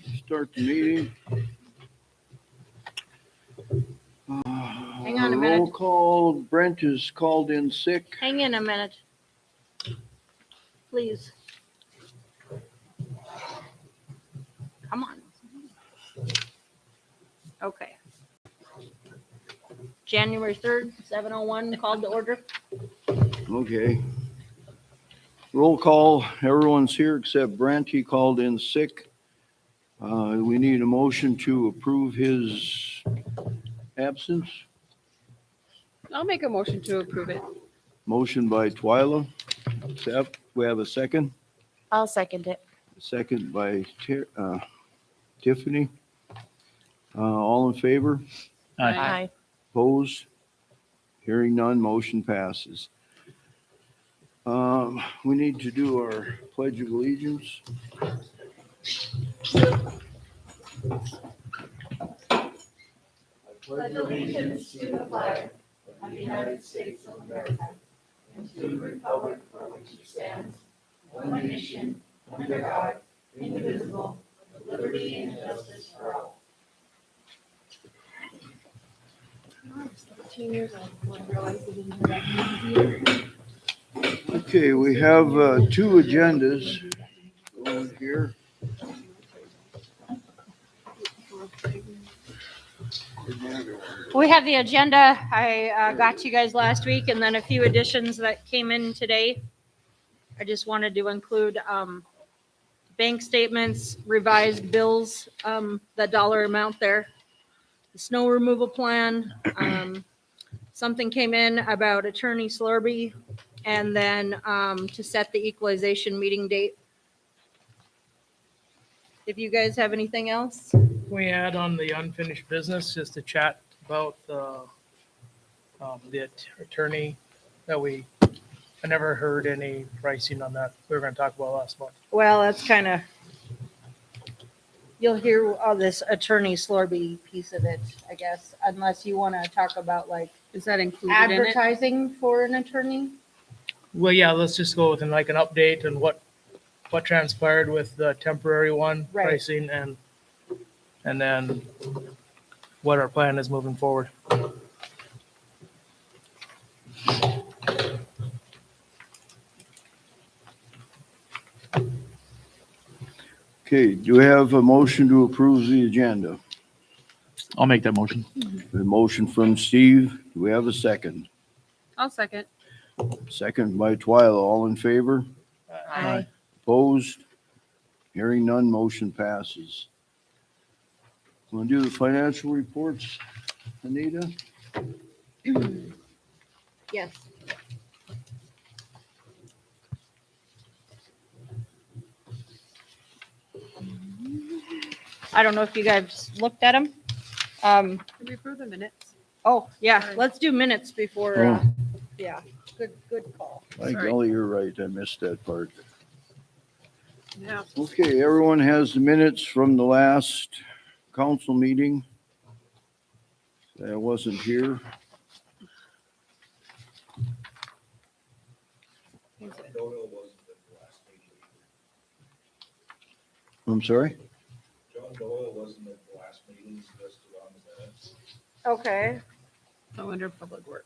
Start the meeting. Hang on a minute. Roll call. Brent is called in sick. Hang in a minute. Please. Come on. Okay. January 3rd, 7:01, called to order. Okay. Roll call. Everyone's here except Brent. He called in sick. We need a motion to approve his absence. I'll make a motion to approve it. Motion by Twyla. Seth, we have a second. I'll second it. Second by Tiffany. All in favor? Aye. Opposed? Hearing none, motion passes. We need to do our Pledge of Allegiance. Pledge allegiance to the flag of the United States of America and to the republic for which it stands, one nation, under God, indivisible, with liberty and justice for all. 13 years old. I realized I didn't do that. Okay, we have two agendas going here. We have the agenda I got to you guys last week, and then a few additions that came in today. I just wanted to include bank statements, revised bills, the dollar amount there, the snow removal plan. Something came in about Attorney Slurby, and then to set the equalization meeting date. If you guys have anything else? We had on the unfinished business just to chat about the attorney that I never heard any pricing on that. We were going to talk about last month. Well, that's kind of, you'll hear all this Attorney Slurby piece of it, I guess, unless you want to talk about like Is that included in it? advertising for an attorney. Well, yeah, let's just go with like an update and what transpired with the temporary one Right. pricing and then what our plan is moving forward. Okay, do we have a motion to approve the agenda? I'll make that motion. A motion from Steve. Do we have a second? I'll second. Second by Twyla. All in favor? Aye. Opposed? Hearing none, motion passes. Want to do the financial reports, Anita? Yes. I don't know if you guys looked at them. Can we approve the minutes? Oh, yeah, Sorry. let's do minutes before, Oh. yeah, good call. By Sorry. golly, you're right. I missed that part. Yeah. Okay, everyone has the minutes from the last council meeting. I wasn't here. Doyle wasn't at the last meeting. I'm sorry? John Doyle wasn't at the last meeting, he's listed on the minutes. Okay. Oh, under public works.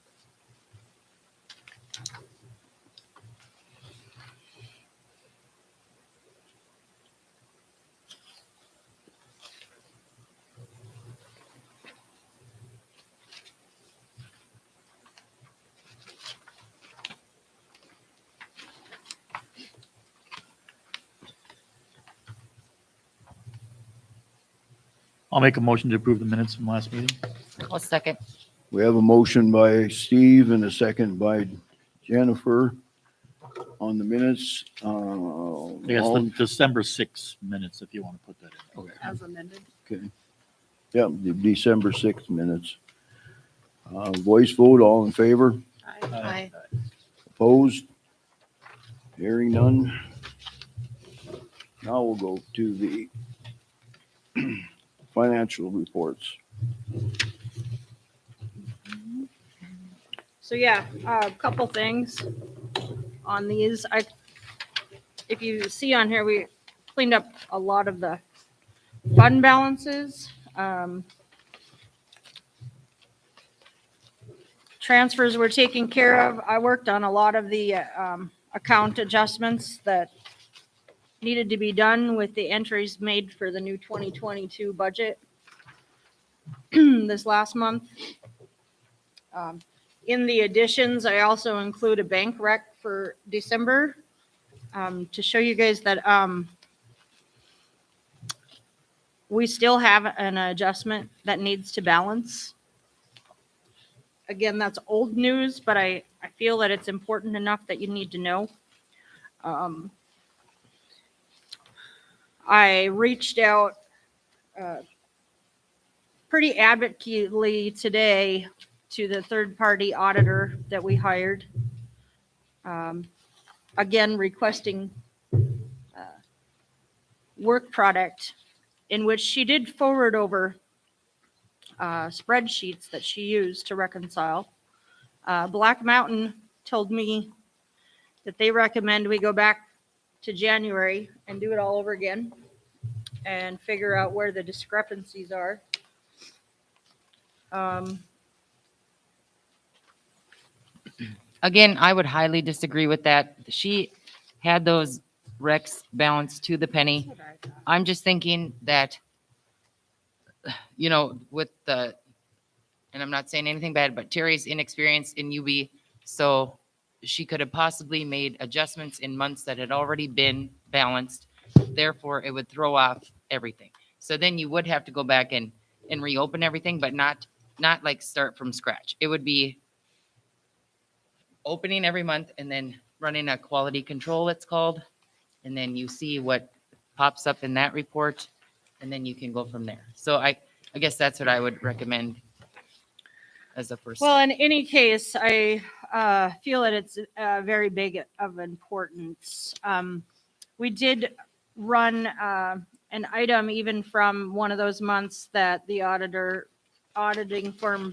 I'll make a motion to approve the minutes from last meeting. I'll second. We have a motion by Steve and a second by Jennifer on the minutes. I guess the December 6th minutes, if you want to put that in. Okay. As amended. Okay. Yeah, the December 6th minutes. Voice vote, all in favor? Aye. Opposed? Hearing none. Now we'll go to the financial reports. So yeah, a couple things on these. If you see on here, we cleaned up a lot of the fund balances. Transfers were taken care of. I worked on a lot of the account adjustments that needed to be done with the entries made for the new 2022 budget this last month. In the additions, I also include a bank rec for December to show you guys that we still have an adjustment that needs to balance. Again, that's old news, but I feel that it's important enough that you need to know. I reached out pretty advocaately today to the third-party auditor that we hired. Again, requesting work product in which she did forward over spreadsheets that she used to reconcile. Black Mountain told me that they recommend we go back to January and do it all over again and figure out where the discrepancies are. Again, I would highly disagree with that. She had those recs balanced to the penny. I'm just thinking that, you know, with the, and I'm not saying anything bad, but Terry's inexperienced in UB, so she could have possibly made adjustments in months that had already been balanced. Therefore, it would throw off everything. So then you would have to go back and reopen everything, but not like start from scratch. It would be opening every month and then running a quality control, it's called. And then you see what pops up in that report, and then you can go from there. So I guess that's what I would recommend as a first. Well, in any case, I feel that it's very big of importance. We did run an item even from one of those months that the auditing firm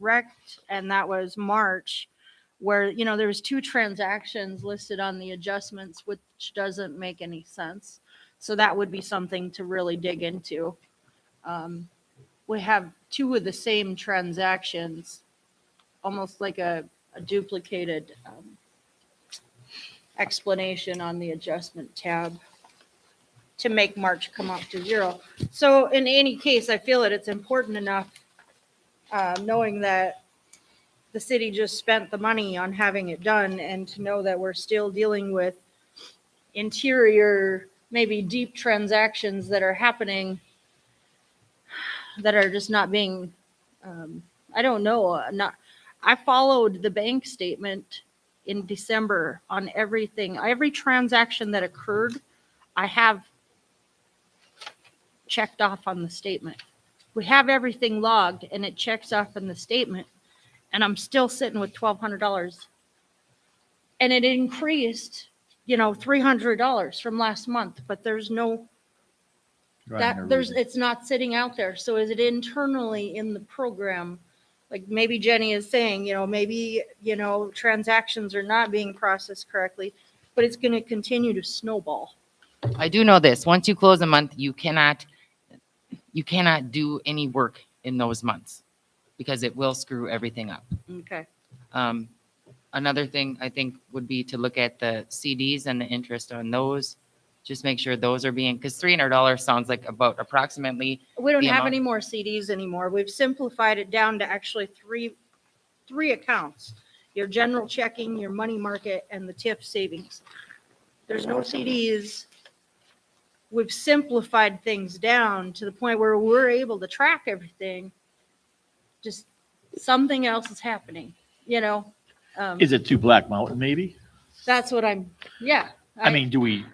wrecked, and that was March, where, you know, there was 2 transactions listed on the adjustments, which doesn't make any sense. So that would be something to really dig into. We have 2 of the same transactions, almost like a duplicated explanation on the adjustment tab to make March come up to 0. So in any case, I feel that it's important enough, knowing that the city just spent the money on having it done, and to know that we're still dealing with interior, maybe deep transactions that are happening that are just not being, I don't know, I followed the bank statement in December on everything, every transaction that occurred, I have checked off on the statement. We have everything logged and it checks off in the statement, and I'm still sitting with $1,200. And it increased, you know, $300 from last month, but there's no, it's not sitting out there. So is it internally in the program? Like maybe Jenny is saying, you know, maybe, you know, transactions are not being processed correctly, but it's going to continue to snowball. I do know this. Once you close a month, you cannot do any work in those months because it will screw everything up. Okay. Another thing I think would be to look at the CDs and the interest on those. Just make sure those are being, because $300 sounds like about approximately. We don't the have amount. any more CDs anymore. We've simplified it down to actually three accounts: your general checking, your money market, and the TIF savings. There's no CDs. We've simplified things down to the point where we're able to track everything. Just something else is happening, you know? Is it too Black Mountain, maybe? That's what yeah. I mean, do you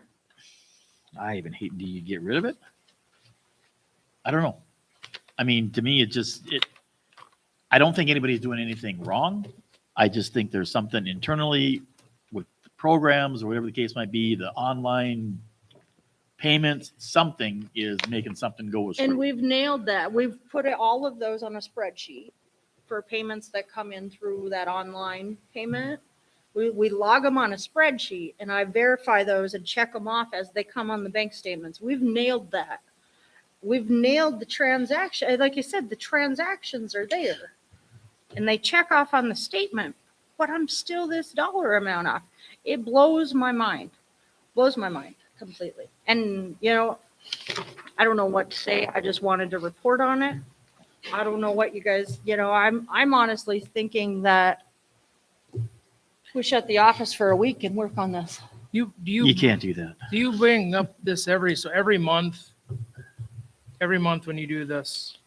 get rid of it? I don't know. I mean, to me, I don't think anybody's doing anything wrong. I just think there's something internally with the programs or whatever the case might be, the online payments, something is making something go astray. And we've nailed that. We've put all of those on a spreadsheet for payments that come in through that online payment. We log them on a spreadsheet, and I verify those and check them off as they come on the bank statements. We've nailed that. we've nailed the transaction. Like you said, the transactions are there. And they check off on the statement, but I'm still this dollar amount off. It blows my mind. Blows my mind completely. And, you know, I don't know what to say. I just wanted to report on it. I don't know what you guys, you know, I'm honestly thinking that we shut the office for a week and work on this. Do You you, can't do that. do you bring up this every month when you do this?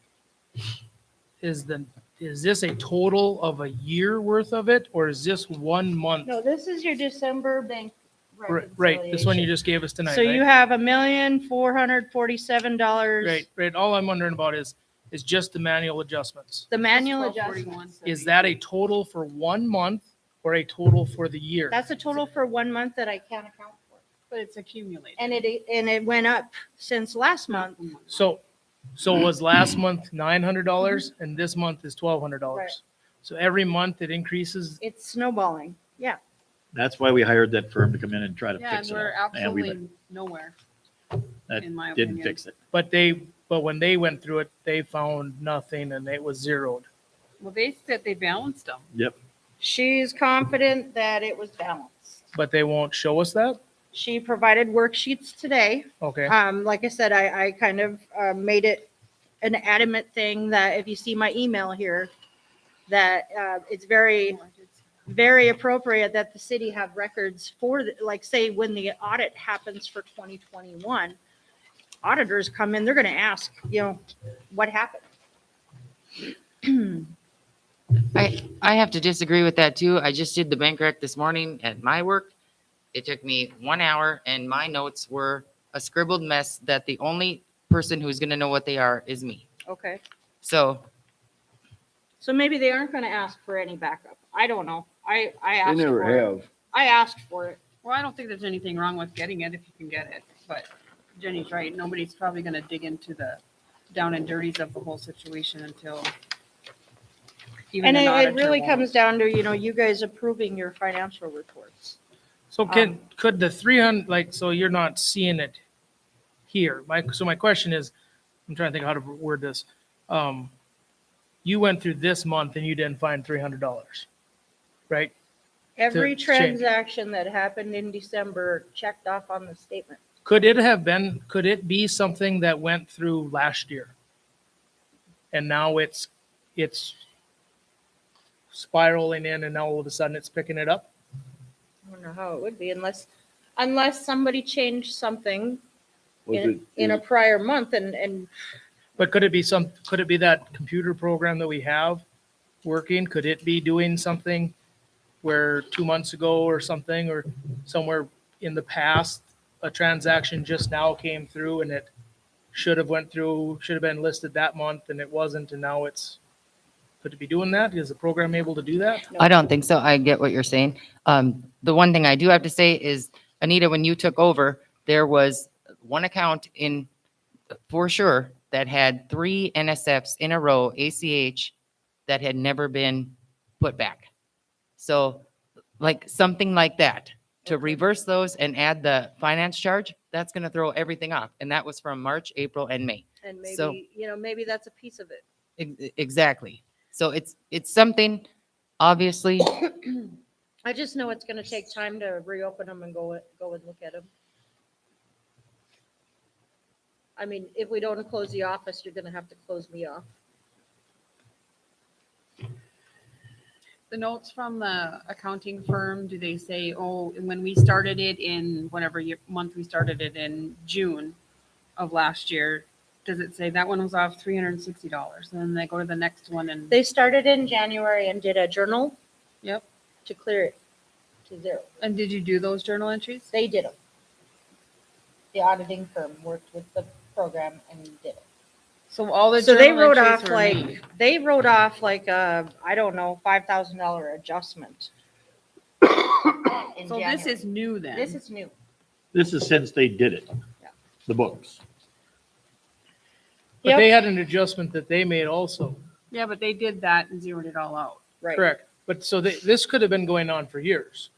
Is this a total of a year worth of it, or is this 1 month? No, this is your December bank Right, this one you reconciliation. just gave us tonight, So you right? have $1,447. Right, all I'm wondering about is just the manual adjustments. The manual Just adjustment. 1241. Is that a total for 1 month or a total for the year? That's a total for 1 month that I can't account for. But it's accumulated. And it went up since last month. So was last month $900 and this month is $1,200. Right. So every month it increases. It's snowballing. Yeah. That's why we hired that firm to come in and try to Yeah, fix and it. we're all. And we absolutely nowhere, that in my didn't opinion. fix it. But when they went through it, they found nothing and it was zeroed. Well, they said they balanced them. Yep. She's confident that it was balanced. But they won't show us that? She provided worksheets today. Okay, Like I said, I kind of made it an adamant thing that if you see my email here, that it's very, very appropriate that the city have records for, like, say, when the audit happens for 2021, auditors come in, they're going to ask, you know, what happened? I have to disagree with that too. I just did the bank rec this morning at my work. It took me 1 hour and my notes were a scribbled mess that the only person who's going to know what they are is me. Okay. So So maybe they aren't going to ask for any backup. I don't know. I They asked never for it. have. I asked for it. Well, I don't think there's anything wrong with getting it if you can get it, but Jenny's right. Nobody's probably gonna dig into the down and dirties of the whole situation until even And an it auditor really won't. comes down to, you know, you guys approving your financial reports. so could the 300, like, so you're not seeing it here? So my question is, I'm trying to think how to word this. You went through this month and you didn't find $300, right? Every change. transaction that happened in December checked off on the statement. Could it be something that went through last year? And now it's spiraling in and now all of a sudden it's picking it up? I don't know how it would be unless somebody changed something Was in a prior month and But could it be that computer program that we have working? Could it be doing something where 2 months ago or something, or somewhere in the past, a transaction just now came through and it should have been listed that month and it wasn't, and now could it be doing that? Is the program able to do that? I don't think so. I get what you're saying. The one thing I do have to say is, Anita, when you took over, there was one account for sure that had 3 NSFs in a row, ACH, that had never been put back. So like something like that, to reverse those and add the finance charge, that's going to throw everything off. And that was from March, April, and May. and So- maybe, you know, maybe that's a piece of it. Exactly. So it's something, obviously, I just know it's going to take time to reopen them and go and look at them. I mean, if we don't close the office, you're going to have to close me off. The notes from the accounting firm, do they say, oh, when we started it in whatever month we started it in June of last year, does it say that one was off $360? And then they go to the next one and, They started in January and did a journal. Yep. To clear it to zero. and did you do those journal entries? They did them. The auditing firm worked with the program and did it. So all the So they journal wrote entries off were like, made. they wrote off like a, I don't know, $5,000 adjustment. in So this January. is new then? This is new. This is since they did it, Yeah. the books. But Yep. they had an adjustment that they made also, Yeah, but they did that and zeroed it all out. Right. correct? But so this could have been going on for years.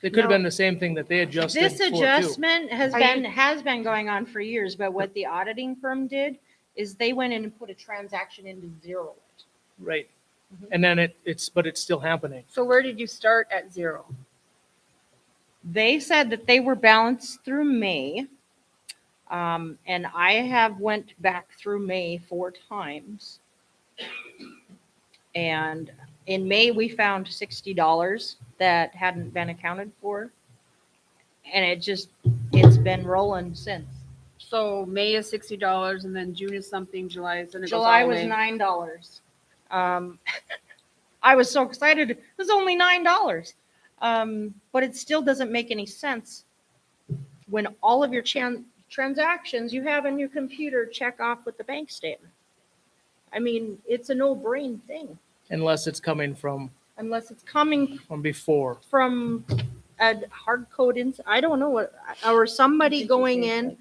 It could have No. been the same thing that they adjusted This for too. adjustment Are you- has been going on for years, but what the auditing firm did is they went in and put a transaction into zero. Right. Mhm. And then but it's still happening. So where did you start at 0? They said that they were balanced through May. And I have went back through May 4 times. And in May, we found $60 that hadn't been accounted for. And it's been rolling since. So May is $60 and then June is something, July is, and it goes July all was the way. $9. I was so excited. It was only $9. But it still doesn't make any sense when all of your transactions you have in your computer check off with the bank statement. I mean, it's a no-brain thing Unless it's coming from unless it's coming before. from a hard code I don't know what, or somebody going in,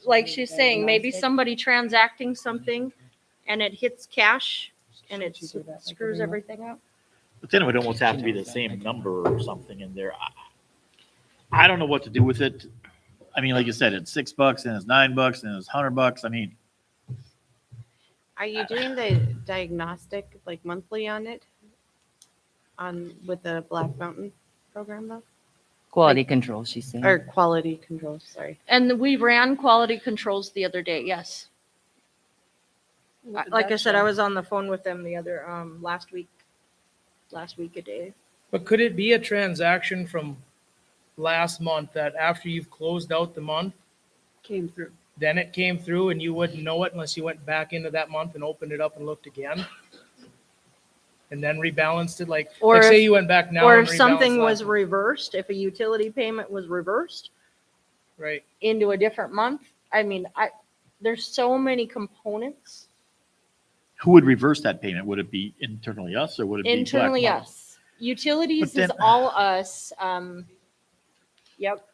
like she's saying, maybe somebody transacting something and it hits cash and it screws everything up. But then it would almost have to be the same number or something in there. I don't know what to do with it. I mean, like you said, it's $6 and it's $9 and it's $100. I mean, Are you doing the diagnostic like monthly on it? With the Black Mountain program though? Quality control, she's saying. Or quality control, sorry. And we ran quality controls the other day, yes. Like I said, I was on the phone with them the other, last week a day. But could it be a transaction from last month that after you've closed out the month, Came through. then it came through and you wouldn't know it unless you went back into that month and opened it up and looked again? And then rebalanced it Or like say if- you went back now Or and if something rebalanced was last- reversed, if a utility payment was reversed Right. into a different month, I mean, there's so many components. who would reverse that payment? Would it be internally us or would it be Black Internally, Mountain? us. Utilities But is then- all us. Yep.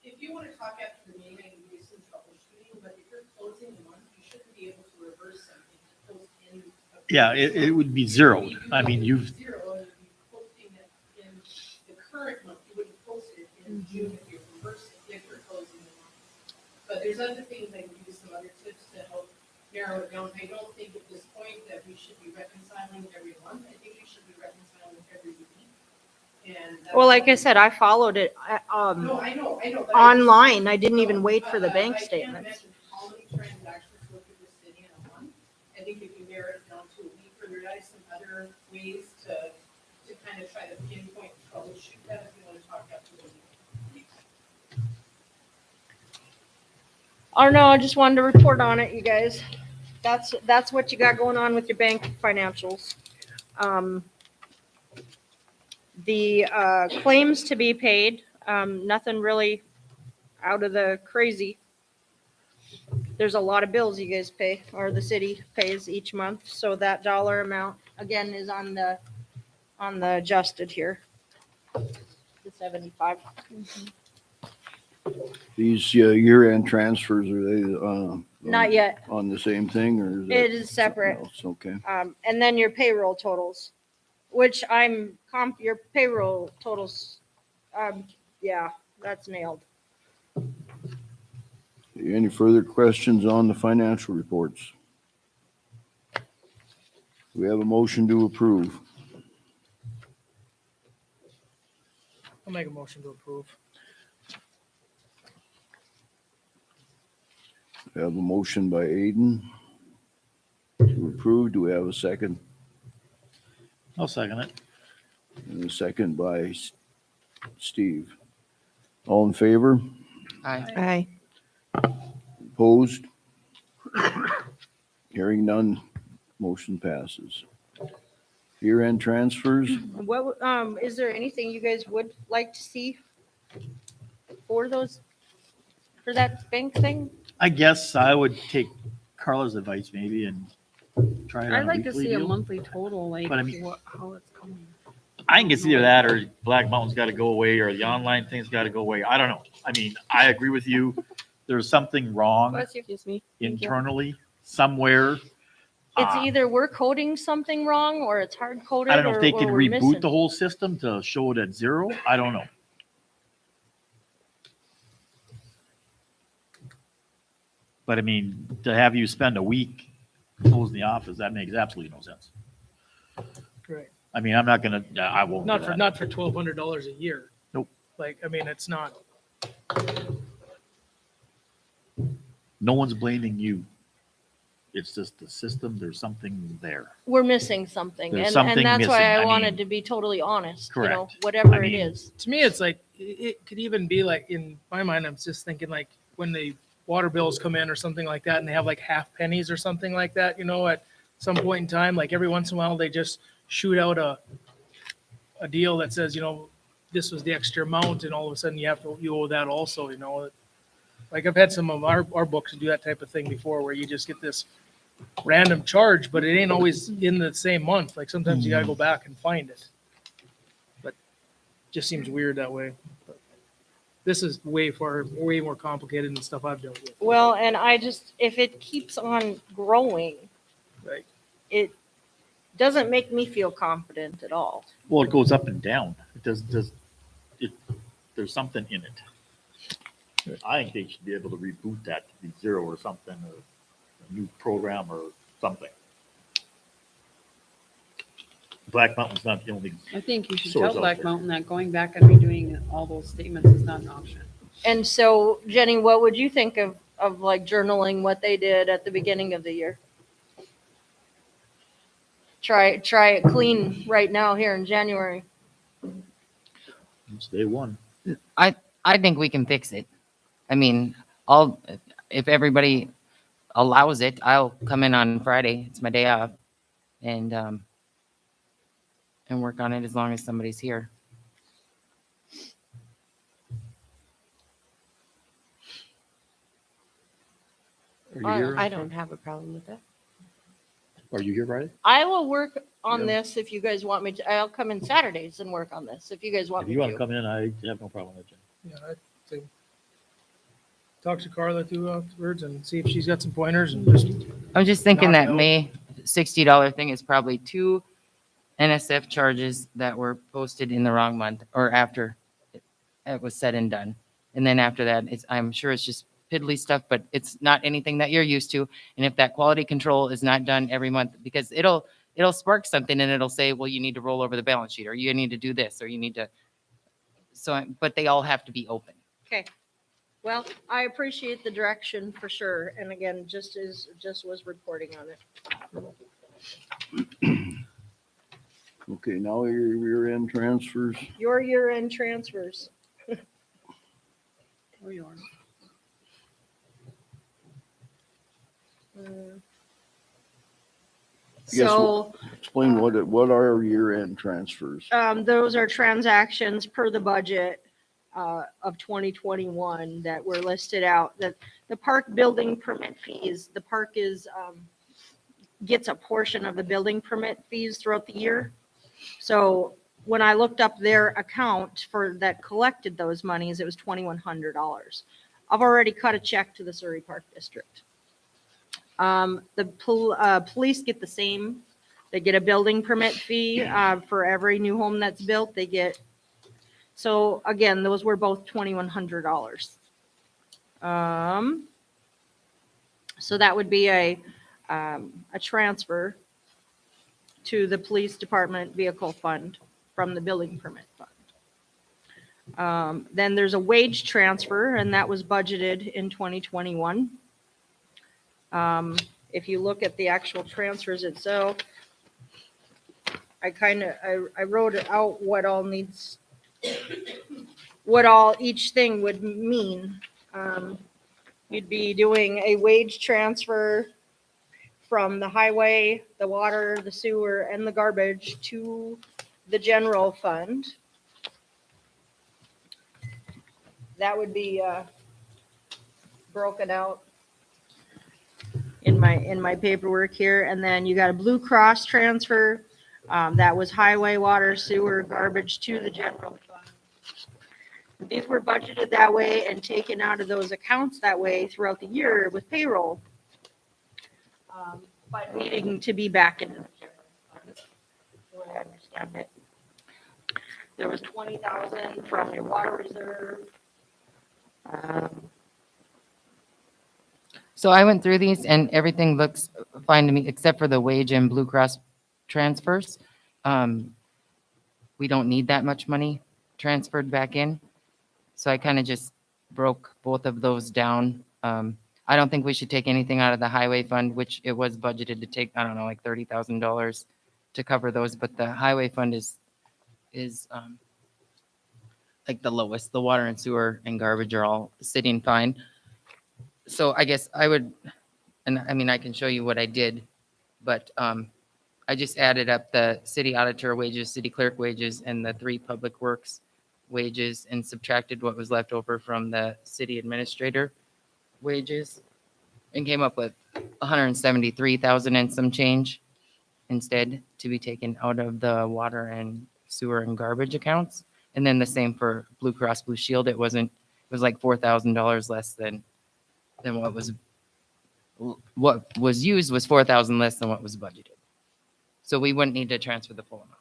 If you want to talk after the meeting, I can do some troubleshooting, but if you're closing the month, you shouldn't be able to reverse something to post in. Yeah, it would be zeroed. I mean, you've, Zero, and you'd be posting it in the current month, you wouldn't post it in June if you're reversing, if you're closing the month. But there's other things I can give you some other tips to help narrow it down. I don't think at this point that we should be reconciling every month, I think we should be reconciling every week. And that's Well, like I something- said, I followed it, No, I know. but I just- online. I didn't even wait for the bank I can't statements. imagine how many transactions go through the city in a month. I think if you narrow it down to a week, or there are some other ways to kind of try to pinpoint troubleshoot that if you want to talk after the meeting. I don't know, I just wanted to report on it, you guys. That's what you got going on with your bank financials. The claims to be paid, nothing really out of the crazy. There's a lot of bills you guys pay, or the city pays each month, so that dollar amount, again, is on the adjusted here. The 75. These year-end transfers, are they? Not yet. On the same thing or? is It that is separate. something else? Okay. And then your payroll totals, which your payroll totals, yeah, that's nailed. Any further questions on the financial reports? We have a motion to approve. I'll make a motion to approve. We have a motion by Aiden to approve. Do we have a second? I'll second it. And a second by Steve. All in favor? Aye. Aye. Opposed? Hearing none, motion passes. Year-end transfers, What, is there anything you guys would like to see for that bank thing? I guess I would take Carla's advice maybe and try it on I'd a like to weekly see a deal. monthly total, like But I mean- how it's coming. I can get either that or Black Mountain's got to go away or the online thing's got to go away. I don't know. I mean, I agree with you. There's something wrong Excuse me. Thank you. internally somewhere. It's Ah, either we're coding something wrong or it's hard coded I don't know or if they can we're reboot missing. the whole system to show it at zero. I don't know. But I mean, to have you spend a week closing the office, that makes absolutely no sense. Right. I mean, I'm not gonna, I won't do Not for, that. not for $1,200 a year. Nope. Like, I mean, it's not, No one's blaming you. It's just the system, there's something there. We're missing something. There's And something that's why missing. I I wanted mean- to be totally honest, you know, Correct. whatever I it mean- is. to me, it's like, it could even be like, in my mind, I'm just thinking like when the water bills come in or something like that, and they have like half pennies or something like that, you know, at some point in time, like every once in a while, they just shoot out a deal that says, you know, this was the extra amount, and all of a sudden you owe that also, you know. Like I've had some of our books do that type of thing before, where you just get this random charge, but it ain't always in the same month. Like sometimes you gotta go back and find it. But just seems weird that way. But this is way more complicated than stuff I've dealt with. Well, and I just, if it keeps on growing, Right. it doesn't make me feel confident at all. Well, it goes up and down. It there's something in it. I think they should be able to reboot that to be zero or something, or a new program or something. Black Mountain's not the only, I think you should So tell it's out Black there. Mountain that going back and redoing all those statements is not an option. And so, Jenny, what would you think of like journaling what they did at the beginning of the year? Try it clean right now here in January. it's day one. I think we can fix it. I mean, if everybody allows it, I'll come in on Friday. It's my day off, and work on it as long as somebody's here. Are you here? I don't have a problem with that. Are you here Friday? I will work on Yeah. this if you guys want me to. I'll come in Saturdays and work on this if you guys want If me you want to to. come in, I have no problem with you. Yeah, I'd say talk to Carla too afterwards and see if she's got some pointers and just, I'm just thinking Knock that out. May $60 thing is probably 2 NSF charges that were posted in the wrong month or after it was said and done. And then after that, I'm sure it's just piddly stuff, but it's not anything that you're used to. And if that quality control is not done every month, because it'll spark something and it'll say, well, you need to roll over the balance sheet, or you need to do this, or you need to. So, but they all have to be open. Okay. Well, I appreciate the direction for sure. And again, just was reporting on it. Okay, now your year-end transfers. Your year-end transfers. Or yours. Yes, So, Explain what are our year-end transfers? those are transactions per the budget of 2021 that were listed out. The park building permit fees, the park gets a portion of the building permit fees throughout the year. So when I looked up their account that collected those monies, it was $2,100. I've already cut a check to the Surrey Park District. The police get the same. They get a building permit fee for every new home that's built. So again, those were both $2,100. So that would be a transfer to the police department vehicle fund from the building permit fund. Then there's a wage transfer, and that was budgeted in 2021. If you look at the actual transfers itself, I wrote it out what all each thing would mean. You'd be doing a wage transfer from the highway, the water, the sewer, and the garbage to the general fund. That would be broken out in my paperwork here. And then you got a Blue Cross transfer. That was highway, water, sewer, garbage to the general fund. These were budgeted that way and taken out of those accounts that way throughout the year with payroll. But needing to be back in the general fund. The way I understand it. There was 20,000 from your water reserve. So I went through these and everything looks fine to me, except for the wage and Blue Cross transfers. We don't need that much money transferred back in. So I kind of just broke both of those down. I don't think we should take anything out of the highway fund, which it was budgeted to take, I don't know, like $30,000 to cover those, but the highway fund is like the lowest. The water and sewer and garbage are all sitting fine. So I guess I would, and I mean, I can show you what I did, but I just added up the city auditor wages, city clerk wages, and the 3 public works wages and subtracted what was left over from the city administrator wages and came up with 173,000 and some change instead to be taken out of the water and sewer and garbage accounts. And then the same for Blue Cross Blue Shield. It was like $4,000 less than what was used was 4,000 less than what was budgeted. So we wouldn't need to transfer the full amount.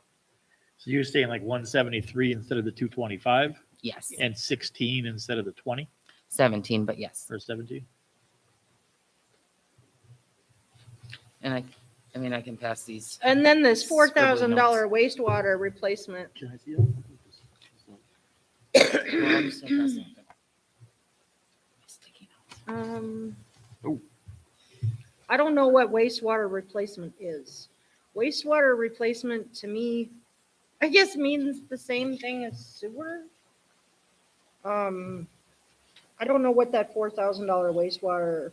So you're saying like 173 instead of the 225 Yes, and 16 instead of the 20 17, but yes. or 17? And I mean, I can pass these. And then this Scribbly $4,000 wastewater replacement. Can I see that? Well, I'm just gonna pass that. Sticky notes. Oh. I don't know what wastewater replacement is. Wastewater replacement to me, I guess means the same thing as sewer. I don't know what that $4,000 wastewater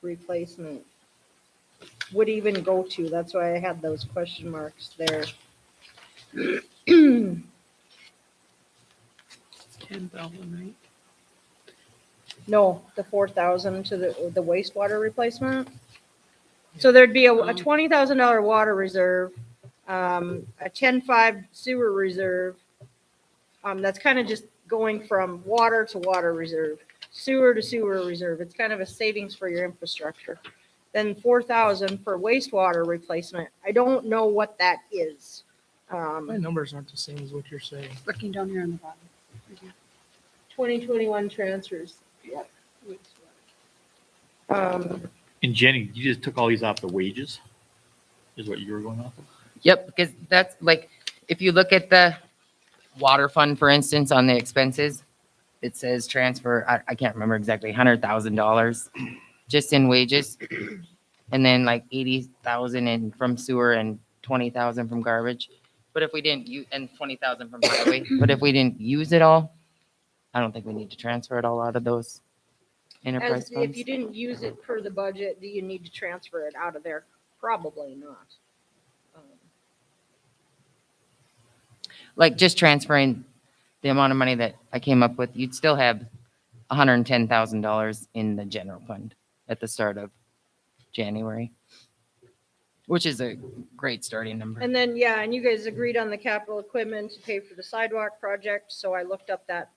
replacement would even go to. That's why I had those question marks there. 10,000, right? No, the 4,000 to the wastewater replacement. So there'd be a $20,000 water reserve, a 10.5 sewer reserve. That's kind of just going from water to water reserve, sewer to sewer reserve. It's kind of a savings for your infrastructure. Then 4,000 for wastewater replacement. I don't know what that is. My numbers aren't the same as what you're saying. Looking down here on the bottom. 2021 transfers. And Jenny, you just took all these off the wages? Is what you were going off of? Yep, because that's like, if you look at the water fund, for instance, on the expenses, it says transfer, I can't remember exactly, $100,000 just in wages. And then like 80,000 in from sewer and 20,000 from garbage. But if we didn't use, and 20,000 from highway, but if we didn't use it all, I don't think we need to transfer it all out of those enterprise As if funds. you didn't use it per the budget, do you need to transfer it out of there? Probably not. Like just transferring the amount of money that I came up with, you'd still have $110,000 in the general fund at the start of January, which is a great starting number. And then, yeah, and you guys agreed on the capital equipment to pay for the sidewalk project, so I looked up that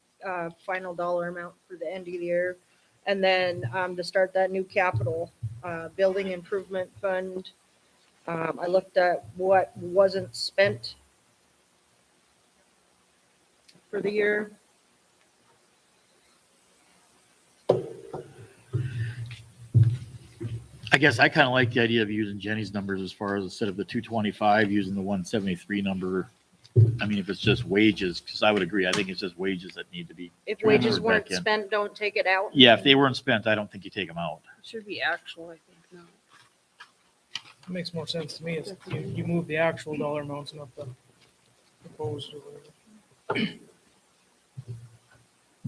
final dollar amount for the end of the year. And then to start that new capital building improvement fund, I looked at what wasn't spent for the year. I guess I kind of like the idea of using Jenny's numbers as far as instead of the 225, using the 173 number. I mean, if it's just wages, because I would agree, I think it's just wages that need to be. If wages transferred weren't back in. spent, don't take it out. Yeah, if they weren't spent, I don't think you take them out. It should be actual, I think, no. It makes more sense to me is you move the actual dollar amounts, not the proposed or whatever.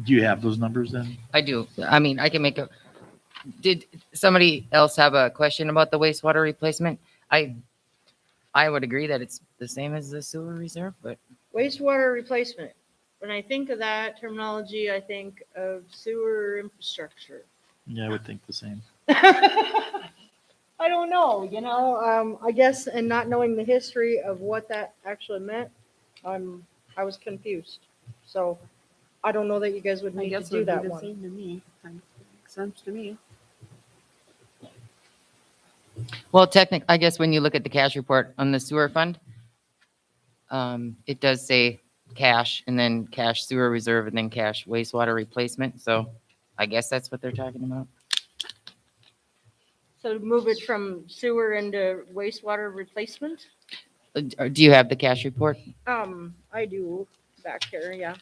Do you have those numbers then? I do. I mean, I can make a, did somebody else have a question about the wastewater replacement? I would agree that it's the same as the sewer reserve, but Wastewater replacement. When I think of that terminology, I think of sewer infrastructure. Yeah, I would think the same. I don't know, I guess, and not knowing the history of what that actually meant, I was confused. So I don't know that you guys would I need to guess it do would be that the one. same to me. Kind of makes sense to me. well, technically, I guess when you look at the cash report on the sewer fund, it does say cash and then cash sewer reserve and then cash wastewater replacement. So I guess that's what they're talking about. So move it from sewer into wastewater replacement? Do you have the cash report? I do back here, yeah.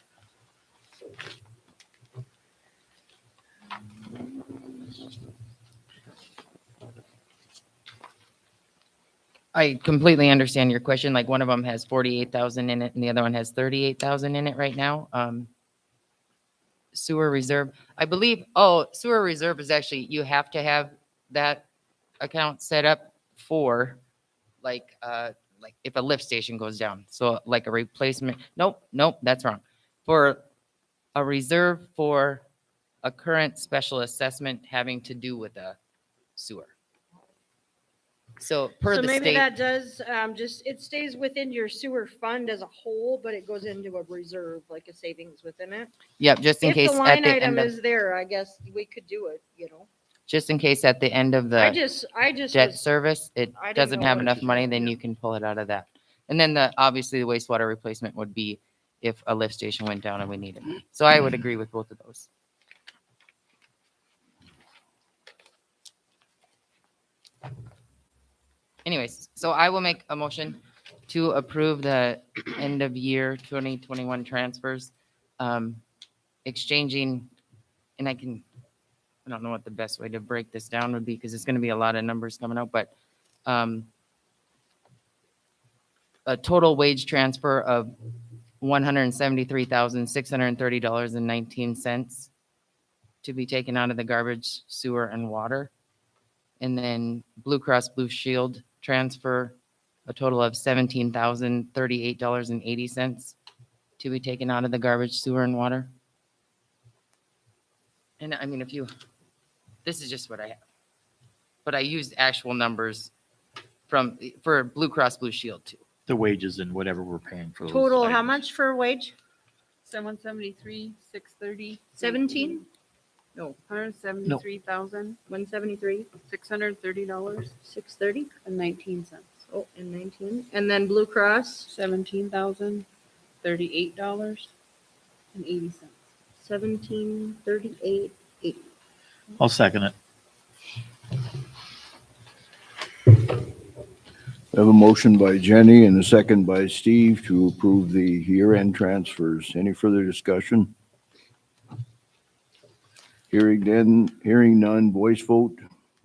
I completely understand your question. Like one of them has 48,000 in it and the other one has 38,000 in it right now. Sewer reserve, I believe, sewer reserve is actually, you have to have that account set up for like if a lift station goes down. So like a replacement, nope, that's wrong. For a reserve for a current special assessment having to do with a sewer. So per So the maybe state, that does, it stays within your sewer fund as a whole, but it goes into a reserve, like a savings within it. yep, just in If case the at line the item end of, is there, I guess we could do it, you know? just in case at the end of I the just debt was, service, it I didn't doesn't know have what- enough money, then you can pull it out of that. And then obviously the wastewater replacement would be if a lift station went down and we need it. So I would agree with both of those. Anyways, so I will make a motion to approve the end of year 2021 transfers, exchanging, and I don't know what the best way to break this down would be because it's going to be a lot of numbers coming out, but a total wage transfer of $173,630.19 to be taken out of the garbage, sewer, and water. And then Blue Cross Blue Shield transfer, a total of $17,038.80 to be taken out of the garbage, sewer, and water. And I mean, this is just what I have. But I used actual numbers for Blue Cross Blue Shield too. The wages and whatever we're paying for those. total, how items. much for wage? 773, 630. 17? 173,000, 173, $630 630, and 19 cents. oh, and 19. And then Blue Cross, $17,038 and 80 cents. 1738, 80. I'll second it. I have a motion by Jenny and a second by Steve to approve the year-end transfers. Any further discussion? Hearing none, voice vote.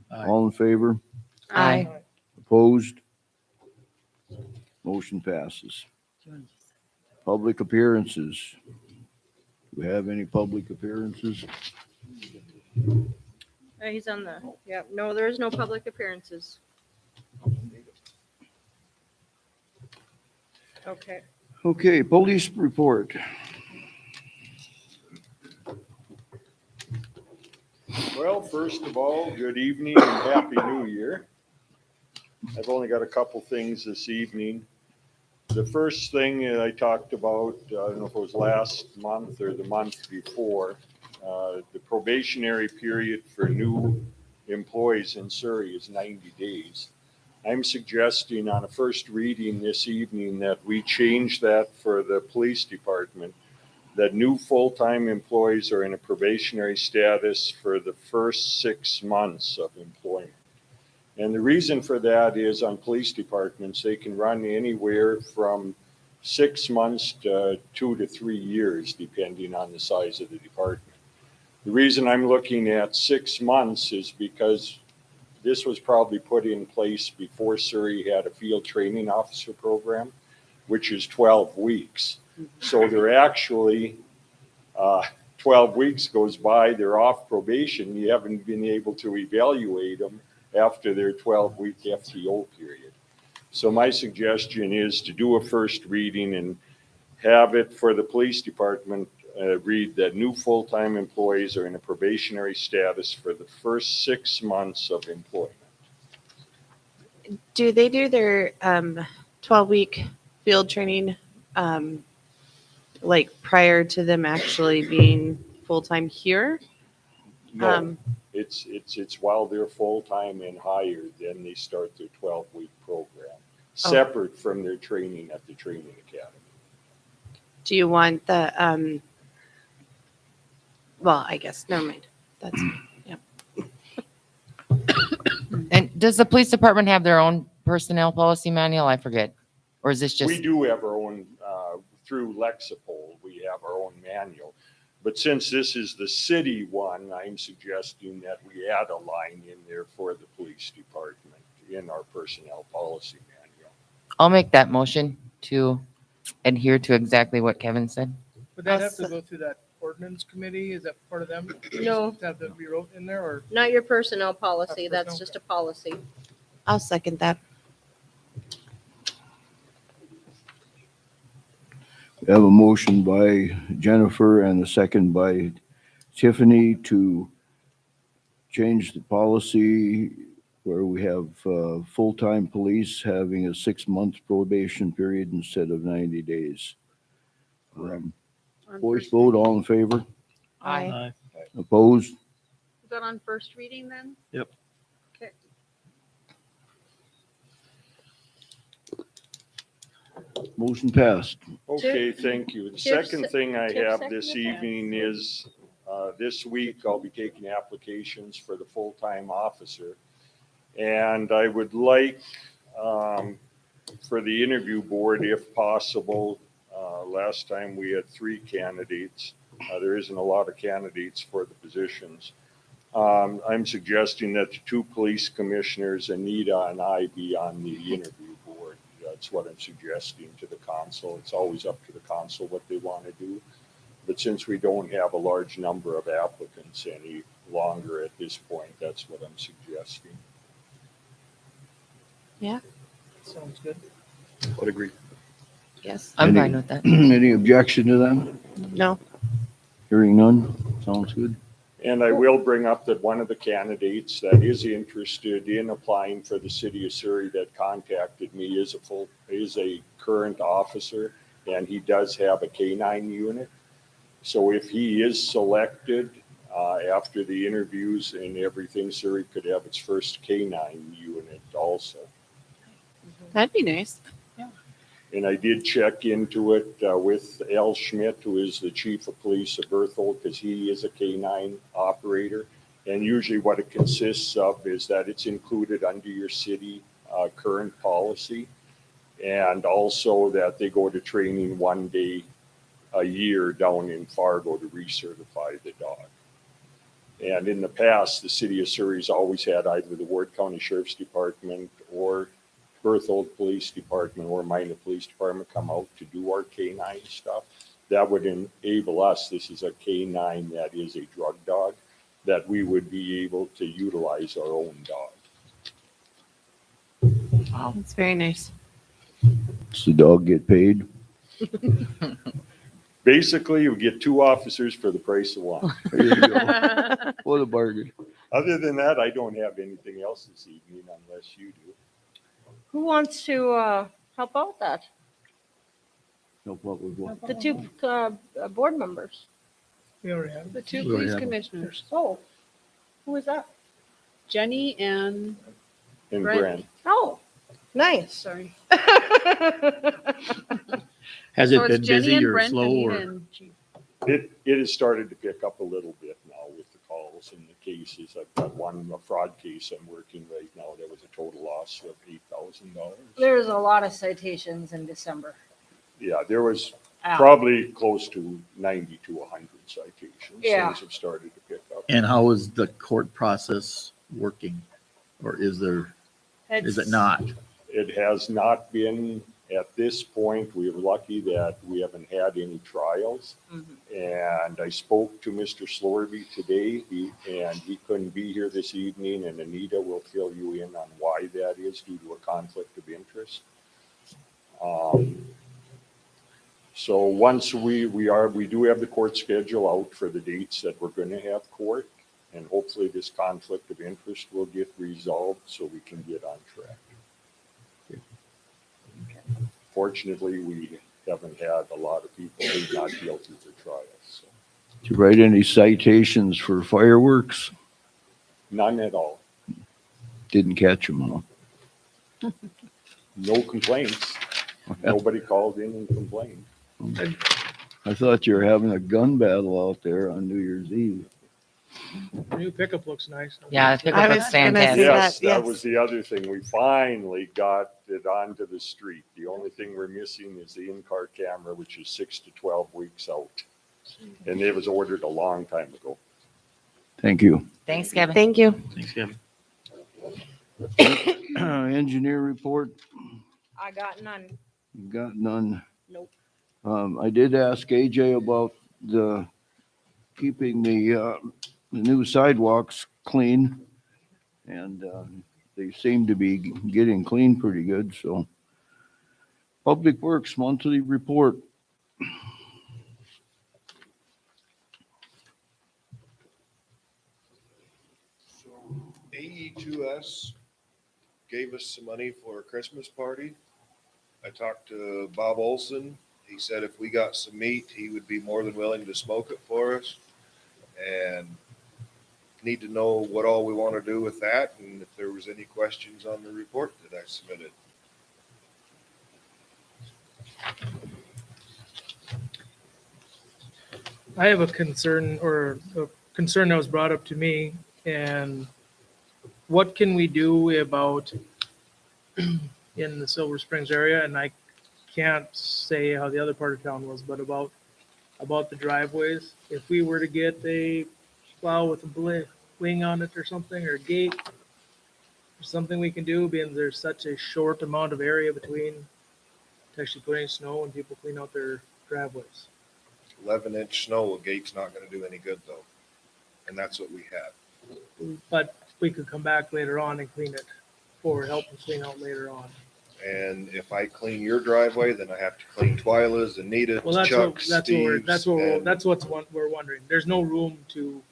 Aye. All in favor? Aye. Opposed? Motion passes. Public appearances. Do we have any public appearances? He's on the, yeah, no, there is no public appearances. Okay. Okay, police report. Well, first of all, good evening and happy new year. I've only got a couple things this evening. The first thing I talked about, I don't know if it was last month or the month before, the probationary period for new employees in Surrey is 90 days. I'm suggesting on a first reading this evening that we change that for the police department, that new full-time employees are in a probationary status for the first 6 months of employment. And the reason for that is on police departments, they can run anywhere from 6 months to 2 to 3 years, depending on the size of the department. The reason I'm looking at 6 months is because this was probably put in place before Surrey had a field training officer program, which is 12 weeks. So they're actually, 12 weeks goes by, they're off probation. You haven't been able to evaluate them after their 12-week FTO period. So my suggestion is to do a first reading and have it for the police department, read that new full-time employees are in a probationary status for the first 6 months of employment. Do they do their 12-week field training like prior to them actually being full-time here? No, it's while they're full-time and hired, then they start their 12-week program, separate from their training at the training academy. Do you want the, well, I guess, never mind. That's, yeah. Does the police department have their own personnel policy manual? I forget. Or is this We just, do have our own, through Lexipol, we have our own manual. But since this is the city one, I'm suggesting that we add a line in there for the police department in our personnel policy manual. I'll make that motion to adhere to exactly what Kevin said. Would that have to go through that ordinance committee? Is that part of them? No. To have that rewrote in there or? Not your personnel policy, Not that's personnel, just a policy. I'll second that. We have a motion by Jennifer and a second by Tiffany to change the policy where we have full-time police having a 6-month probation period instead of 90 days. On Voice first vote, reading. all in favor? Aye. Opposed? Is that on first reading then? Yep. Okay. Motion passed. Okay, thank you. The Chip second se- thing I Chip have this seconded that. evening is, this week I'll be taking applications for the full-time officer. And I would like, for the interview board, if possible, last time we had 3 candidates. There isn't a lot of candidates for the positions. I'm suggesting that the 2 police commissioners, Anita and I, be on the interview board. That's what I'm suggesting to the council. It's always up to the council what they want to do. But since we don't have a large number of applicants any longer at this point, that's what I'm suggesting. Sounds good. Would agree. Yes. I'm Any- fine with that. Any objection to that? No. Hearing none? Sounds good. And I will bring up that one of the candidates that is interested in applying for the city of Surrey that contacted me is a current officer, and he does have a K-9 unit. So if he is selected, after the interviews and everything, Surrey could have its first K-9 unit also. That'd be nice. And I did check into it with Al Schmidt, who is the chief of police of Berthold, because he is a K-9 operator. And usually what it consists of is that it's included under your city current policy. And also that they go to training 1 day a year down in Fargo to recertify the dog. And in the past, the city of Surrey's always had either the Ward County Sheriff's Department or Berthold Police Department or Minor Police Department come out to do our K-9 stuff. That would enable us, this is a K-9 that is a drug dog, that we would be able to utilize our own dog. It's very nice. Does the dog get paid? Basically, you get 2 officers for the price of 1. There you go. What a bargain. Other than that, I don't have anything else this evening unless you do. Who wants to help out with that? No problem with what? The 2 board members. We already have. The 2 We already police have 'em. commissioners, Oh, who is that? Jenny and, And Brent. Brent, Oh, nice. sorry. Has So it it's been Jenny busy and or Brent, slow Anita or? and Chief. it has started to pick up a little bit now with the calls and the cases. I've got a fraud case I'm working right now. That was a total loss of $8,000. There's a lot of citations in December. Yeah, there was Ow. probably close to 90 to 100 citations. Yeah. Things have started to pick up. And how is the court process working? Or is it It's- not? It has not been at this point. We're lucky that we haven't had any trials. And I spoke to Mr. Slorby today, and he couldn't be here this evening, and Anita will fill you in on why that is due to a conflict of interest. So once we do have the court schedule out for the dates that we're going to have court, and hopefully this conflict of interest will get resolved so we can get on track. Fortunately, we haven't had a lot of people who not guilty for trials. So. Did you write any citations for fireworks? None at all. Didn't catch them, huh? No complaints. Nobody called in and complained. I thought you were having a gun battle out there on New Year's Eve. The new pickup looks nice. Yeah, the pickup I looks was gonna say fantastic. Yes, that, that yes. was the other thing. We finally got it onto the street. The only thing we're missing is the in-car camera, which is 6 to 12 weeks out. And it was ordered a long time ago. Thank you. Thanks, Kevin. Thank you. Thanks, Kevin. Engineer report, I got none. got none. Nope. I did ask AJ about keeping the new sidewalks clean. And they seem to be getting clean pretty good, so. Public Works monthly report. So AE2S gave us some money for a Christmas party. I talked to Bob Olson. He said if we got some meat, he would be more than willing to smoke it for us. And need to know what all we want to do with that and if there was any questions on the report that I submitted. I have a concern that was brought up to me, and what can we do about in the Silver Springs area? And I can't say how the other part of town was, but about the driveways. If we were to get a plow with a wing on it or something, or a gate, or something we can do, being there's such a short amount of area between actually putting snow and people clean out their driveways. 11-inch snow, a gate's not going to do any good though. And that's what we have. But we could come back later on and clean it, or help them clean out later on. And if I clean your driveway, then I have to clean Twyla's, Anita's, Well, Chuck's, Steve's. that's what we're wondering. There's no room to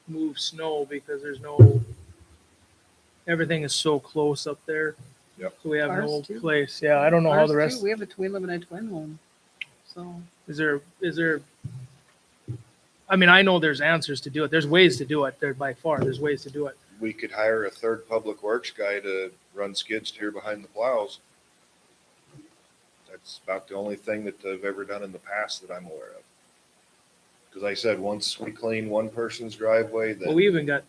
move snow because everything is so close up there. Yep. So we have no Ours too. place. Yeah, I don't know how Ours the too. rest, We have we live in a twin home, so. is there, I mean, I know there's answers to do it. There's ways to do it. There by far, there's ways to do it. We could hire a third public works guy to run skid steer behind the plows. That's about the only thing that I've ever done in the past that I'm aware of. Because I said, once we clean one person's driveway, Well, we then even got,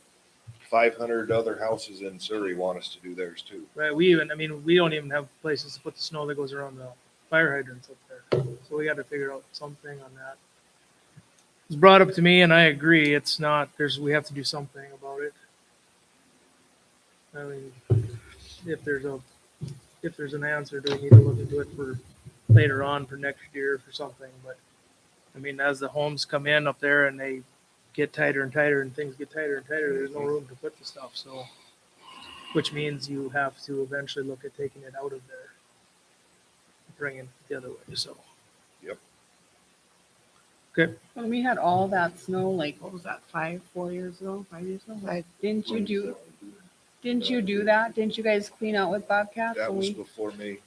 500 other houses in Surrey want us to do theirs too. right, I mean, we don't even have places to put the snow that goes around the fire hydrants up there. So we got to figure out something on that. It's brought up to me and I agree. It's not, we have to do something about it. I mean, if there's an answer, do we need to look into it for later on for next year for something? But I mean, as the homes come in up there and they get tighter and tighter and things get tighter and tighter, there's no room to put the stuff. So, which means you have to eventually look at taking it out of there, bringing it the other way. So. Yep. Okay. When we had all that snow, like, what was that, 4 years ago, 5 years ago? Didn't you do that? Didn't you guys clean out with Bobcats? That when was we- before me.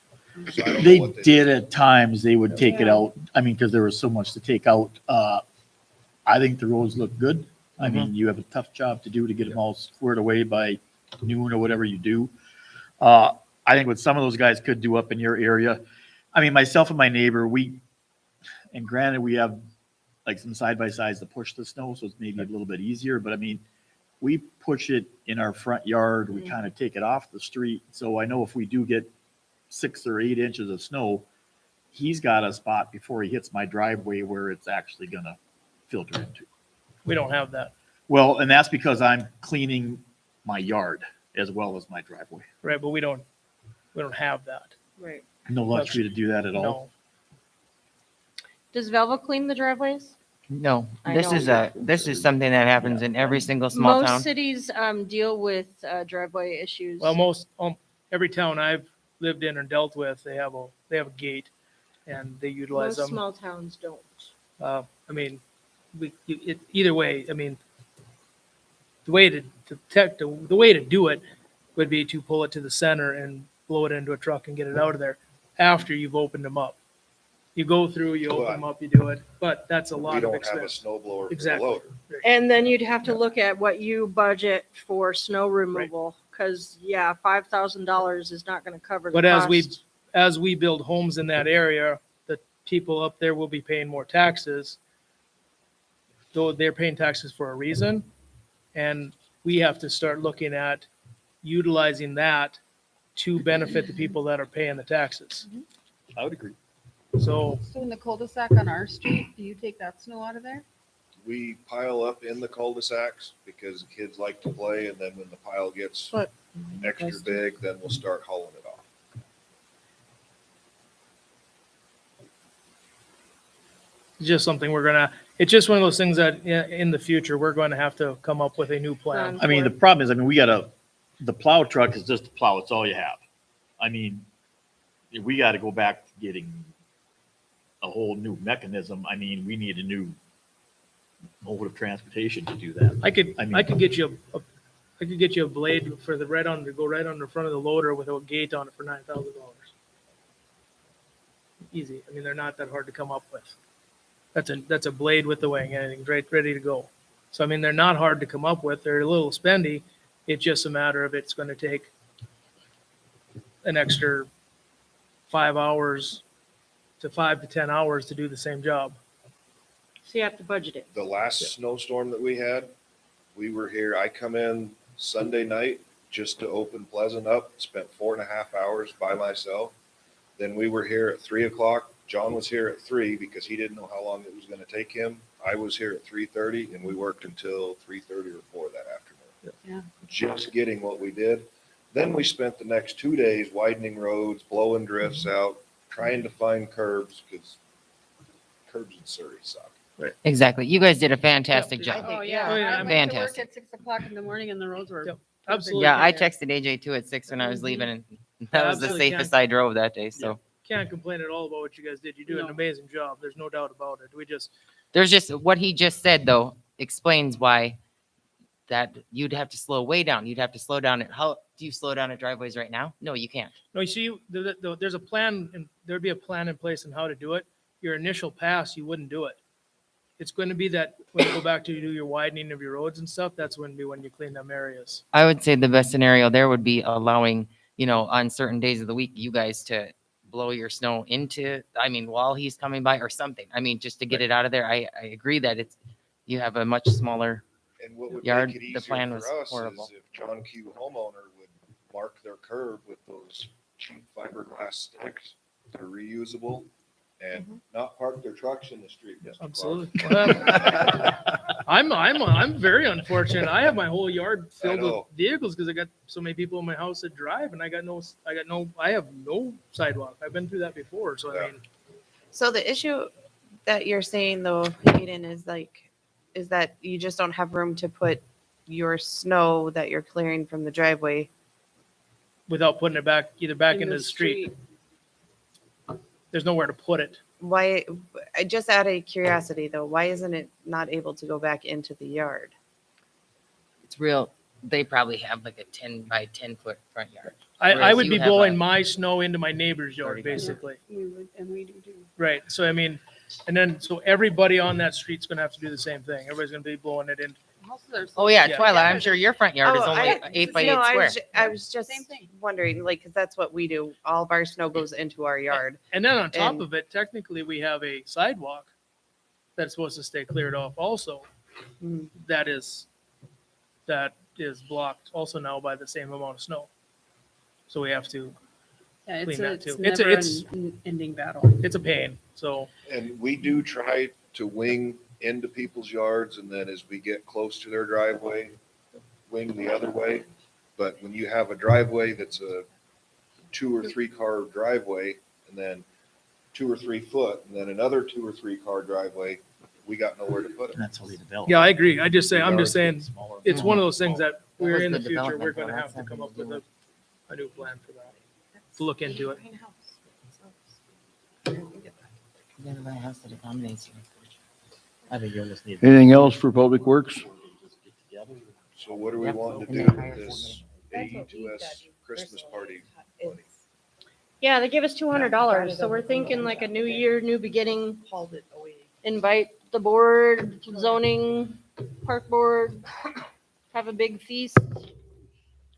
So I don't know They what did at times, they would take it Yeah. out. I mean, because there was so much to take out. I think the roads look good. I mean, you have a tough job to do to get them all squared away by noon or whatever you do. I think what some of those guys could do up in your area, I mean, myself and my neighbor, and granted, we have like some side-by-sides to push the snow, so it's maybe a little bit easier, but I mean, we push it in our front yard, we kind of take it off the street. So I know if we do get 6 or 8 inches of snow, he's got a spot before he hits my driveway where it's actually gonna filter into. We don't have that. Well, and that's because I'm cleaning my yard as well as my driveway. Right, but we don't have that. Right. No luxury to do that at all. No. Does Velva clean the driveways? No, I this know. this is something that happens in every single small Most town. cities deal with driveway issues. Well, every town I've lived in or dealt with, they have a gate and they utilize Most them. small towns don't. I mean, either way, I mean, the way to do it would be to pull it to the center and blow it into a truck and get it out of there after you've opened them up. You go through, you open them up, you do it, but that's a We lot of don't have a expense. snow blower for the Exactly. loader. And then you'd have to look at what you budget for snow removal, because $5,000 is not going to cover the But cost. as we build homes in that area, the people up there will be paying more taxes. though they're paying taxes for a reason. And we have to start looking at utilizing that to benefit the people that are paying the taxes. I would agree. So, So in the cul-de-sac on our street, do you take that snow out of there? We pile up in the cul-de-sacs because kids like to play, and then when the pile gets But- extra big, then we'll start hauling it off. it's just something it's just one of those things that in the future, we're going to have to come up with a new plan. I mean, the problem is, the plow truck is just a plow. It's all you have. I mean, we got to go back to getting a whole new mechanism. I mean, we need a new mode of transportation to do that. I could I mean- get you a blade for the go right on the front of the loader with a gate on it for $9,000. Easy. I mean, they're not that hard to come up with. That's a blade with the wing, anything ready to go. So I mean, they're not hard to come up with. They're a little spendy. It's just a matter of it's going to take an extra 5 hours to 5 to 10 hours to do the same job. So you have to budget it. The last snowstorm that we had, we were here, I come in Sunday night just to open Pleasant up, spent 4.5 hours by myself. Then we were here at 3 o'clock. John was here at 3 because he didn't know how long it was gonna take him. I was here at 3:30 and we worked until 3:30 or 4 that afternoon. Yeah. Just getting what we did. Then we spent the next 2 days widening roads, blowing drifts out, trying to find curbs because curbs in Surrey suck. Exactly. You guys did a fantastic I job. think- Oh, yeah. yeah. Oh, yeah, I went to work fantastic. at 6 o'clock in the morning and the roads were. Yep. perfect. Absolutely. Yeah, I texted AJ too at 6 when I was leaving, and that was the Absolutely safest I drove that day. So Can't complain at all about what you guys did. You do an No. amazing job. There's no doubt about it. there's just what he just said though explains why that you'd have to slow way down. You'd have to slow down. How do you slow down at driveways right now? No, you can't. No, you see, there's a plan, and there'd be a plan in place on how to do it. Your initial pass, you wouldn't do it. It's going to be that when you go back to do your widening of your roads and stuff, that's when you clean them areas. I would say the best scenario there would be allowing, on certain days of the week, you guys to blow your snow while he's coming by or something. I mean, just to get it out of there. I agree that you have a much smaller. And what would Yard, make it the easier plan for was us horrible. is if John Q. homeowner would mark their curb with those cheap fiberglass sticks that are reusable and not park their trucks in the street. Mr. Clark. Absolutely. I'm very unfortunate. I have my whole yard filled with know. vehicles because I got so many people in my house that drive, and I have no sidewalk. I've been through that before, so Yeah. I mean, So the issue that you're saying though, Hayden, is that you just don't have room to put your snow that you're clearing from the driveway. without putting it back In into the street, there's nowhere to put it. Why, just out of curiosity though, why isn't it not able to go back into the yard? It's real. They probably have like a 10 by 10 foot front yard. I Whereas would you be have blowing a- my snow into my neighbor's yard, 30 by basically. We would, and we do too. Right. So I mean, and then so everybody on that street's gonna have to do the same thing. Everybody's gonna be blowing it in. Houses are. Oh yeah, Yeah. Twyla, I'm sure your front yard is Oh, only 8 by 8 no, square. I was just Same thing. wondering, like, because that's what we do. All of our snow goes into our yard. And then on top And- of it, technically, we have a sidewalk that's supposed to stay cleared off also. Mm. That is blocked also now by the same amount of snow. So we have to, Yeah, it's clean a, that it's too. never It's- an ending battle. it's a pain. So And we do try to wing into people's yards, and then as we get close to their driveway, wing the other way. But when you have a driveway that's a 2 or 3 car driveway, and then 2 or 3 foot, and then another 2 or 3 car driveway, we got nowhere to put it. And that's how they develop. yeah, I agree. I'm just Yards saying, get smaller. it's one of those things that That we're was in the the future, we're development, gonna though. have to That's come up nothing with to a new plan for that. To look into it. You gotta buy a house that accommodates you. I think you almost need. Anything else for Public Works? So what do we Yep. want to And do then hire with this That's what we've AE2S done Christmas party? It's Yeah, they give us $200. So we're thinking like a new year, new beginning. hauled it away. Invite the board, zoning, park board, have a big feast.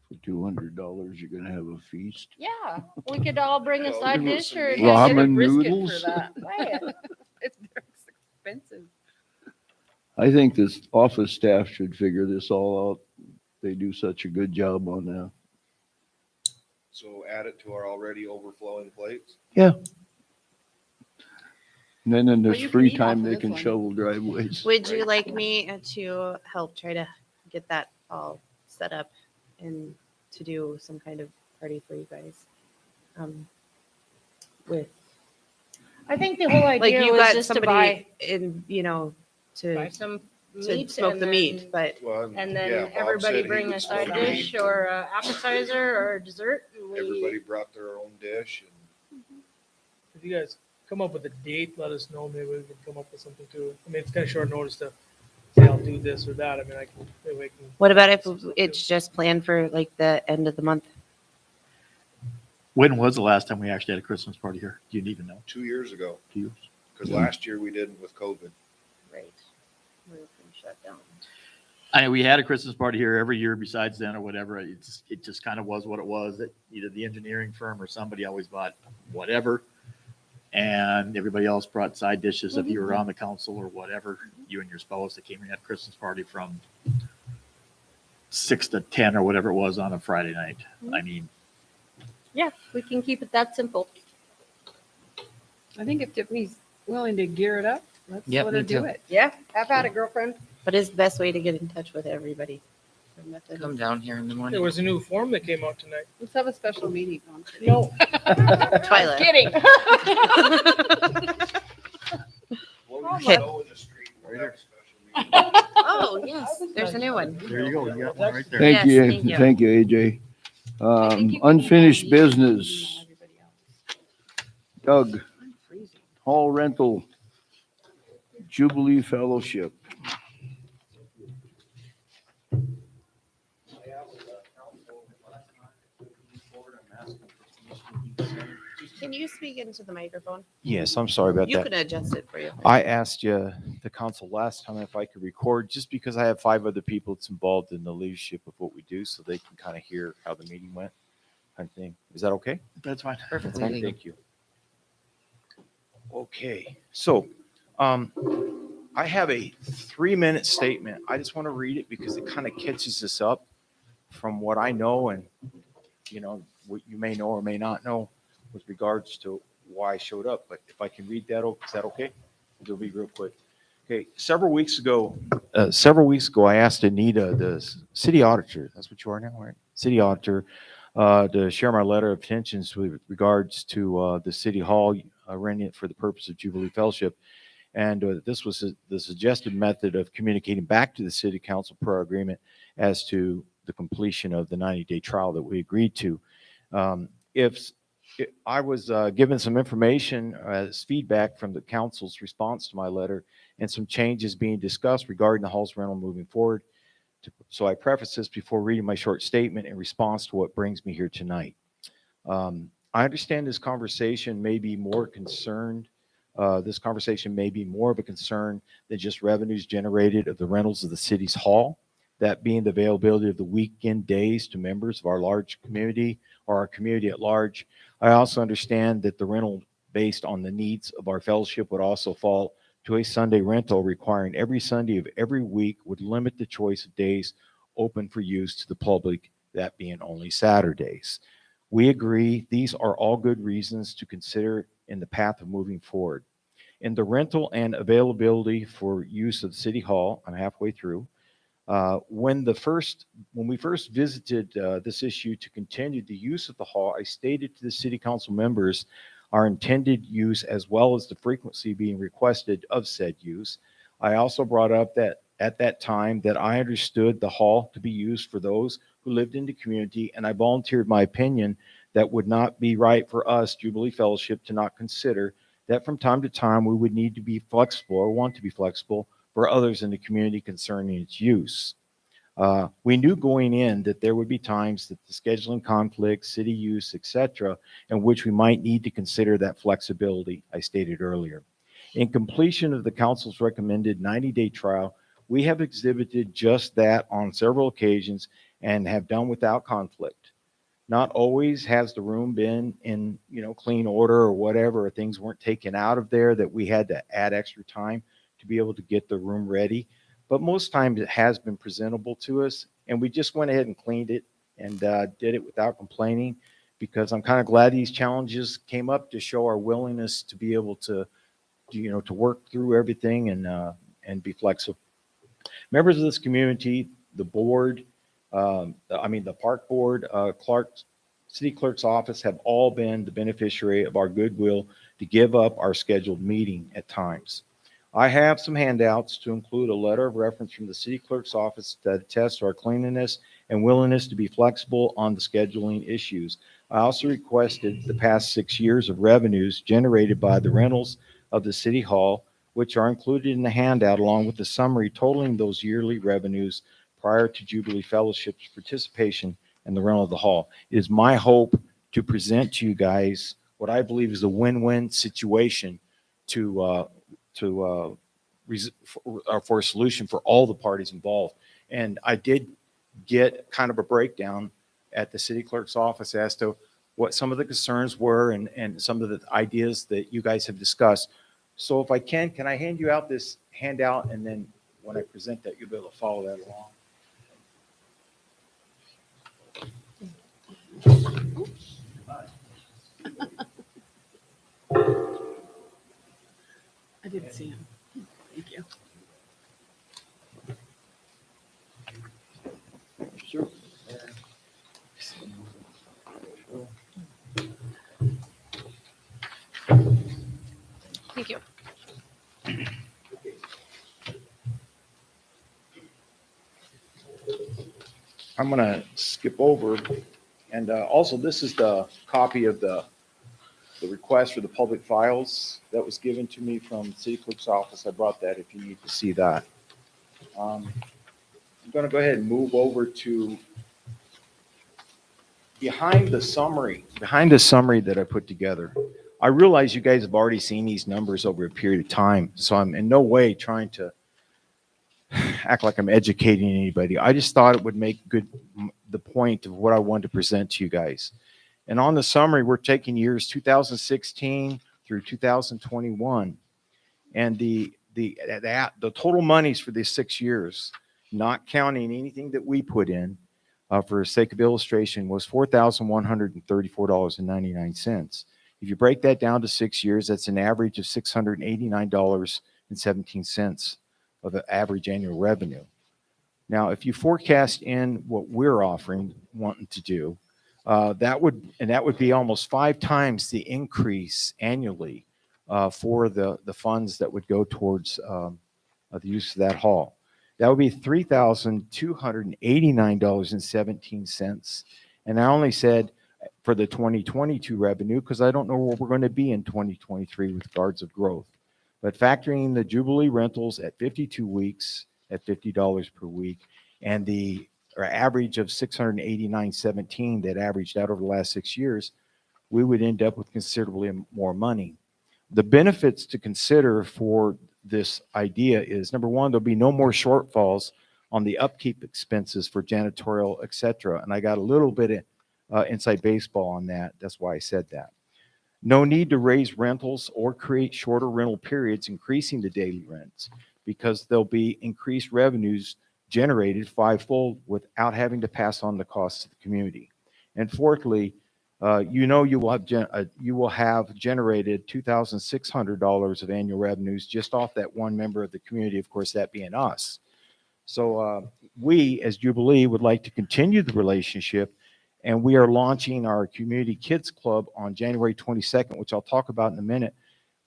For $200, you're gonna have a feast. Yeah, we could all bring a Yeah, side give us dish some or. meat. Ramen Brisket noodles? For that. Right. It's very expensive. I think this office staff should figure this all out. They do such a good job on that. So add it to our already overflowing plates. And then in Or there's you can free eat off time, of they this can one. shovel driveways. Would you like me to help try to get that all set up and to do some kind of party for you guys? With, I think the whole like, idea you was got just to buy, somebody in, you know, buy to some to meat smoke and the meat, then, but Well, and yeah, then Bob everybody said he bring would a smoke side meat, dish or a appetizer or dessert. And we, Everybody brought their own dish and If you guys come up with a date, let us know. Maybe we can come up with something too. I mean, it's kind of short notice to say I'll do this or that. I mean, I can, maybe I can. what about if it's just planned for like the end of the month? When was the last time we actually had a Christmas party here? Do you even know? 2 years ago, 2 years? because last year we didn't with COVID. right. We're shut down. We had a Christmas party here every year besides then or whatever. It just kind of was what it was, that either the engineering firm or somebody always bought whatever. And everybody else brought side dishes. If you were on the council or whatever, you and your spouse that came and had a Christmas party from 6 to 10 or whatever it was on a Friday night. I mean, Yeah, we can keep it that simple. I think if Tiffany's willing to gear it up, let's Yep, let her me do too. it. Yeah, have at it, girlfriend. What is the best way to get in touch with everybody? Or method? Come down here in the There morning. was a new form that came out tonight. Let's have a special meeting on it. No, Twyla. Kidding. Okay. Right here. Oh, yes, there's a new one. there you go. You got one right there. Thank Yes, you, thank you. thank you, AJ. Unfinished business, Doug, Hall Rental, Jubilee Fellowship. Can you speak into the microphone? Yes, I'm sorry about You that. can adjust it for you. I asked you, the council last time, if I could record, just because I have 5 other people that's involved in the leadership of what we do, so they can kind of hear how the meeting went, kind of thing. Is that okay? That's fine. Perfectly Okay, legal. thank you. Okay, so I have a 3-minute statement. I just want to read it because it kind of catches us up from what I know and, you know, what you may know or may not know with regards to why I showed up. But if I can read that, is that okay? It'll be real quick. Okay, several weeks ago, I asked Anita, the city auditor, that's what you are now, right? City auditor, to share my letter of intentions with regards to the city hall renting it for the purpose of Jubilee Fellowship. And this was the suggested method of communicating back to the city council per our agreement as to the completion of the 90-day trial that we agreed to. If I was given some information as feedback from the council's response to my letter and some changes being discussed regarding the hall's rental moving forward. So I preface this before reading my short statement in response to what brings me here tonight. I understand this conversation may be more concerned. This conversation may be more of a concern than just revenues generated of the rentals of the city's hall, that being the availability of the weekend days to members of our large community or our community at large. I also understand that the rental based on the needs of our fellowship would also fall to a Sunday rental requiring every Sunday of every week would limit the choice of days open for use to the public, that being only Saturdays. We agree these are all good reasons to consider in the path of moving forward. In the rental and availability for use of City Hall, I'm halfway through. When we first visited this issue to continue the use of the hall, I stated to the city council members our intended use as well as the frequency being requested of said use. I also brought up that at that time that I understood the hall to be used for those who lived in the community, and I volunteered my opinion that would not be right for us, Jubilee Fellowship, to not consider that from time to time we would need to be flexible or want to be flexible for others in the community concerning its use. We knew going in that there would be times that the scheduling conflicts, city use, etc., in which we might need to consider that flexibility I stated earlier. In completion of the council's recommended 90-day trial, we have exhibited just that on several occasions and have done without conflict. Not always has the room been in, clean order or whatever, or things weren't taken out of there that we had to add extra time to be able to get the room ready. but most times it has been presentable to us. And we just went ahead and cleaned it and did it without complaining, because I'm kind of glad these challenges came up to show our willingness to be able to, to work through everything and be flexible. Members of this community, the board, the park board, city clerk's office have all been the beneficiary of our goodwill to give up our scheduled meeting at times. I have some handouts to include a letter of reference from the city clerk's office that attests to our cleanliness and willingness to be flexible on the scheduling issues. I also requested the past 6 years of revenues generated by the rentals of the city hall, which are included in the handout along with the summary totaling those yearly revenues prior to Jubilee Fellowship's participation in the rental of the hall. It is my hope to present to you guys what I believe is a win-win situation for a solution for all the parties involved. And I did get kind of a breakdown at the city clerk's office as to what some of the concerns were and some of the ideas that you guys have discussed. So if I can I hand you out this handout, and then when I present that, you'll be able to follow that along. I didn't see him. Thank you. Sure. Thank you. I'm going to skip over. And also, this is the copy of the request for the public files that was given to me from the city clerk's office. I brought that if you need to see that. I'm going to go ahead and move over to behind the summary that I put together. I realize you guys have already seen these numbers over a period of time, so I'm in no way trying to act like I'm educating anybody. I just thought it would make the point of what I wanted to present to you guys. And on the summary, we're taking years 2016 through 2021, and the total monies for these 6 years, not counting anything that we put in, for the sake of illustration, was $4,134.99. If you break that down to 6 years, that's an average of $689.17 of the average annual revenue. Now, if you forecast in what we're wanting to do, that would be almost 5 times the increase annually for the funds that would go towards the use of that hall. That would be $3,289.17. And I only said for the 2022 revenue because I don't know where we're going to be in 2023 with regards of growth. But factoring the Jubilee rentals at 52 weeks at $50 per week and the average of $689.17 that averaged out over the last 6 years, we would end up with considerably more money. The benefits to consider for this idea is, number one, there'll be no more shortfalls on the upkeep expenses for janitorial, et cetera. And I got a little bit of inside baseball on that. That's why I said that. No need to raise rentals or create shorter rental periods, increasing the daily rents, because there'll be increased revenues generated fivefold without having to pass on the costs to the community. And fourthly, you will have generated $2,600 of annual revenues just off that one member of the community, of course, that being us. So we, as Jubilee, would like to continue the relationship, and we are launching our Community Kids Club on January 22nd, which I'll talk about in a minute.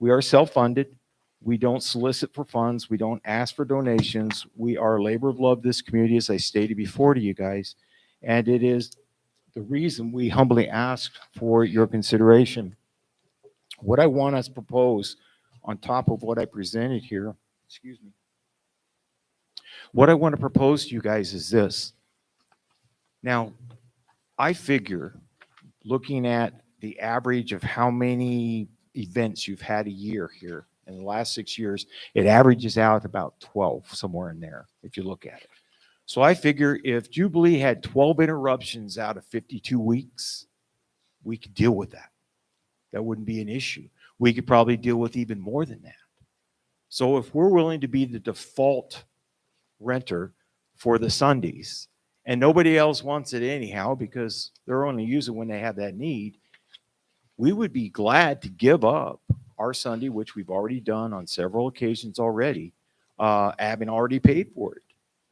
We are self-funded. We don't solicit for funds. We don't ask for donations. We are a labor of love this community, as I stated before to you guys, and it is the reason we humbly ask for your consideration. What I want us to propose on top of what I presented here, excuse me, what I want to propose to you guys is this. Now, I figure, looking at the average of how many events you've had a year here in the last 6 years, it averages out about 12, somewhere in there, if you look at it. So I figure if Jubilee had 12 interruptions out of 52 weeks, we could deal with that. That wouldn't be an issue. We could probably deal with even more than that. So if we're willing to be the default renter for the Sundays. And nobody else wants it anyhow because they're only using when they have that need. We would be glad to give up our Sunday, which we've already done on several occasions already, having already paid for it.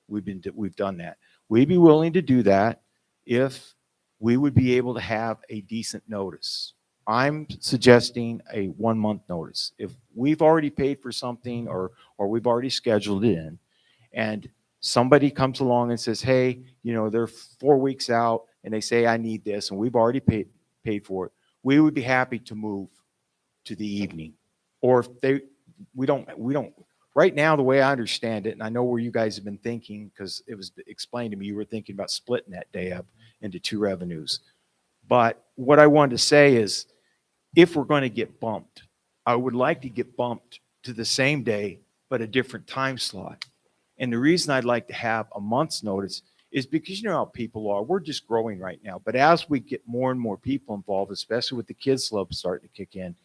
We've done that. We'd be willing to do that if we would be able to have a decent notice. I'm suggesting a 1 month notice. If we've already paid for something or we've already scheduled it in, and somebody comes along and says, hey, they're 4 weeks out and they say, I need this, and we've already paid for it, we would be happy to move to the evening. Or if we don't, right now, the way I understand it, and I know where you guys have been thinking, because it was explained to me, you were thinking about splitting that day up into 2 revenues. But what I wanted to say is, if we're going to get bumped, I would like to get bumped to the same day, but a different time slot. And the reason I'd like to have a month's notice is because you know how people are. We're just growing right now. But as we get more and more people involved, especially with the kids club starting to kick in,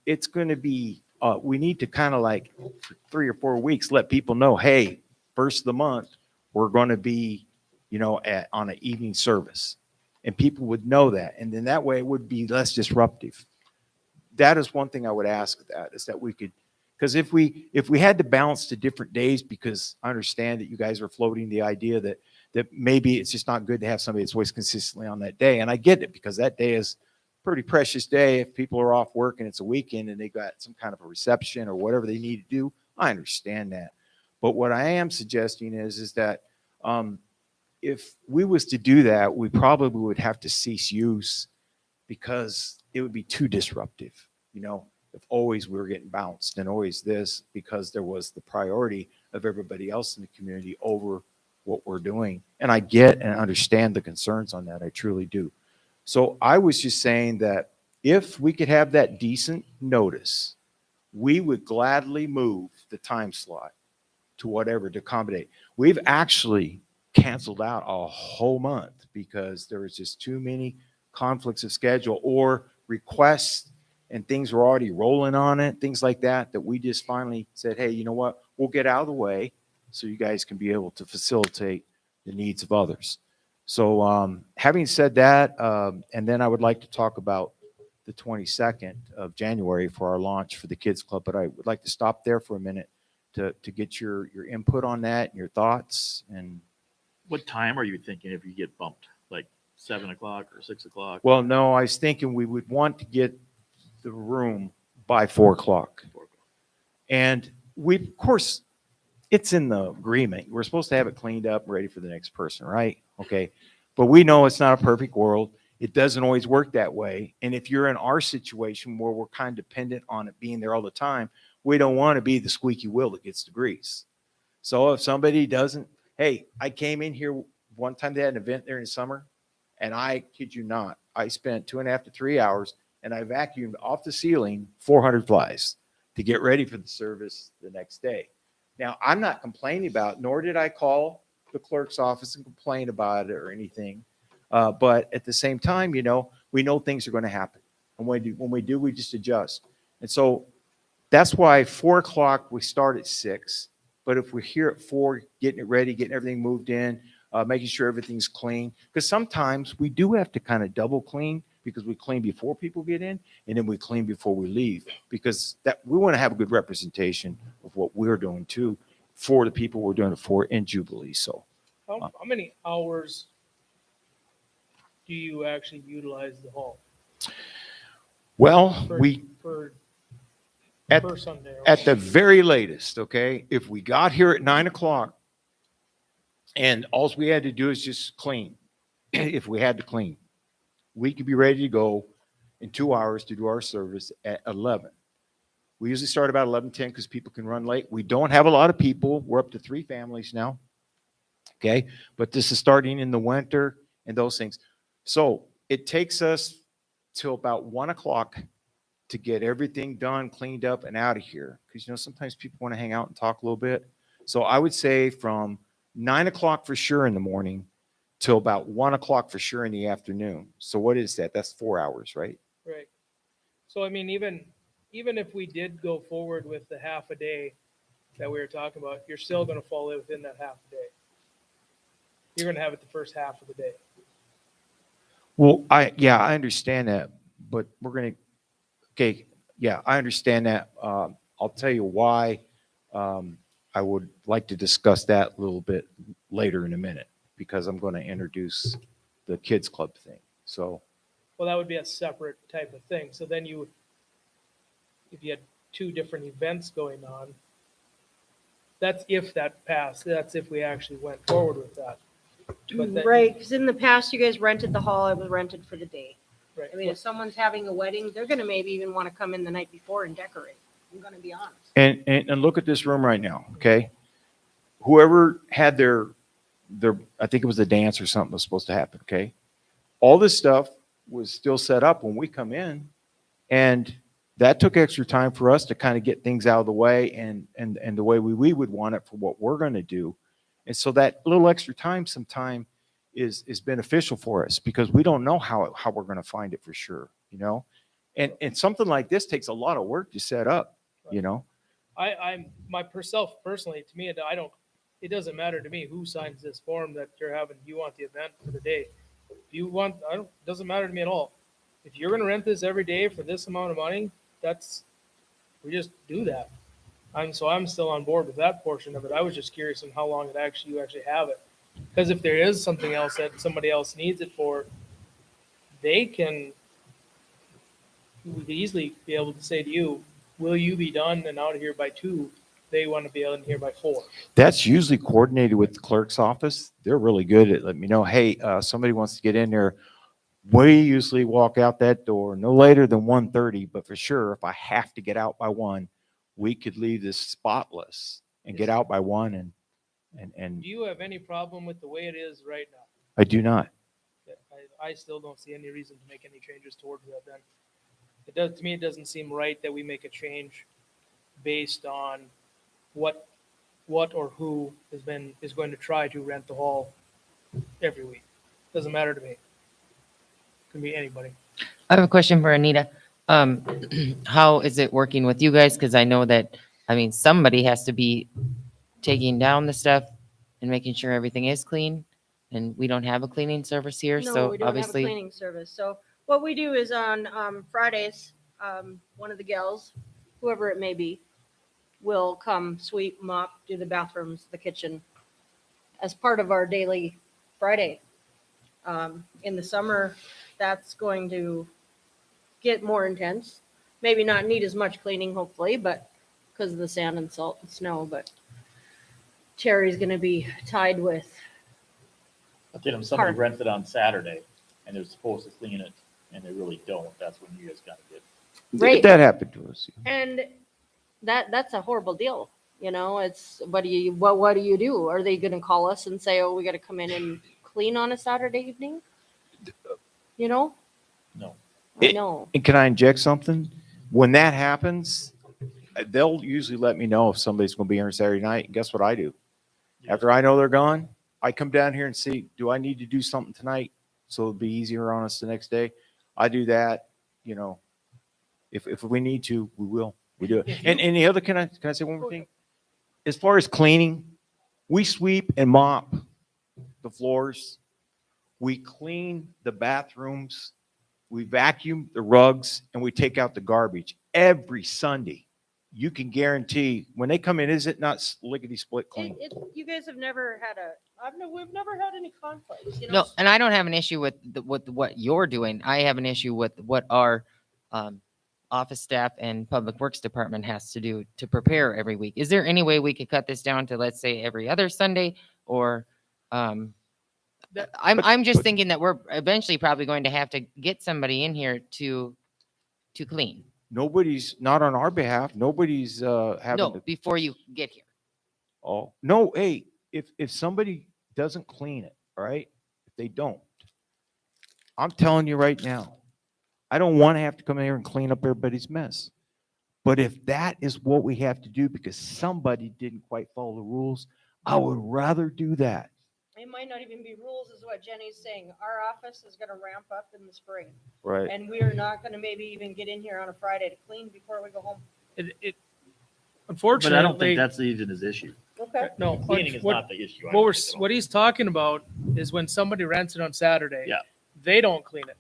it's going to be, we need to kind of like for 3 or 4 weeks, let people know, hey, first of the month, we're going to be, on an evening service. And people would know that. And then that way it would be less disruptive. That is one thing I would ask is that we could, because if we had to balance to different days, because I understand that you guys are floating the idea that maybe it's just not good to have somebody that's always consistently on that day. And I get it, because that day is a pretty precious day. If people are off work and it's a weekend and they got some kind of a reception or whatever they need to do, I understand that. But what I am suggesting is that if we was to do that, we probably would have to cease use, because it would be too disruptive. If always we were getting bounced and always this, because there was the priority of everybody else in the community over what we're doing. And I get and understand the concerns on that. I truly do. So I was just saying that if we could have that decent notice, we would gladly move the time slot to whatever to accommodate. We've actually canceled out a whole month because there was just too many conflicts of schedule or requests, and things were already rolling on it, things like that, that we just finally said, hey, you know what, we'll get out of the way so you guys can be able to facilitate the needs of others. So having said that, and then I would like to talk about the 22nd of January for our launch for the Kids Club, but I would like to stop there for a minute to get your input on that and your thoughts. And What time are you thinking if you get bumped? Like 7 o'clock or 6 o'clock? well, no, I was thinking we would want to get the room by 4 o'clock. And we, of course, it's in the agreement. We're supposed to have it cleaned up and ready for the next person, right? Okay. But we know it's not a perfect world. It doesn't always work that way. And if you're in our situation where we're kind of dependent on it being there all the time, we don't want to be the squeaky wheel that gets the grease. So if somebody doesn't, hey, I came in here one time, they had an event there in the summer, and I kid you not, I spent 2.5 to 3 hours and I vacuumed off the ceiling 400 flies to get ready for the service the next day. Now, I'm not complaining about, nor did I call the clerk's office and complain about it or anything. But at the same time, we know things are going to happen. And when we do, we just adjust. And so that's why 4 o'clock, we start at 6. But if we're here at 4, getting it ready, getting everything moved in, making sure everything's clean, because sometimes we do have to kind of double clean, because we clean before people get in and then we clean before we leave, because that we want to have a good representation of what we're doing too for the people we're doing it for in Jubilee. So How many hours do you actually utilize the hall well, per, we per, at, per Sunday? at the very latest, okay, if we got here at 9 o'clock and all we had to do is just clean, if we had to clean, we could be ready to go in 2 hours to do our service at 11. We usually start about 11:10 because people can run late. We don't have a lot of people. We're up to 3 families now. Okay. But this is starting in the winter and those things. So it takes us till about 1 o'clock to get everything done, cleaned up, and out of here. Because, sometimes people want to hang out and talk a little bit. So I would say from 9 o'clock for sure in the morning till about 1 o'clock for sure in the afternoon. So what is that? That's 4 hours, right? Right. So, I mean, even if we did go forward with the half a day, that we were talking about, you're still gonna fall within that half a day. You're gonna have it the first half of the day. Well, I understand that, but okay, yeah, I understand that. I'll tell you why. I would like to discuss that a little bit later in a minute because I'm going to introduce the kids club thing. So, Well, that would be a separate type of thing. So then if you had two different events going on, that's if that passed. That's if we actually went forward with that. But then- Right, because in the past, you guys rented the hall, it was rented for the day. Right. I mean, if someone's having a wedding, they're gonna maybe even want to come in the night before and decorate. I'm gonna be honest. and look at this room right now, okay? Whoever had their, I think it was a dance or something was supposed to happen, okay? All this stuff was still set up when we come in, and that took extra time for us to kind of get things out of the way and the way we would want it for what we're going to do. And so that little extra time sometime is beneficial for us because we don't know how we're going to find it for sure, you know? And something like this takes a lot of work to set up, you know? I'm myself personally, to me, it doesn't matter to me who signs this form that you want the event for the day. If you want, it doesn't matter to me at all. If you're gonna rent this every day for this amount of money, we just do that. I'm still on board with that portion of it. I was just curious on how long you actually have it. Because if there is something else that somebody else needs it for, we could easily be able to say to you, will you be done and out of here by 2? They want to be out of here by 4. That's usually coordinated with the clerk's office. They're really good at letting me know, hey, somebody wants to get in there. We usually walk out that door no later than 1:30, but for sure, if I have to get out by 1, we could leave this spotless and get out by 1 and Do you have any problem with the way it is right now? I do not. I still don't see any reason to make any changes towards that then. To me, it doesn't seem right that we make a change based on what or who is going to try to rent the hall every week. Doesn't matter to me. Could be anybody. I have a question for Anita. How is it working with you guys? Because I know that, I mean, somebody has to be taking down the stuff and making sure everything is clean. And we don't have a cleaning service here, No, so we don't have a obviously. cleaning service. So what we do is on Fridays, one of the gals, whoever it may be, will come sweep, mop, do the bathrooms, the kitchen, as part of our daily Friday. In the summer, that's going to get more intense. Maybe not need as much cleaning, hopefully, but because of the sand and salt and snow. But Terry's going to be tied with. But then if somebody Hard. rents it on Saturday and they're supposed to clean it and they really don't, that's when you guys gotta get. Right. That happened to us. And that's a horrible deal. You know, it's what do you do? Are they going to call us and say, "Oh, we got to come in and clean on a Saturday evening"? You know? No. I know. And can I inject something? When that happens, they'll usually let me know if somebody's going to be here Saturday night. And guess what I do? After I know they're gone, I come down here and see, do I need to do something tonight so it'll be easier on us the next day? I do that, you know. If we need to, we will. We do it. And the other, can I say one more thing? As far as cleaning, we sweep and mop the floors. We clean the bathrooms. We vacuum the rugs and we take out the garbage every Sunday. You can guarantee when they come in, is it not lickety split clean? You guys have never had we've never had any conflicts. You know? No, and I don't have an issue with what you're doing. I have an issue with what our office staff and public works department has to do to prepare every week. Is there any way we could cut this down to, let's say, every other Sunday? Or I'm just thinking that we're eventually probably going to have to get somebody in here to clean. Nobody's, not on our behalf. Nobody's having No, to. before you get here. Oh, no, hey, if somebody doesn't clean it, all right? If they don't, I'm telling you right now, I don't want to have to come in here and clean up everybody's mess. But if that is what we have to do because somebody didn't quite follow the rules, I would rather do that. It might not even be rules, is what Jenny's saying. Our office is going to ramp up in the spring, Right. and we are not going to maybe even get in here on a Friday to clean before we go home. But I don't Unfortunately, think that's even his issue. Okay. no. Cleaning is what- not the issue. I What don't we're, think at all. what he's talking about is when somebody rents it on Saturday. Yeah. They don't clean it.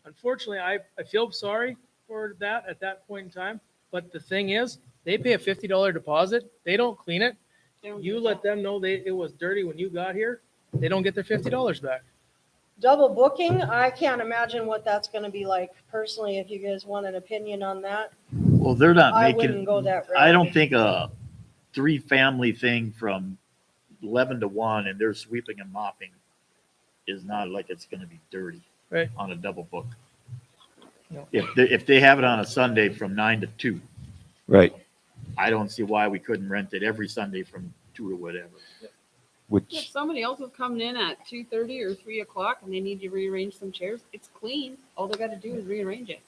Unfortunately, I feel sorry for that at that point in time. But the thing is, they pay a $50 deposit. They don't clean it. You let them know it was dirty when you got here. They don't get their $50 back. Double booking, I can't imagine what that's gonna be like personally, if you guys want an opinion on that. Well, they're not I making, wouldn't go that route. I don't think a 3-family thing from 11 to 1 and they're sweeping and mopping is not like it's gonna be dirty. Right. On a double book. No. If they have it on a Sunday from 9 to 2, Right. I don't see why we couldn't rent it every Sunday from 2 to whatever. If Which, somebody else is coming in at 2:30 or 3 o'clock and they need to rearrange some chairs, it's clean. All they gotta do is rearrange it.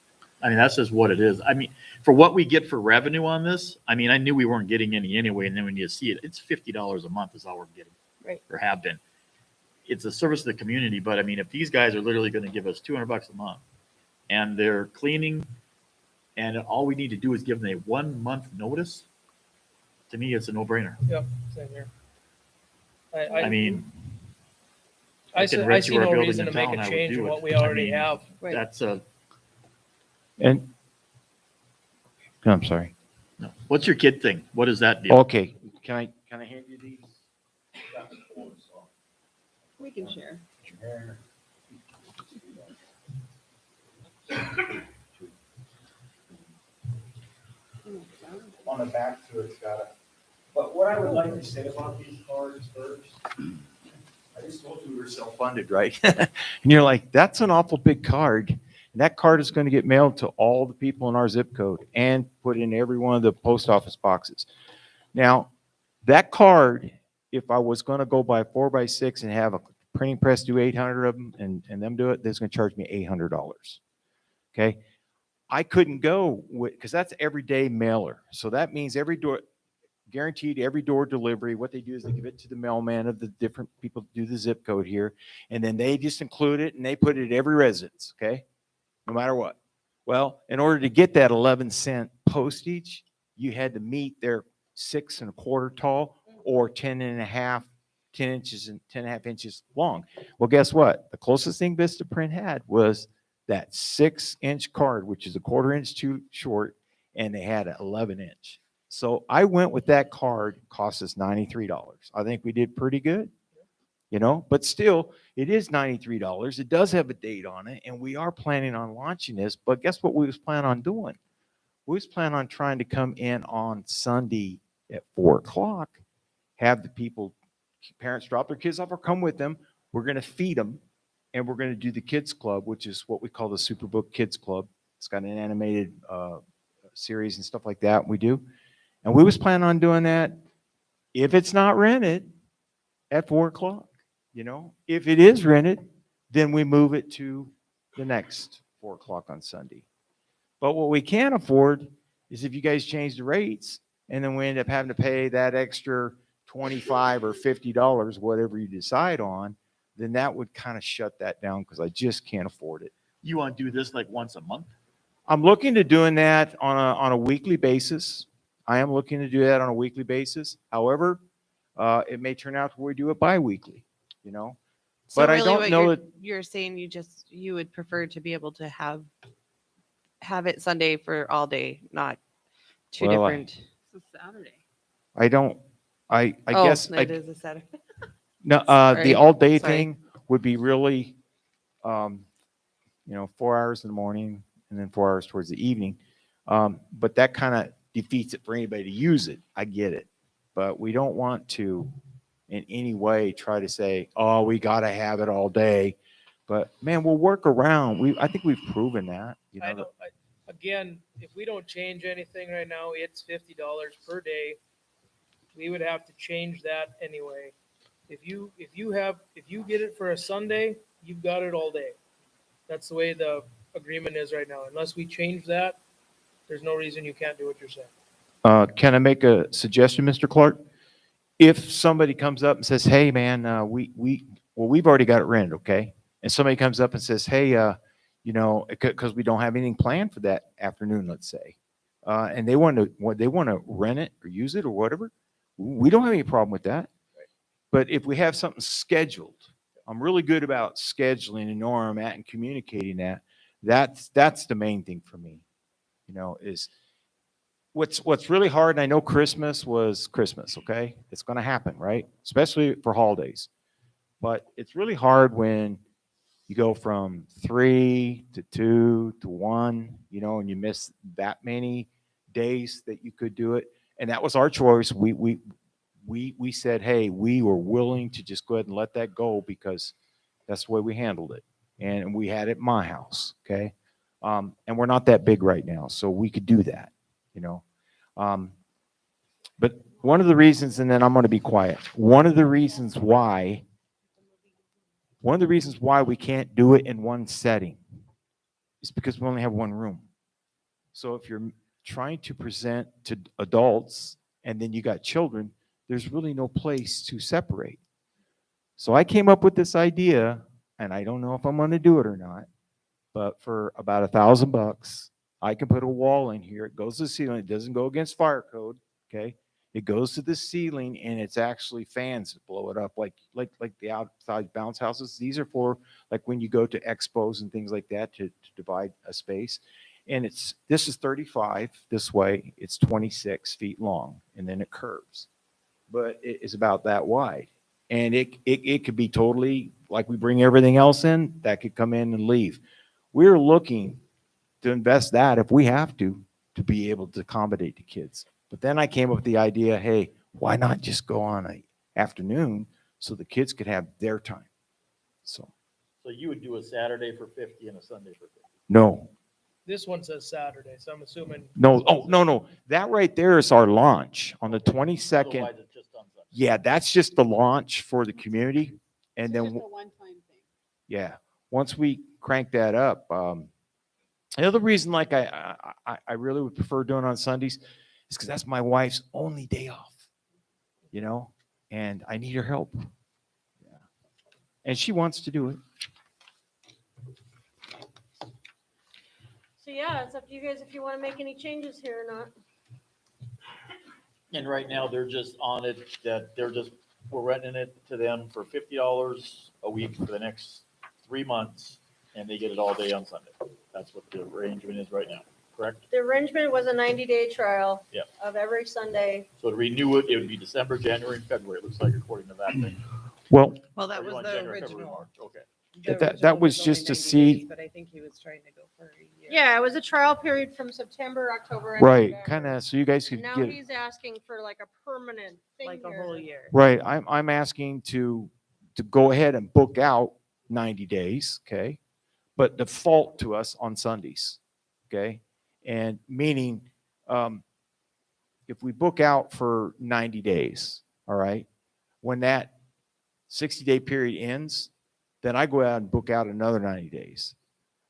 I mean, that's just what it is. I mean, for what we get for revenue on this, I mean, I knew we weren't getting any anyway, and then when you see it, it's $50 a month is all we're getting. Right. Or have been. It's a service to the community, but I mean, if these guys are literally gonna give us $200 a month, and they're cleaning, and all we need to do is give them a 1-month notice, to me, it's a no-brainer. Yep, same here. I mean, I can see, I rent see you our no building reason in to make town, a I would change do in it. what we I already mean, have. Right. that's a, and, I'm sorry. no. What's your kid thing? What is that deal? Okay, can I hand you these? We can share. On the back to it's got a, but what I would like to say about these cards first, I just told you we were self-funded, right? And you're like, that's an awful big card. And that card is going to get mailed to all the people in our zip code and put in every one of the post office boxes. Now, that card, if I was going to go by 4x6 and have a printing press do 800 of them and them do it, they're going to charge me $800. Okay. I couldn't go with, because that's everyday mailer. So that means every door, guaranteed every door delivery. What they do is they give it to the mailman of the different people that do the zip code here. And then they just include it and they put it at every residence. Okay. No matter what. Well, in order to get that 11-cent postage, you had to meet their 6 1/4 tall or 10 inches and 10 1/2 inches long. Well, guess what? The closest thing Vistaprint had was that 6-inch card, which is a 1/4 inch too short, and they had an 11-inch. So I went with that card, cost us $93. I think we did pretty good, but still, it is $93. It does have a date on it, and we are planning on launching this, but guess what we was planning on doing? We was planning on trying to come in on Sunday at 4 o'clock, have the people, parents drop their kids off or come with them. We're going to feed them. And we're going to do the Kids Club, which is what we call the Superbook Kids Club. It's got an animated series and stuff like that we do. And we was planning on doing that if it's not rented at 4 o'clock. If it is rented, then we move it to the next 4 o'clock on Sunday. But what we can't afford is if you guys change the rates and then we end up having to pay that extra $25 or $50, whatever you decide on, then that would kind of shut that down because I just can't afford it. You want to do this like once a month? I'm looking to doing that on a weekly basis. I am looking to do that on a weekly basis. However, it may turn out where we do it bi-weekly, So But I really don't what know you're, that- you're saying you would prefer to be able to have it Sunday for all day, not two Well, different. It's a Saturday. I don't, I Oh, guess, it is a Saturday. no, Sorry. the all-day Sorry. thing would be really, 4 hours in the morning and then 4 hours towards the evening. But that kind of defeats it for anybody to use it. I get it. But we don't want to in any way try to say, oh, we got to have it all day. But man, we'll work around. I think we've proven that. Again, if we don't change anything right now, it's $50 per day. We would have to change that anyway. If you get it for a Sunday, you've got it all day. That's the way the agreement is right now. Unless we change that, there's no reason you can't do what you're saying. Can I make a suggestion, Mr. Clark? If somebody comes up and says, hey, man, we've already got it rented, okay? And somebody comes up and says, hey, because we don't have anything planned for that afternoon, let's say. and they want to rent it or use it or whatever, we don't have any problem with that. But if we have something scheduled, I'm really good about scheduling and knowing where I'm at and communicating that. That's the main thing for me, is what's really hard. And I know Christmas was Christmas. Okay. It's going to happen, right? Especially for holidays, but it's really hard when you go from 3 to 2 to 1, and you miss that many days that you could do it. And that was our choice. We said, hey, we were willing to just go ahead and let that go because that's the way we handled it. And we had it at my house. Okay. And we're not that big right now, so we could do that, but one of the reasons, and then I'm going to be quiet. One of the reasons why we can't do it in one setting is because we only have one room. So if you're trying to present to adults and then you got children, there's really no place to separate. So I came up with this idea, and I don't know if I'm going to do it or not, but for about $1,000, I can put a wall in here. It goes to the ceiling. It doesn't go against fire code. Okay. It goes to the ceiling, and it's actually fans that blow it up like the outside bounce houses. These are for like when you go to expos and things like that to divide a space. And this is 35 this way. It's 26 feet long, and then it curves, but it is about that wide. And it could be totally like we bring everything else in that could come in and leave. We're looking to invest that if we have to be able to accommodate the kids. But then I came up with the idea, hey, why not just go on an afternoon so the kids could have their time? So you would do a Saturday for 50 and a Sunday for 50? no. This one says Saturday, so I'm assuming. No. Oh, no. That right there is our launch on the 22nd. Otherwise, it's just on Sunday. Yeah, that's just the launch for the community. And It's then, just a one-time thing. yeah, once we crank that up, the other reason, like I really would prefer doing on Sundays, is because that's my wife's only day off, and I need her help. Yeah. And she wants to do it. So yeah, it's up to you guys if you want to make any changes here or not. And right now, they're just on it, that we're renting it to them for $50 a week for the next 3 months, and they get it all day on Sunday. That's what the arrangement is right now, correct? The arrangement was a 90-day trial Yep. of every Sunday. So to renew it, it would be December, January, and February, it looks like, according to that thing. Well, Well, Or that you was want the January, February, original. March? Okay. The That original was only just to 90 see- days, But I think he was trying to go for a year. Yeah, it was a trial period from September, October. and Right, November. kind of, so you guys could Now get, he's asking for like a permanent thing Like a here. whole year. right, I'm asking to go ahead and book out 90 days, okay? But default to us on Sundays, okay? And meaning, if we book out for 90 days, all right, when that 60-day period ends, then I go out and book out another 90 days.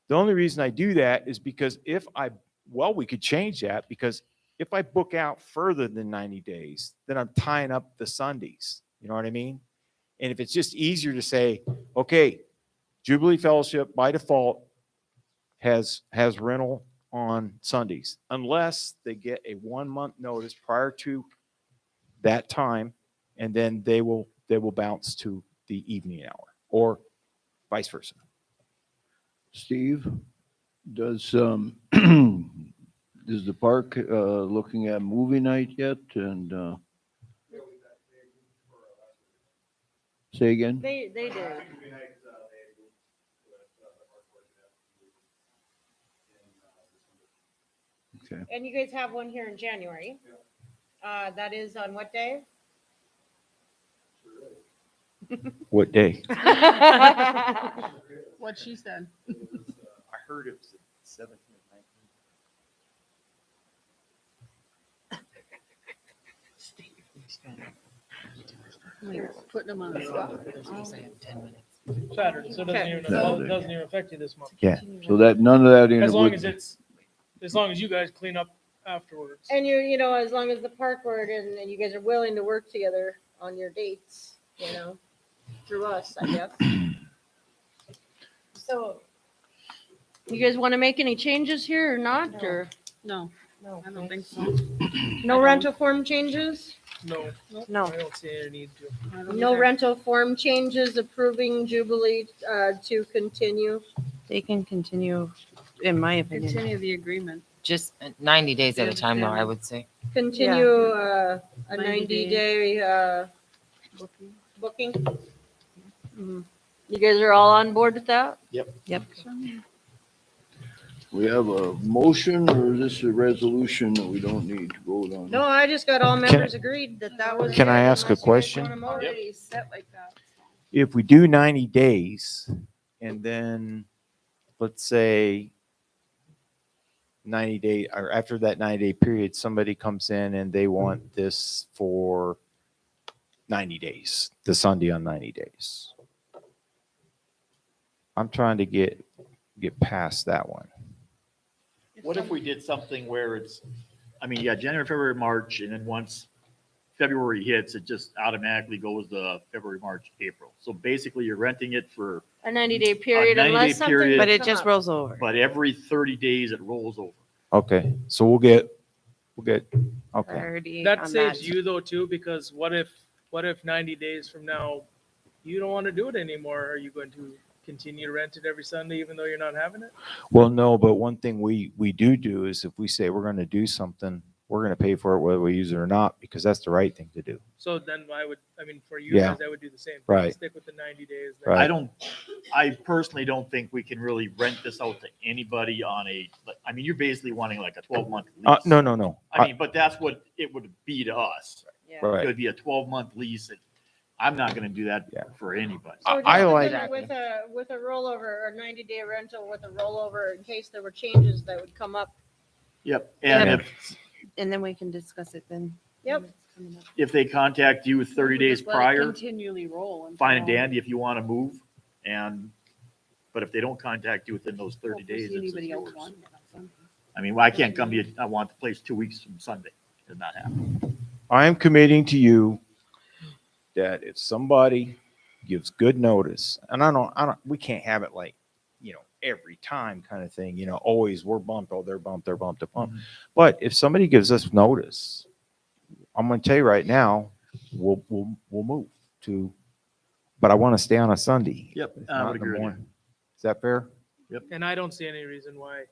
The only reason I do that is because we could change that, because if I book out further than 90 days, then I'm tying up the Sundays. You know what I mean? And if it's just easier to say, okay, Jubilee Fellowship by default has rental on Sundays, unless they get a 1-month notice prior to that time, and then they will bounce to the evening hour, or vice versa. Steve, does is the park looking at movie night yet? And say again? They did. Okay. And you guys have one here in January. That is on what day? What day? What she said. I heard it was the 17th, 19th. Putting them on the spot. Saturday, so it Okay. doesn't even affect you this month. Yeah. So that, none of that in it As long would- as long as you guys clean up afterwards. And you know, as long as the park board and you guys are willing to work together on your dates, through us, I guess. So, you guys want to make any changes here or not, or? No. I don't think so. No rental form changes? No, No, I don't see any need to. I don't No either. rental form changes, approving Jubilee to continue. they can continue, in my opinion. Continue the agreement. Just 90 days at a Yes, time, though, I yeah. would say. Continue a 90 90-day Booking. booking. You guys are all on board with that? Yep. We have a motion, or is this a resolution that we don't need to vote on? No, I just got all members agreed that that was. Can I it, ask a unless you guys question? want a motion. Already set like that. If we do 90 days and then, let's say 90 day, or after that 90-day period, somebody comes in and they want this for 90 days, the Sunday on 90 days. I'm trying to get past that one. What if we did something where it's, I mean, yeah, January, February, March, and then once February hits, it just automatically goes to February, March, April. So basically you're renting it for, A 90-day period 90-day unless something. period. But it come just up. rolls over. but every 30 days it rolls over. Okay, so we'll get, okay. Priority That on saves that. you though too, because what if 90 days from now, you don't want to do it anymore? Are you going to continue to rent it every Sunday even though you're not having it? Well, no, but one thing we do is if we say we're going to do something, we're going to pay for it whether we use it or not, because that's the right thing to do. So then for you Yeah. guys, I would do the same thing. Right. Stick with the 90 days. then. Right. I personally don't think we can really rent this out to anybody on I mean, you're basically wanting like a 12-month lease. No. I mean, but that's what it would be to us. Yeah. It Right. would be a 12-month lease. I'm not going to do that Yeah. for anybody. So I just like- with a rollover or 90-day rental with a rollover in case there were changes that would come up. Yep. And Yep. if, And then we can discuss it then. Yep. if they contact you 30 days Just let it prior, Continually roll. until- fine and dandy if you want to move. But if they don't contact you within those 30 Well, if we days, see it's anybody else yours. wanting it on Sunday. I mean, I can't come to you, I want the place 2 weeks from Sunday. Does not happen. I am committing to you that if somebody gives good notice, and we can't have it like, every time kind of thing, always we're bumped, oh, they're bumped. But if somebody gives us notice, I'm going to tell you right now, we'll move to, but I want to stay on a Sunday. Yep, If I not would in the agree with you. morning. Is that fair? And I don't see any reason why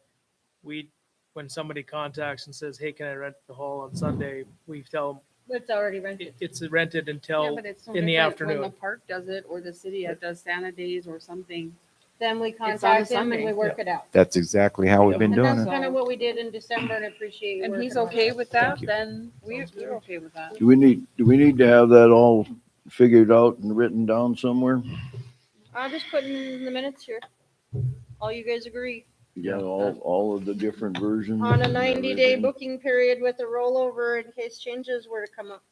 when somebody contacts and says, hey, can I rent the hall on Sunday? We tell It's already them rented. it's rented Yeah, until, but it's no in the different afternoon. When the park does it, or the city does Santa days or something. Then we It's on a contact him and we Sunday. work it out. That's exactly how we've been And doing that's it. kind of what we did in December and appreciate you And he's working on okay it. with that, Thank you. then we're okay with that. Do we need to have that all figured out and written down somewhere? I'll just put in the minutes here. All you guys agree Yeah, all of the different versions. on a and 90-day everything. booking period with a rollover in case changes were to come up.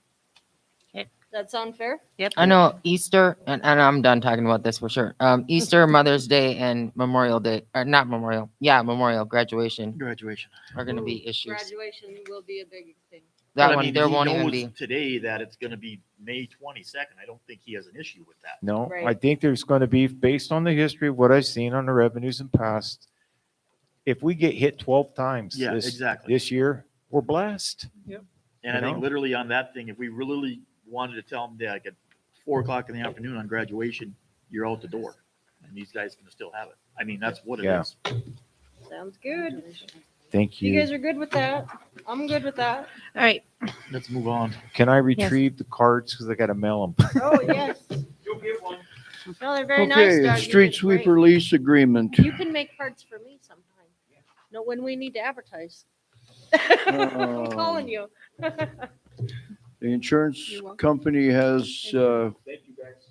Okay. That sound fair? Yep. I know Easter, and I'm done talking about this for sure. Easter, Mother's Day, and Memorial Day, or not Memorial, Memorial, graduation Graduation. are going to be issues. Graduation will be a big thing. That But I one, mean, there he won't even knows be. today that it's going to be May 22nd. I don't think he has an issue with that. No, I Right. think there's going to be, based on the history of what I've seen on the revenues in past, if we get hit 12 times Yeah, this exactly. year, we're blessed. And I think know? literally on that thing, if we really wanted to tell them that like at 4:00 in the afternoon on graduation, you're out the door, and these guys can still have it. I mean, that's what it Yeah. is. Sounds good. Thank You you. guys are good with that? I'm good with that. All right. Let's move on. Can I retrieve the cards because I got to mail them? Oh, yes. No, they're very nice, Okay, Doug. You street did great. sweeper lease agreement. You can make cards for me sometime. No, when we need to advertise. I'm calling you. The insurance You're welcome. company has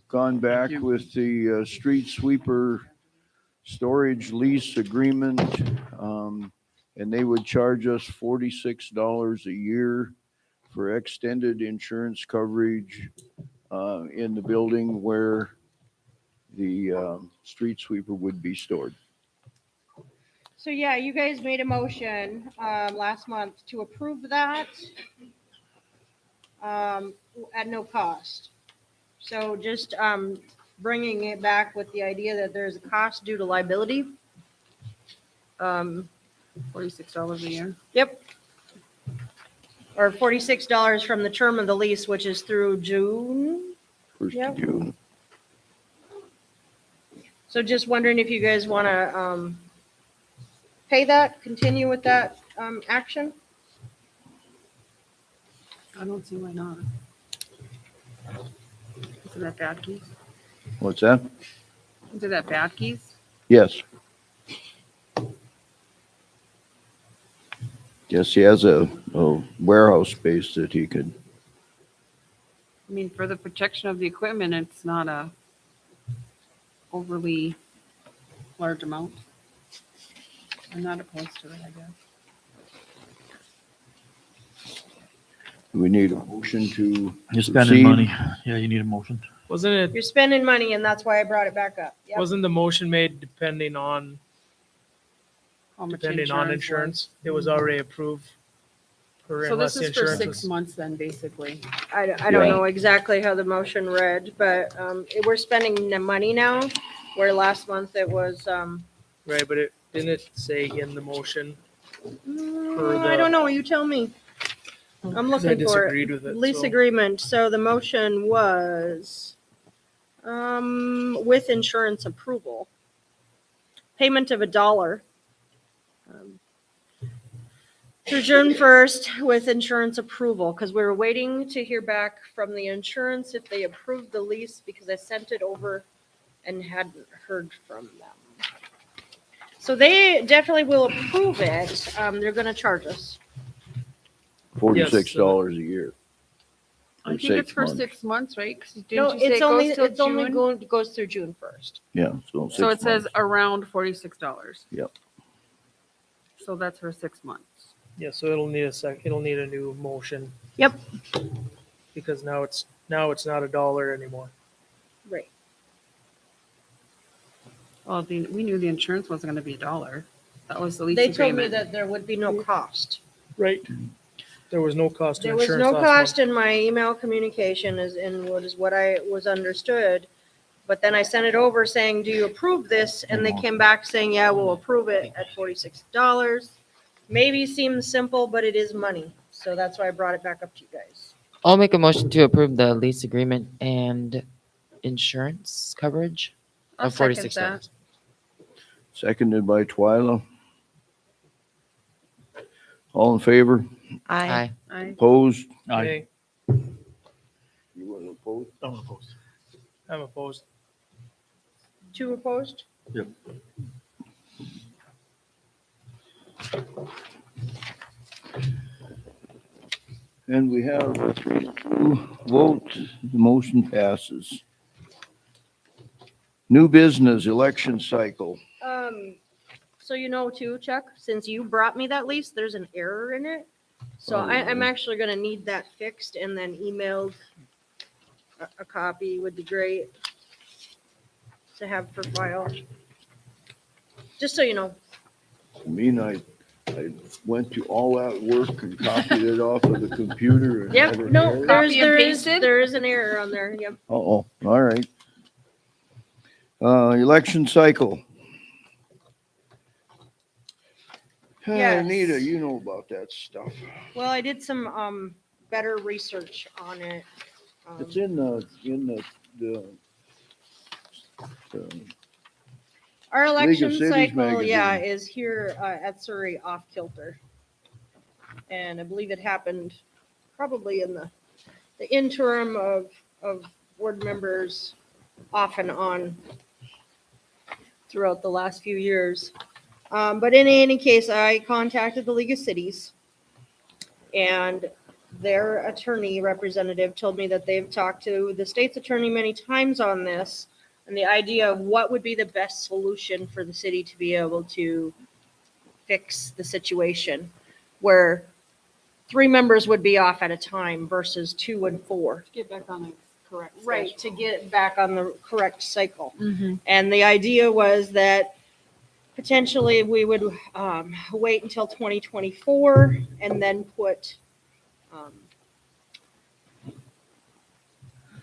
gone back with the street sweeper storage lease agreement. And they would charge us $46 a year for extended insurance coverage in the building where the street sweeper would be stored. So yeah, you guys made a motion last month to approve that at no cost. So just bringing it back with the idea that there's a cost due to liability. $46 a year. Yep. or $46 from the term of the lease, which is through June. First Yep. of June. So just wondering if you guys want to pay that, continue with that action? I don't see why not. Is it at Bad Keys? What's that? Is it at Bad Keys? Yes. Yes, he has a warehouse space that he could, I mean, for the protection of the equipment, it's not a overly large amount. I'm not opposed to it, I guess. we need a motion to. You're proceed. spending money. Yeah, you need a motion. Wasn't it, You're spending money, and that's why I brought it back up. Yep. wasn't the motion made depending on How much insurance? was. It was already approved. For So unless this the is for insurance 6 months then, basically. I don't Yeah. know exactly how the motion read, but we're spending the money now, where last month it was, Right, but it, didn't it say in the motion? I don't know, you tell me. I'm 'Cause I looking for it. disagreed with it. Lease so- agreement, so the motion was with insurance approval. Payment of $1 through June 1st with insurance approval, because we were waiting to hear back from the insurance if they approved the lease, because I sent it over and hadn't heard from them. So they definitely will approve it. They're gonna charge us. $46 a year. I For think it's 6 for months. 6 months, right? 'Cause No, didn't you say it's it only, goes till it's only June? going, goes through June 1st. Yeah, so 6 So it says months. around $46. Yep. So that's for 6 months. Yeah, so it'll need it'll need a new motion. Yep. Because now it's not $1 anymore. Right. Well, we knew the insurance wasn't gonna be $1. That was the lease They told me agreement. that there would be no cost. Right. There was no cost to There was insurance no last cost month. in my email communication is what I was understood. But then I sent it over saying, do you approve this? And they came back saying, yeah, we'll approve it at $46. Maybe seems simple, but it is money. So that's why I brought it back up to you guys. I'll make a motion to approve the lease agreement and insurance coverage I'll of second $46. that. Seconded by Twyla. All in favor? Aye. Opposed? Aye. Okay, You weren't opposed? I'm opposed. I'm opposed. 2 opposed? Yep. And we have a 3-2 vote. The motion passes. New business, election cycle. So you know too, Chuck, since you brought me that lease, there's an error in it. So I'm actually gonna need that fixed and then emailed. A copy would be great to have for file. Just so you know. I mean, I went to all that work and copied it off of the computer. and Yep, never no, had it. Copy and pasted? there is an error on there, yep. Uh-oh, all right. Election cycle. Yes. Anita, you know about that stuff. Well, I did some, better research on it. It's in the Our League of election Cities cycle, yeah, magazine. is here at Surrey off kilter. And I believe it happened probably in the interim of board members off and on throughout the last few years. But in any case, I contacted the League of Cities, and their attorney representative told me that they've talked to the state's attorney many times on this, and the idea of what would be the best solution for the city to be able to fix the situation, where 3 members would be off at a time versus 2 and 4. Get back on the correct. Right, to get back on the correct cycle. Mm-hmm. And the idea was that potentially we would wait until 2024 and then put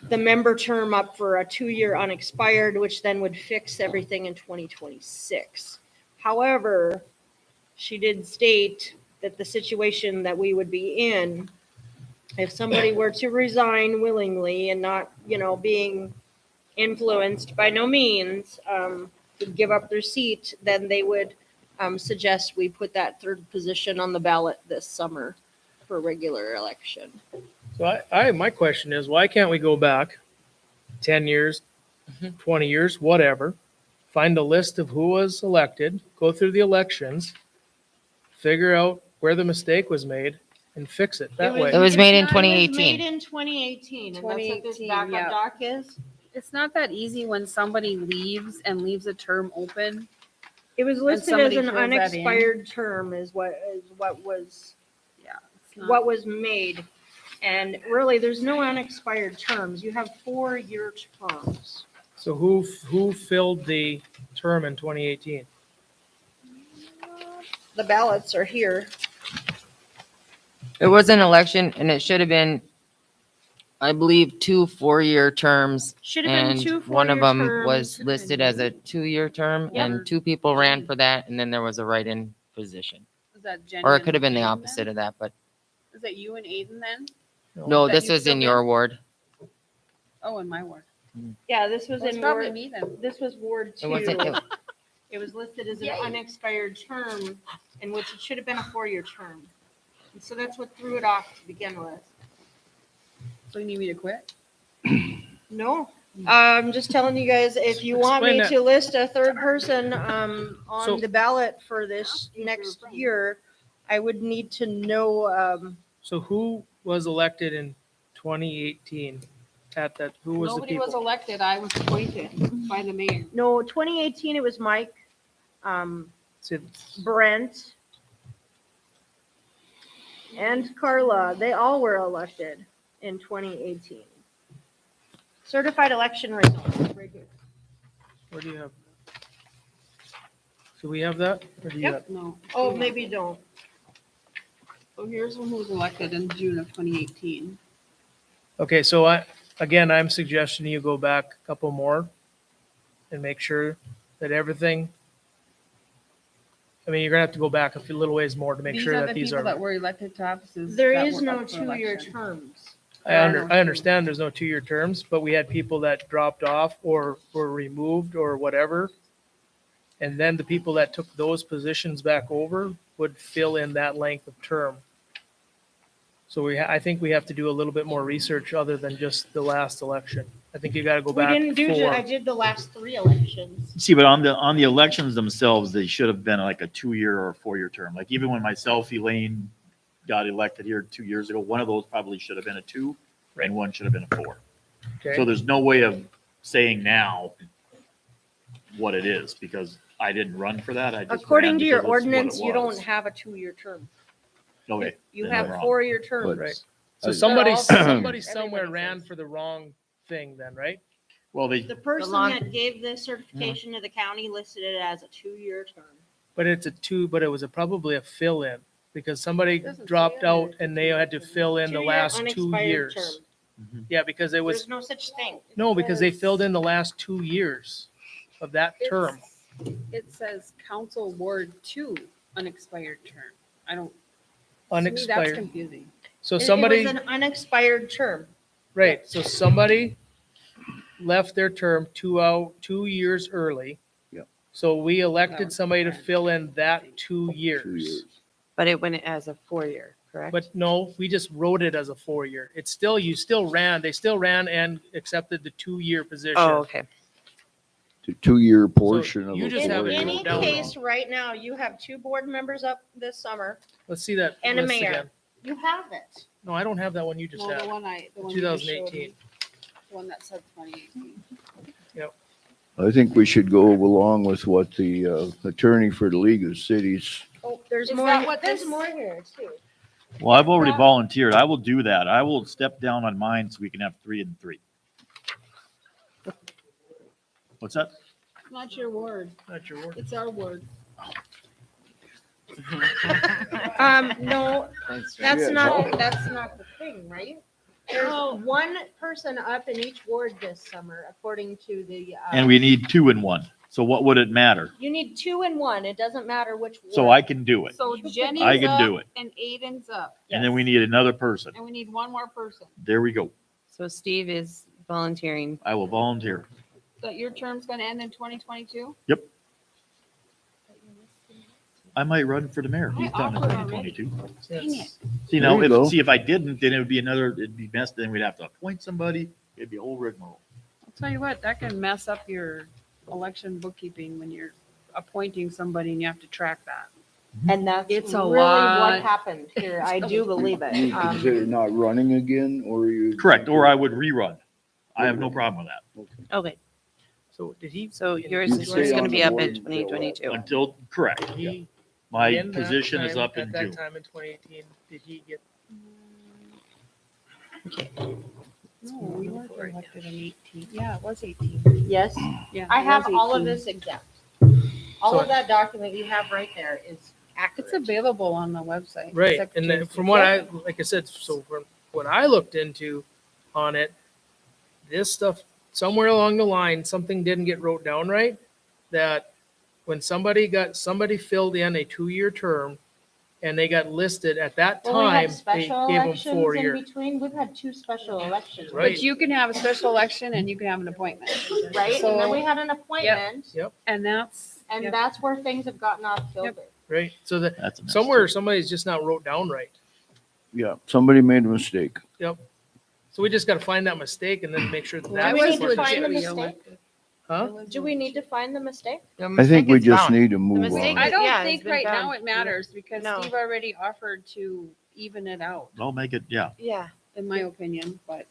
the member term up for a 2-year unexpired, which then would fix everything in 2026. However, she did state that the situation that we would be in if somebody were to resign willingly and not, being influenced by no means, to give up their seat, then they would suggest we put that third position on the ballot this summer for regular election. So my question is, why can't we go back 10 years, 20 years, whatever, find a list of who was elected, go through the elections, figure out where the mistake was made, and fix it that way? It was made in It was made 2018. in 2018, and that's what this 2018, backup yeah. doc is. It's not that easy when somebody leaves and leaves a term open. It was listed as somebody an fills that in. unexpired term is what was Yeah. It's not- what was made. And really, there's no unexpired terms. You have 4-year terms. So who filled the term in 2018? The ballots are here. It was an election and it should have been, I believe, 2 4-year terms. Should have been And 2 one of 4-year them terms. was listed as a 2-year term Yep. and 2 people ran for that. And then there was a write-in position. Is that Jenny Or it and could have been the Aiden opposite then? of that, but Is that you and Aiden then? no, That this you was in filled your in? ward. Oh, in my ward. Yeah, this was Well, it's in probably Ward, me then. this was Ward It wasn't, 2. it- It was listed as an unexpired term, in which it should have been a 4-year term. And so that's what threw it off to begin with. So you need me to quit? No, I'm just telling you guys, if you want me Explain to list a third person, So- on the ballot for this next year, I would need to know, So who was elected in 2018 at that, who was the Nobody was people? elected. I was appointed by the mayor. no, 2018, it was Mike, See, Brent, and Carla. They all were elected in 2018. Certified election results, right here. Where do you have? Do we have that? Or do you have? No. Oh, maybe you don't. So here's one who was elected in June of 2018. Okay, so I'm suggesting you go back a couple more and make sure that everything, I mean, you're gonna have to go back a few little ways more to make These sure are that the these people that are. were elected to offices. There that is were no up for 2-year election. terms. I understand there's no 2-year terms, but we had people that dropped off or were removed or whatever. And then the people that took those positions back over would fill in that length of term. So I think we have to do a little bit more research other than just the last election. I think you gotta go We back didn't do, I 4. did the last 3 elections. See, but on the elections themselves, they should have been like a 2-year or a 4-year term. Like even when myself, Elaine got elected here 2 years ago, one of those probably should have been a 2 and one should have been a 4. So Okay, there's no way of saying now what it is because I didn't run for that. I just According ran to your because it's what it ordinance, you don't was. have a 2-year term. Okay. You then have I'm wrong. 4-year terms. right. So I- somebody all- somewhere everybody ran says. for the wrong thing then, right? Well, they, The person long- that gave this certification to the county listed it as a 2-year term. But it's a 2, but it was probably a fill-in because somebody Doesn't say dropped on out it. and they had to fill in the 2-year last 2 unexpired years. term. Yeah, because it was, There's no such thing. no, because they filled in the last 2 years of that term. It says Council Ward 2 unexpired term. I don't, to me, that's Unexpired. confusing. So It somebody, was an unexpired term. right, so somebody left their term 2 years early. Yep. So we elected somebody to fill in that 2 2 years. years. But it went as a 4-year, correct? But no, we just wrote it as a 4-year. It's still, you still ran, they still ran and accepted the 2-year position. Oh, okay. The 2-year portion of you a just In have it 4-year. any wrote down case, right now, you have 2 board members up this summer. Let's see that And a list mayor. again. You have it. No, I don't have that one you just No, the had. one you just showed 2018. me. The one that said 2018. I think we should go along with what the attorney for the League of Cities. Oh, there's Is more, that what there's this- more here too. well, I've already Well- volunteered. I will do that. I will step down on mine so we can have 3 and 3. What's that? Not your word. Not your word. It's our word. No, That's right. that's Yeah, not, no. that's not the thing, right? There's one person up in each ward this summer, according to the. And we need 2 and 1. So what would it matter? You need 2 and 1. It doesn't matter which one. So I can do it. So I Jenny's can do up it. and Aiden's up. And then we need another person. And we need one more person. There we go. So Steve is volunteering. I will volunteer. That your term's gonna end in 2022? I might run for the mayor. He's I done in offered already. 2022. Dang it. See, now, There you go. if I didn't, then it would be it'd be messed, then we'd have to appoint somebody. It'd be a whole rigmarole. I'll tell you what, that can mess up your election bookkeeping when you're appointing somebody and you have to track that. And that's It's a really lot. what happened here. I do believe You it. consider not running again, or you? Correct, or I would rerun. I have no problem with that. Okay, So did he? so yours You is stay just on gonna be the up board in until- 2022. Until, correct. He My in that position is time- up in At June. that time in 2018, did he get? No, we were elected in 18. Yeah, it was 18. Yes, Yeah. I it have was all of 18. this exempt. All So- of that document you have right there is accurate. It's available on the website. Right, and then Secretary's from what I, Executive. like I said, so from what I looked into on it, this stuff, somewhere along the line, something didn't get wrote down right. That when somebody filled in a 2-year term and they got listed at that Well, we time, had they special gave them elections 4 in year. between. We've had 2 special elections. Right. But you can have a special election and you can have an appointment. Right, and So- then we had an appointment, And that's. and yep. that's where things have gotten off kilter. Right, so that That's a mess. somewhere, somebody's just not wrote down right. Yeah, somebody made a mistake. So we just gotta find that mistake and then make sure that Do that's. we need to reflected. find the legit mistake? Huh? Do we need to find the mistake? I think we just need to move mistake on. I don't Yeah, it's think been right done. now it matters because No. Steve already offered to even it out, I'll make it, yeah, Yeah, in my opinion, but.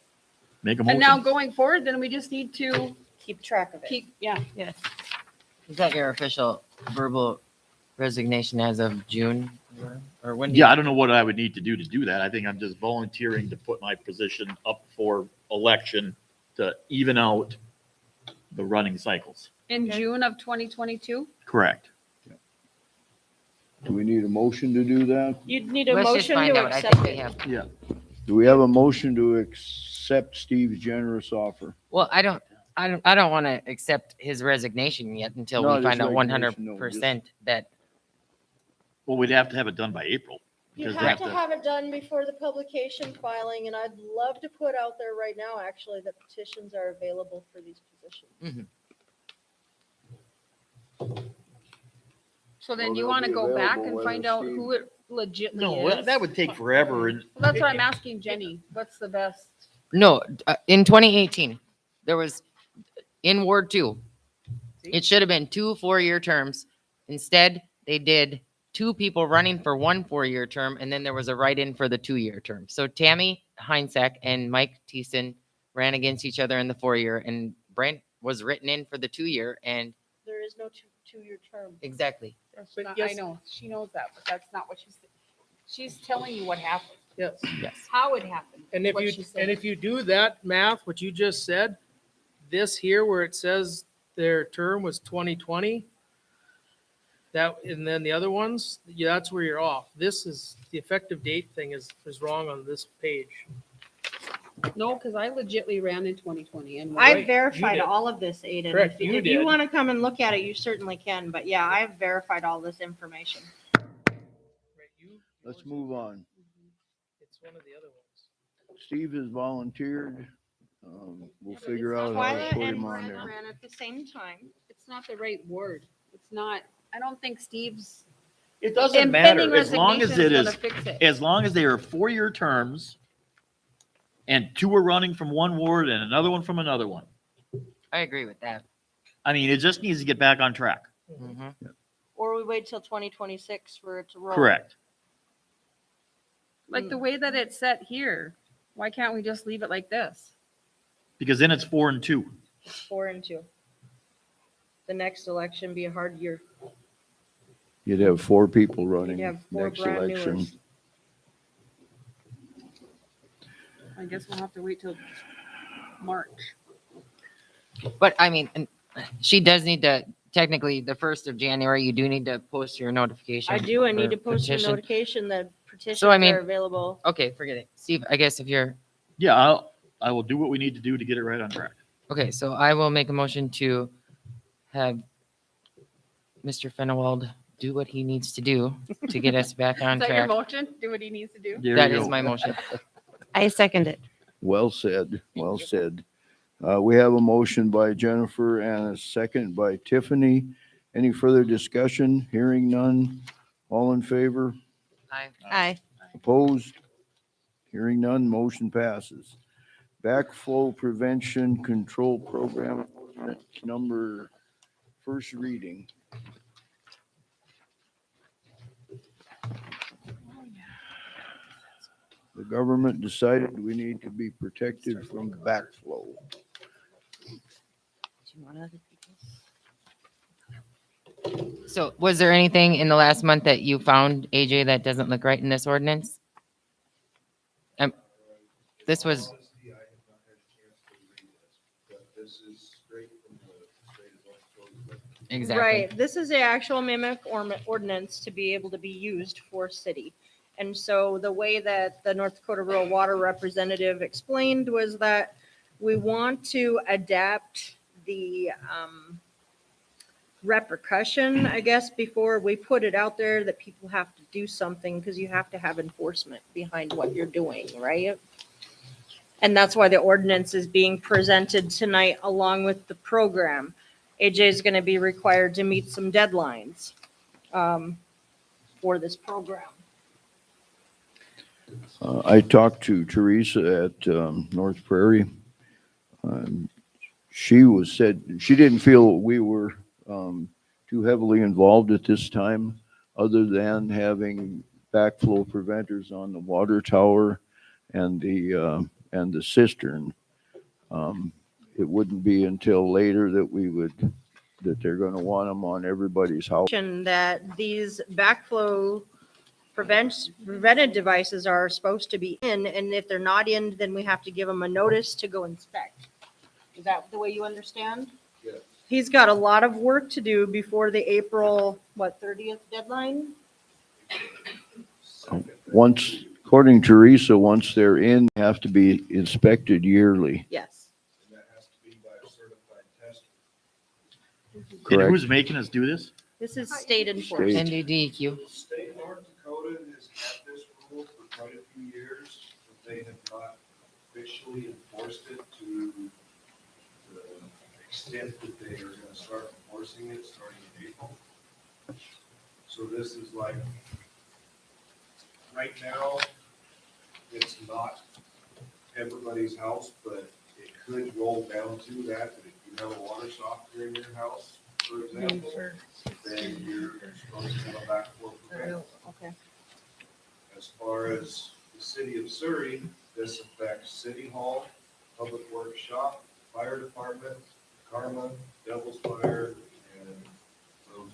make a And now motion. going forward, then we just need to Keep track of it. keep, yeah. yes. Is that your official verbal resignation as of June? Or when? Yeah, I don't know what I would need to do that. I think I'm just volunteering to put my position up for election to even out the running cycles. In June of 2022? Correct. Do we need a motion to do that? You'd need a Let's just motion find to out. I accept think we it. have. Do we have a motion to accept Steve's generous offer? Well, I don't want to accept his resignation yet until No, we just find out resignation, no, 100% that. Well, we'd have to have it done by April. You because they have to have it done before the publication filing, and I'd love to put out there right now, actually, that petitions are available for these positions. So then Well, you they'll want to be go back available and find whether out Steve- who it legitly No, is? that would take forever and. Well, that's what I'm asking Jenny. What's the best? No, in 2018, there was in Ward 2. It should have been 2 4-year terms. Instead, they did 2 people running for 1 4-year term, and then there was a write-in for the 2-year term. So Tammy Heinsack and Mike Thiessen ran against each other in the 4-year, and Brent was written in for the 2-year, and There is no two-year term. exactly. That's But not- yes. I know, she knows that, but that's not what she's telling you what happened, Yes. Yes. how it happened. And if what you, she said. and if you do that math, what you just said, this here where it says their term was 2020, that, and then the other ones, yeah, that's where you're off. This is, the effective date thing is wrong on this page. No, because I legitly ran in 2020 and. Right, I you verified did. all of this, Aiden. Correct, If you if you did. want to come and look at it, you certainly can, but yeah, I have verified all this information. Right, Let's move on. It's one of the other ones. Steve has volunteered. We'll Yeah, but figure it's out not how to Twyla put and him on Brent there. ran at the same time. It's not the right word. It's not, I don't think Steve's. It doesn't impending matter as long as it resignation is, gonna fix it. as long as they are 4-year terms and 2 are running from one ward and another one from another one. I agree with that. I mean, it just needs to get back on track. Mhm. Or we wait till 2026 for it to roll. Correct. Like the way that it's set here, why can't we just leave it like this? Because then it's 4 and 2. 4 and 2. The next election be a hard year. You'd have 4 people running You'd have 4 next brand election. newers. I guess we'll have to wait till March. But I mean, and she does need to, technically, the 1st of January, you do need to post your notification. I do, I need or to post a petition. notification that petitions So, I mean- are available. Okay, forget it. Steve, I guess if you're, Yeah, I will do what we need to do to get it right on track. okay, so I will make a motion to have Mr. Fennewald do what he needs to do to get us back on Is that your track. motion? Do what he needs to do? There That you is go. my motion. I second it. Well said, well said. We have a motion by Jennifer and a second by Tiffany. Any further discussion? Hearing none. All in favor? Aye. Opposed? Hearing none, motion passes. Backflow Prevention Control Program, number, first reading. The government decided we need to be protected from backflow. So was there anything in the last month that you found, AJ, that doesn't look right in this ordinance? This was, Honestly, I have not had a chance to read this, but this is straight from the state of North Dakota. exactly. Right, this is the actual mimic ordinance to be able to be used for city. And so the way that the North Dakota Rural Water Representative explained was that we want to adapt the repercussion, I guess, before we put it out there that people have to do something, because you have to have enforcement behind what you're doing, right? And that's why the ordinance is being presented tonight along with the program. AJ is going to be required to meet some deadlines for this program. I talked to Teresa at North Prairie. She didn't feel we were too heavily involved at this time, other than having backflow preventers on the water tower and the cistern. It wouldn't be until later that they're going to want them on everybody's house. That these backflow prevented devices are supposed to be in, and if they're not in, then we have to give them a notice to go inspect. Is that the way you understand? Yes. He's got a lot of work to do before the April, 30th deadline? Once, according to Teresa, once they're in, they have to be inspected yearly. Yes. And that has to be by a certified tester. And Correct. who's making us do this? This is state enforcement. NDDQ. The state of North Dakota has had this rule for quite a few years, but they have not officially enforced it to the extent that they are gonna start enforcing it starting in April. So this is like, right now, it's not everybody's house, but it could roll down to that if you have a water softener in your house, for example, then you're supposed to have a backflow preventer. Okay. As far as the city of Surrey, this affects City Hall, Public Works Shop, Fire Department, Karma, Devil's Fire, and those.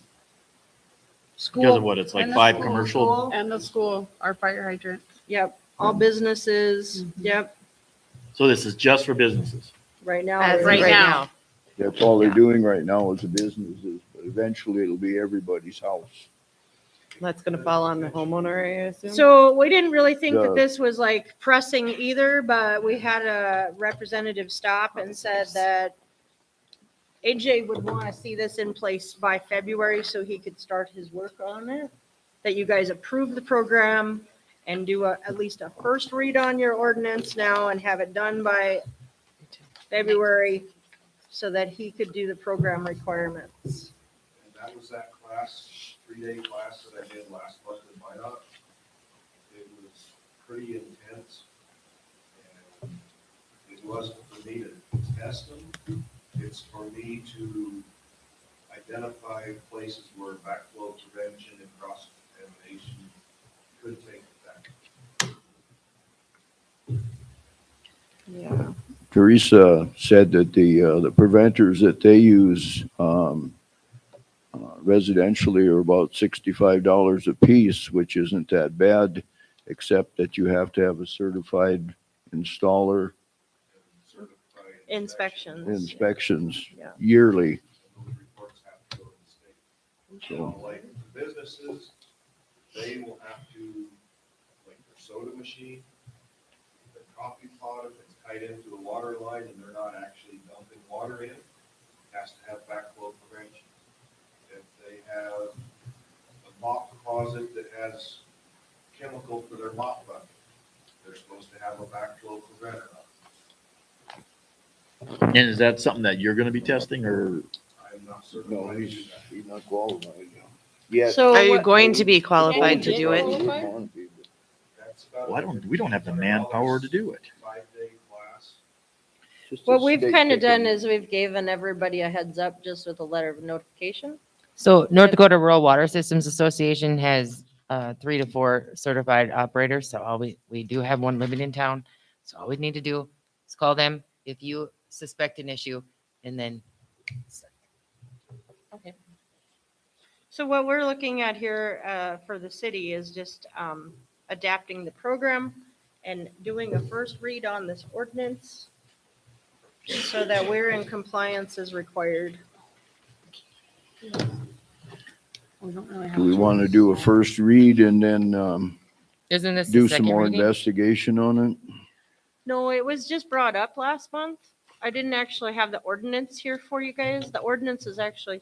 Because of what, it's like And the 5 school, commercial? And the school, our fire hydrant. Yep, all businesses, yep, So this is just for businesses. right now. As of Right everybody- now. That's all they're doing right now is the businesses, but eventually it'll be everybody's house. That's gonna fall on the homeowner, I assume? So we didn't really think that The- this was like pressing either, but we had a representative stop and said that AJ would want to see this in place by February so he could start his work on it. That you guys approve the program and do at least a first read on your ordinance now and have it done by February so that he could do the program requirements. And that was that class, 3-day class that I did last month in Minot. It was pretty intense. And it wasn't for me to test them. It's for me to identify places where backflow prevention and cross-contamination could take effect. Yeah. Teresa said that the preventers that they use residentially are about $65 a piece, which isn't that bad, except that you have to have a certified installer Certified Inspections. inspections Yeah. yearly. And those reports have to go to the state. So, So like the businesses, they will have to, like their soda machine, their coffee pot, if it's tied into the water line and they're not actually dumping water in, has to have backflow prevention. If they have a mop closet that has chemical for their mop bucket. They're supposed to have a backflow preventer on. And is that something that you're gonna be testing or? I'm not No, certified to do that. he's not qualified. Yes. So Are you what- going to be qualified to get do it? qualified? That's about Well, we don't have the manpower to do it. 5-day class. What we've kind of done is we've given everybody a heads up just with a letter of notification. So North Dakota Rural Water Systems Association has 3 to 4 certified operators. So we do have one living in town. So all we need to do is call them if you suspect an issue, and then. Okay. So what we're looking at here for the city is just adapting the program and doing a first read on this ordinance so that we're in compliance as required. We don't really have. Do we a want to choice. do a first read and then Isn't this the do some second more reading? investigation on it? No, it was just brought up last month. I didn't actually have the ordinance here for you guys. The ordinance is actually,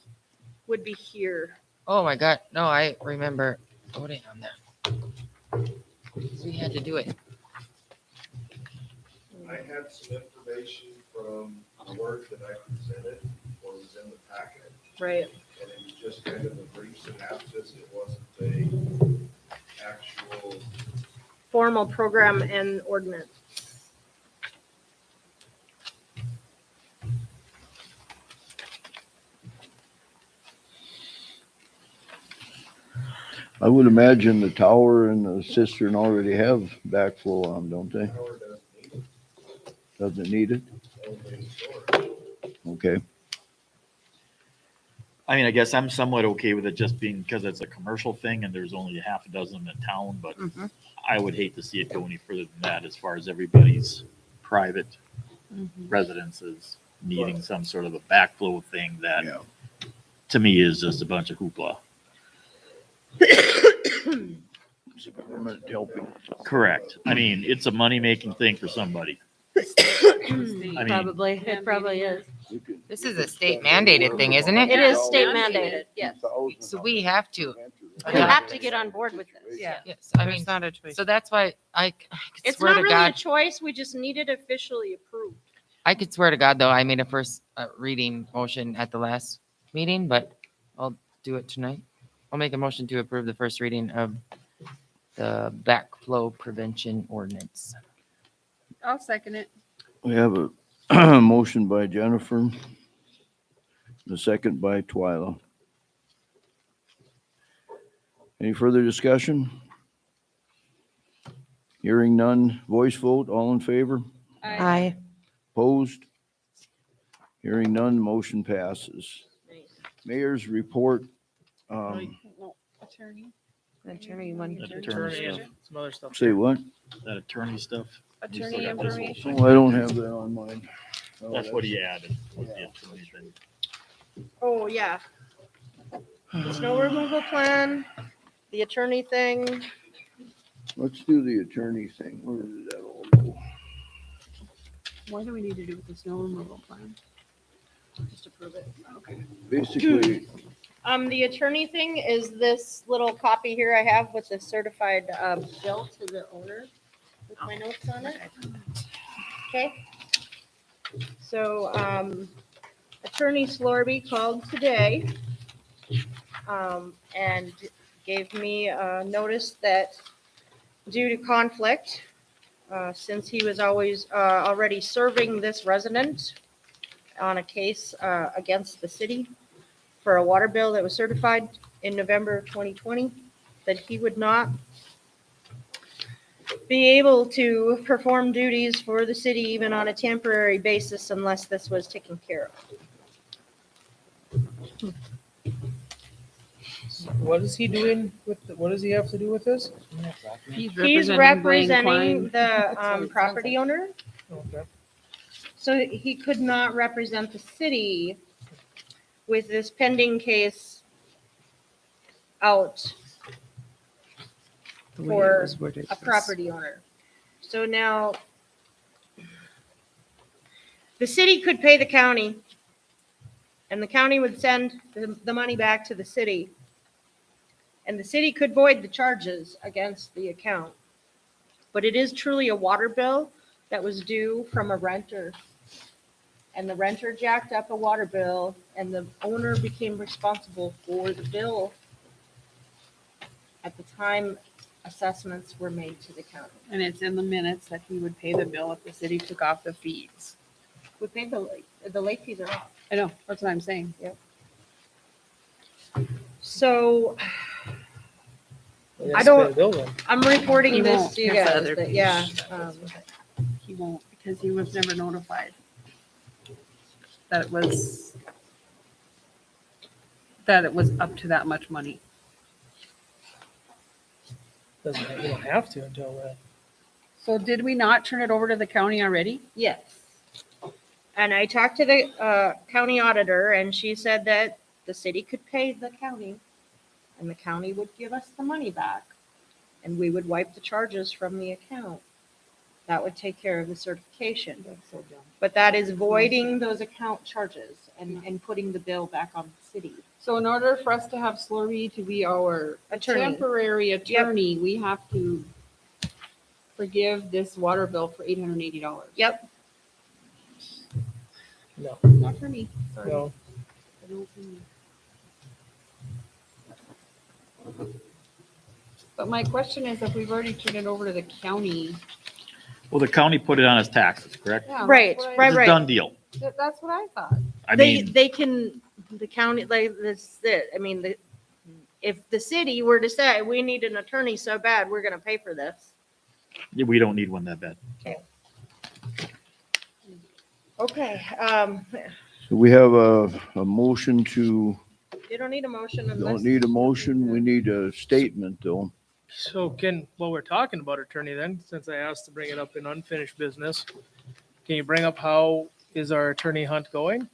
would be here. Oh my God. No, I remember voting on that. We had to do it. I had some information from the work that I presented, what was in the packet, Right. and it was just kind of a brief synopsis. It wasn't a actual. Formal program and ordinance. I would imagine the tower and the cistern already have backflow on, don't they? Power doesn't need it, Doesn't need it? only storage. Okay. I mean, I guess I'm somewhat okay with it just being because it's a commercial thing and there's only a half a dozen in town, but Mhm. I would hate to see it go any further than that as far as everybody's private residences needing some sort of a backflow thing that Yeah. to me is just a bunch of hoopla. It's a government helping. Correct. I mean, it's a money-making thing for somebody. I mean, Probably, it probably is. This is a state mandated thing, isn't it? It is state mandated, yes. So we have to. You have to get on board with this. Yeah. Yes, I mean, There's not a choice. so that's why I could It's swear not to really a God, choice, we just need it officially approved. I could swear to God, though, I made a first reading motion at the last meeting, but I'll do it tonight. I'll make a motion to approve the first reading of the backflow prevention ordinance. I'll second it. We have a motion by Jennifer, and a second by Twyla. Any further discussion? Hearing none, voice vote, all in favor? Aye. Opposed? Hearing none, motion passes. Mayor's report. No, attorney. Attorney, one. That Attorney attorney and stuff, some other stuff. Say what? that attorney stuff. Attorney still got this whole information. Oh, I don't have that on mine. Oh, That's what he added. Was the attorney thing. Oh, yeah. The snow removal plan, the attorney thing. Let's do the attorney thing. Where did that all go? What do we need to do with the snow removal plan? Just approve it. Okay. Basically, The attorney thing is this little copy here I have with the certified bill to the owner with my notes on it. Okay. So, Attorney Slorby called today and gave me a notice that due to conflict, since he was always already serving this resident on a case against the city for a water bill that was certified in November of 2020, that he would not be able to perform duties for the city even on a temporary basis unless this was taken care of. What is he doing with, what does he have to do with this? He's representing the property owner, Okay. so he could not represent the city with this pending case out The way it for was worded a was- property owner. So now, the city could pay the county And the county would send the money back to the city. And the city could void the charges against the account. But it is truly a water bill that was due from a renter. And the renter jacked up a water bill and the owner became responsible for the bill at the time assessments were made to the county. And it's in the minutes that he would pay the bill if the city took off the fees. We paid the late fees are off. I know, that's what I'm saying. So He I has to pay don't- the bill then. I'm reporting He this won't. to you Here's the guys, other that, page. yeah. He won't, because he was never notified that it was up to that much money. Doesn't, you don't have to until then. So did we not turn it over to the county already? Yes. And I talked to the county auditor and she said that the city could pay the county and the county would give us the money back and we would wipe the charges from the account. That would take care of the certification. That's so dumb. But that is voiding those account charges and putting the bill back on the city. So in order for us to have Slurry to be our Attorney. temporary attorney, we have to forgive this water bill for $880. Yep. No, Not for me. Sorry. no. I don't for me. But my question is, if we've already turned it over to the county. Well, the county put it on as taxes, correct? Yeah, that's Right, what I- right, It's a right. done deal. That's what I thought. I They, mean, they can, the county, like, this, I mean, if the city were to say, we need an attorney so bad, we're gonna pay for this. we don't need one that bad. Okay, So we have a motion to, you don't need a motion don't unless. need a motion, we need a statement though. So while we're talking about attorney then, since I asked to bring it up in unfinished business, can you bring up how is our attorney hunt going?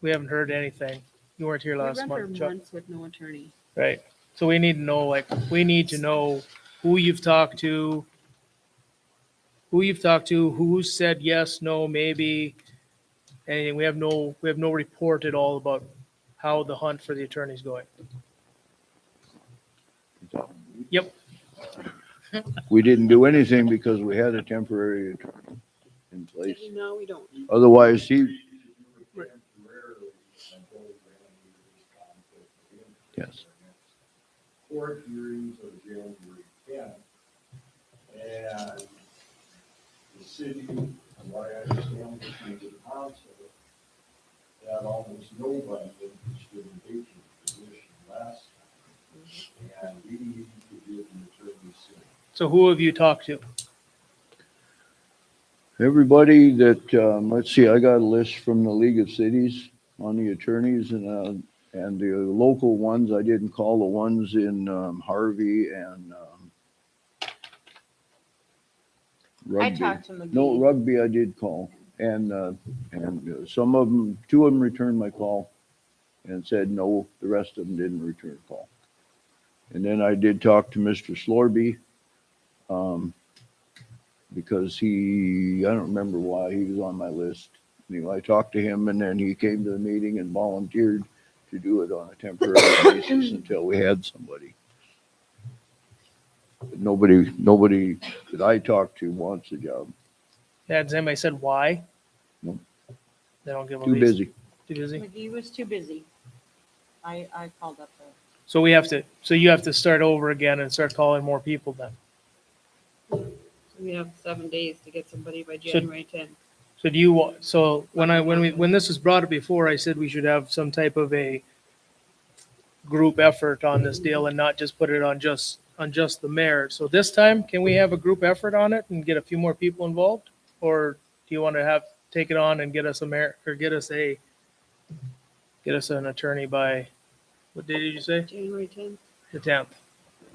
We haven't heard anything. You weren't here We last went for month, Chuck. months with no attorney. Right. So we need to know who you've talked to, who said yes, no, maybe. And we have no report at all about how the hunt for the attorney's going. Yep. We didn't do anything because we had a temporary attorney in place. No, we don't. Otherwise, he, yes. Court hearings are January 10th. And the city, from what I understand, from the council, had almost nobody interested in taking the position last time. And we need to give the attorney soon. So who have you talked to? Everybody that, let's see, I got a list from the League of Cities on the attorneys and the local ones. I didn't call the ones in Harvey and I Rugby. talked to McGee. No, Rugby I did call. And some of them, two of them returned my call and said no, the rest of them didn't return a call. And then I did talk to Mr. Slorby, because I don't remember why he was on my list. Anyway, I talked to him and then he came to the meeting and volunteered to do it on a temporary basis until we had somebody. But nobody that I talked to wants a job. Has anybody said why? No. They don't give a Too reason. busy. Too busy? McGee was too busy. I called up there. So you have to start over again and start calling more people then. We have 7 days to get somebody by January 10th. So do you want, so when this was brought up before, I said we should have some type of a group effort on this deal and not just put it on just the mayor. So this time, can we have a group effort on it and get a few more people involved? Or do you want to take it on and get us a mayor, or get us an attorney by, what day did you say? January 10th? The 10th.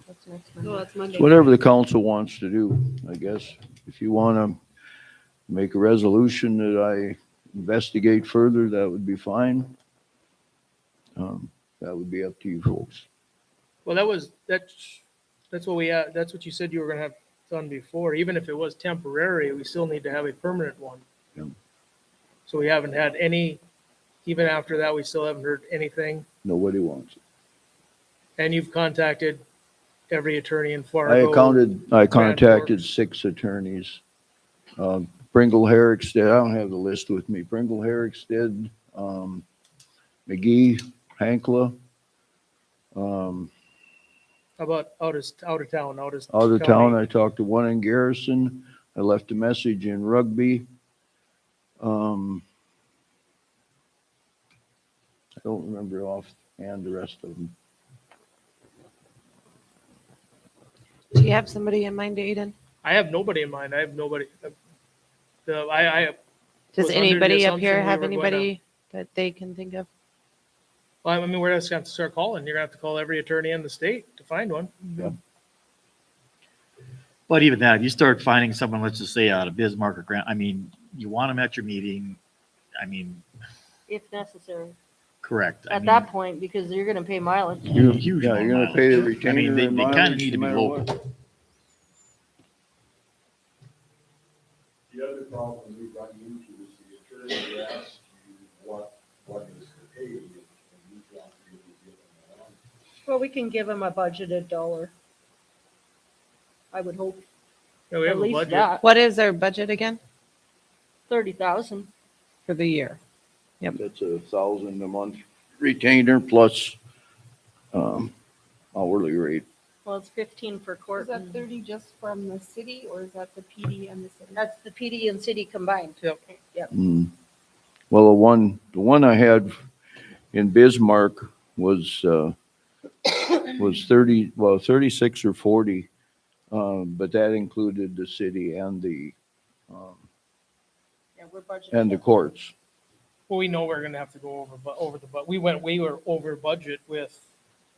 That's next Monday. No, that's Monday. Whatever the council wants to do, I guess. If you want to make a resolution that I investigate further, that would be fine. That would be up to you folks. Well, that's what that's what you said you were gonna have done before. Even if it was temporary, we still need to have a permanent one. Yeah. So we haven't had any even after that, we still haven't heard anything. Nobody wants it. And you've contacted every attorney in I Fargo. contacted Forks. 6 attorneys. Pringle Herrickstead, I don't have the list with me. Pringle Herrickstead, McGee, Hankla, How about out of town, out of town. I talked to one in Garrison. I left a message in Rugby. I don't remember offhand the rest of them. Do you have somebody in mind, Aiden? I have nobody in mind. I have nobody. Does was under the anybody up here assumption we have were going to- anybody that they can think of? Well, I mean, we're just going to start calling. You're going to have to call every attorney in the state to find one. But even that, if you start finding someone, let's just say out of Bismarck or Grant, I mean, you want them at your meeting. I mean, If necessary, correct. I at mean, that point, because you're gonna pay mileage. huge Yeah, amount you're of gonna pay the mileage. I retainer mean, they and kind of mileage need to no be matter local. what. The other problem we run into is the attorney asks you what is the pay, and you can't really give them that. Well, we can give them a budgeted dollar. I would hope, Yeah, we at have a least budget. that, What is their budget again 30,000. for the year? That's 1,000 a month retainer plus hourly rate. Well, it's 15 for Is court. that and- 30 just from the city or is that the PD and the city? That's the PD and city combined. Yep. Yep. Well, the one I had in Bismarck was 36 or 40. But that included the city and the Yeah, we're budgeted. and the courts. Well, we know we're going to have to go over the, but we were over budget with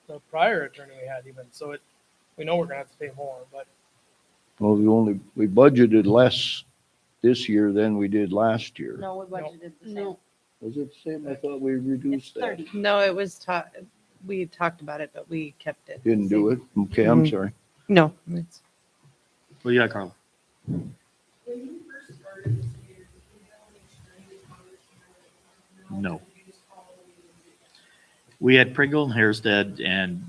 the prior attorney we had even. So we know we're going to have to pay more, but Well, we budgeted less this year than we did last year. No, we budgeted the same. No. Was it the same? I thought we It's reduced that. 30. No, it was we talked about it, but we kept it. Didn't do it? Okay, I'm Mhm. sorry. No, it's, Well, yeah, Carla. When you first started this year, did you have an attorney that covered you? No. Or did you just follow me? We had Pringle and Hairstead, and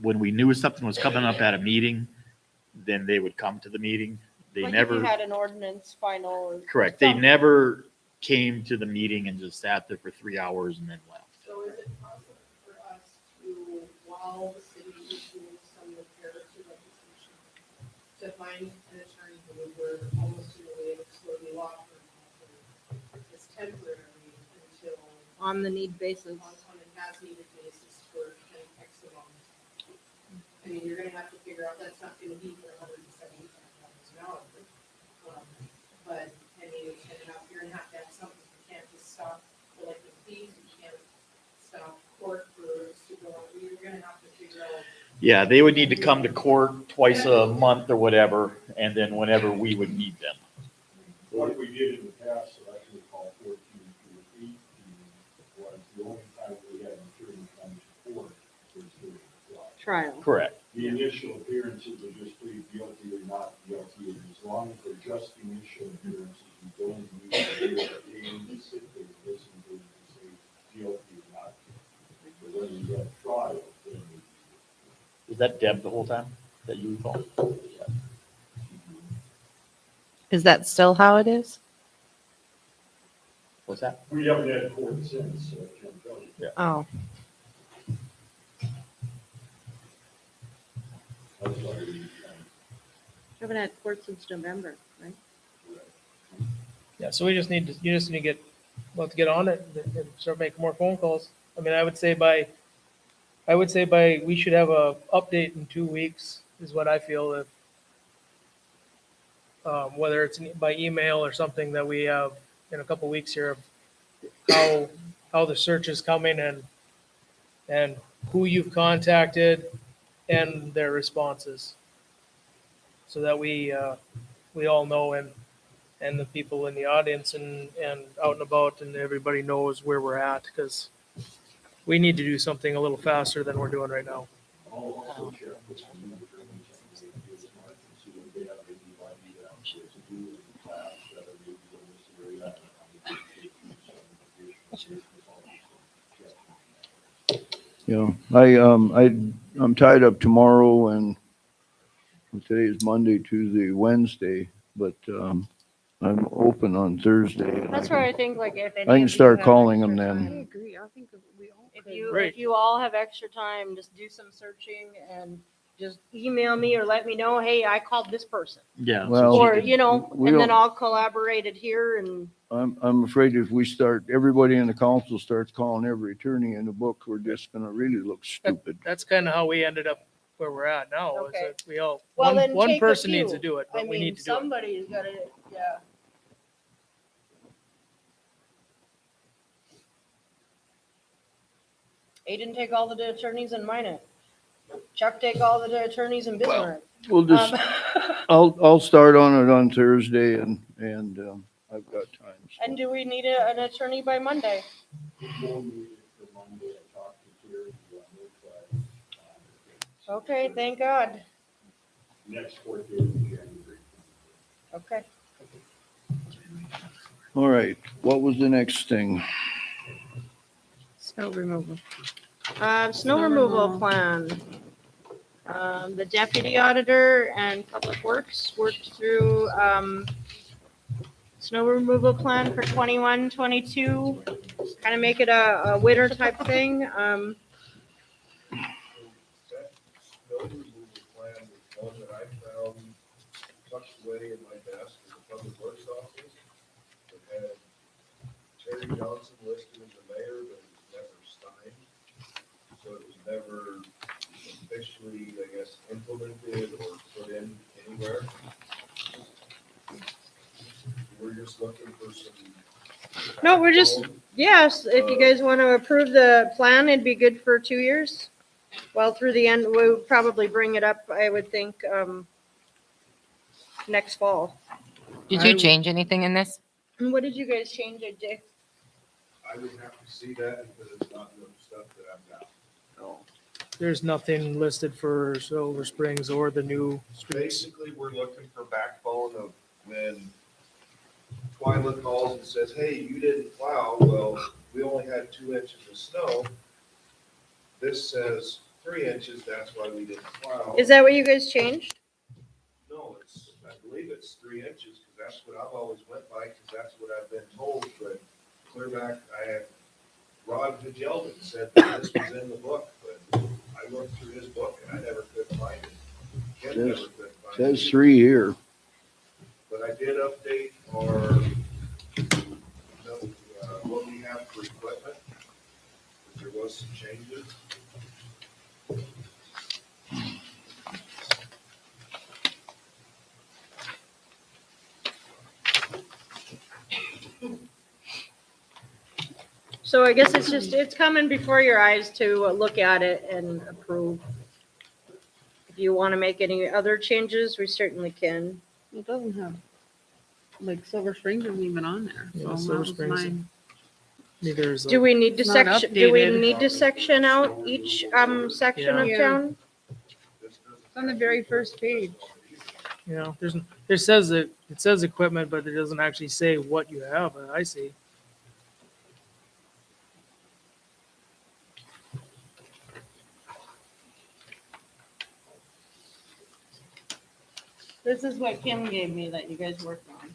when we knew something was coming up at a meeting, then they would come to the meeting. They Like if never, you had an ordinance final or. correct, they something. never came to the meeting and just sat there for 3 hours and then left. So is it possible for us to, while the city is doing some repair to legislation, to find an attorney who would work almost in a way of slowly law firm, it's temporary until On the need basis. on an as-needed basis for kind of X amount. I mean, you're gonna have to figure out, that's not gonna be for $175,000. But, I mean, you're gonna have to have something, you can't just stop collecting fees, you can't stop court for, you're gonna have to figure out. Yeah, they would need to come to court twice a month or whatever, and then whenever we would need them. What we did in the past, that I can recall 14 to 18, was the only time we had an attorney come to court was during the trial. Trial. Correct. The initial appearances are just plead guilty or not guilty, and as long as they're just initial appearances, you don't need to do a thing to sit there and listen to them and say guilty or not. But when you get trial, then Was that Deb the whole time that you recall? is that still how it is? What's that? we haven't had court since, so I can't tell you. Oh, That's why we, Haven't had court since November, right? yeah, so you just need to get, let's get on it and start making more phone calls. I mean, I would say by, we should have a update in 2 weeks is what I feel if, whether it's by email or something that we have in a couple weeks here, of how the search is coming and who you've contacted and their responses. So that we all know and the people in the audience and out and about and everybody knows where we're at, because we need to do something a little faster than we're doing right now. I'll also check with some new attorneys and maybe smart and see what they have anybody that wants to do in the class that are maybe in this area. Yeah, I'm tied up tomorrow and today is Monday, Tuesday, Wednesday, but, I'm open on Thursday. and That's I where can- I think like if any I can of you start have calling extra them then. I time, agree. I think we all If could. you, Great. if you all have extra time, just do some searching and just email me or let me know, hey, I called this person. Yeah. Well, so she Or, can- you know, we and then don't- I'll collaborate it here and, I'm afraid if we start, everybody in the council starts calling every attorney in the book, we're just gonna really look stupid. That's kind of how we ended up where we're at now, is Okay. that we all, well, one, then one take a person needs to few. do it, I but we mean, need to do it. somebody's gotta, yeah. Aiden take all the attorneys in Minot. Chuck take all the attorneys in Bismarck. We'll just, Um, I'll start on it on Thursday and, I've got time. so. And do we need an attorney by Monday? Okay, thank God. Next fourth day of January. Okay. All right, what was the next thing? Snow removal. Snow Snow removal removal. plan. The deputy auditor and public works worked through, snow removal plan for 21, 22. Kind of make it a winter type thing. That snow removal plan was one that I found tucked away in my desk in the public works office. It had Terry Johnson listed as the mayor, but it was never signed. So it was never officially, I guess, implemented or put in anywhere. We're just looking for some. No, we're just- Yes, if you guys want to approve the plan, it'd be good for 2 years. Well, through the end, we'll probably bring it up, I would think, next fall. Did I- you change anything in this? And what did you guys change it, Jay? I would have to see that because it's not the stuff that I've got. There's nothing listed for Silver Springs or the new streets. Basically, we're looking for backbone of when Twyla calls and says, hey, you didn't plow, well, we only had 2 inches of snow. This says 3 inches, that's why we didn't plow. Is that what you guys changed? No, I believe it's 3 inches, because that's what I've always went by, because that's what I've been told, but clear back, I had, Rod Fijelden said that this was in the book, but I looked through his book and I never could find it. Ken never could find it. Says 3 here. But I did update our, what we have for equipment. There was some changes. So I guess it's just, it's coming before your eyes to look at it and approve. If you want to make any other changes, we certainly can. It doesn't have, like, Silver Springs isn't even on there. Yeah, So that Silver was Springs. mine. Neither is. Do we need to It's not section, do we updated. need to section out each, section of Yeah. town? This doesn't It's on the very first page. You know, it says equipment, but it doesn't actually say what you have, I see. This is what Kim gave me that you guys worked on.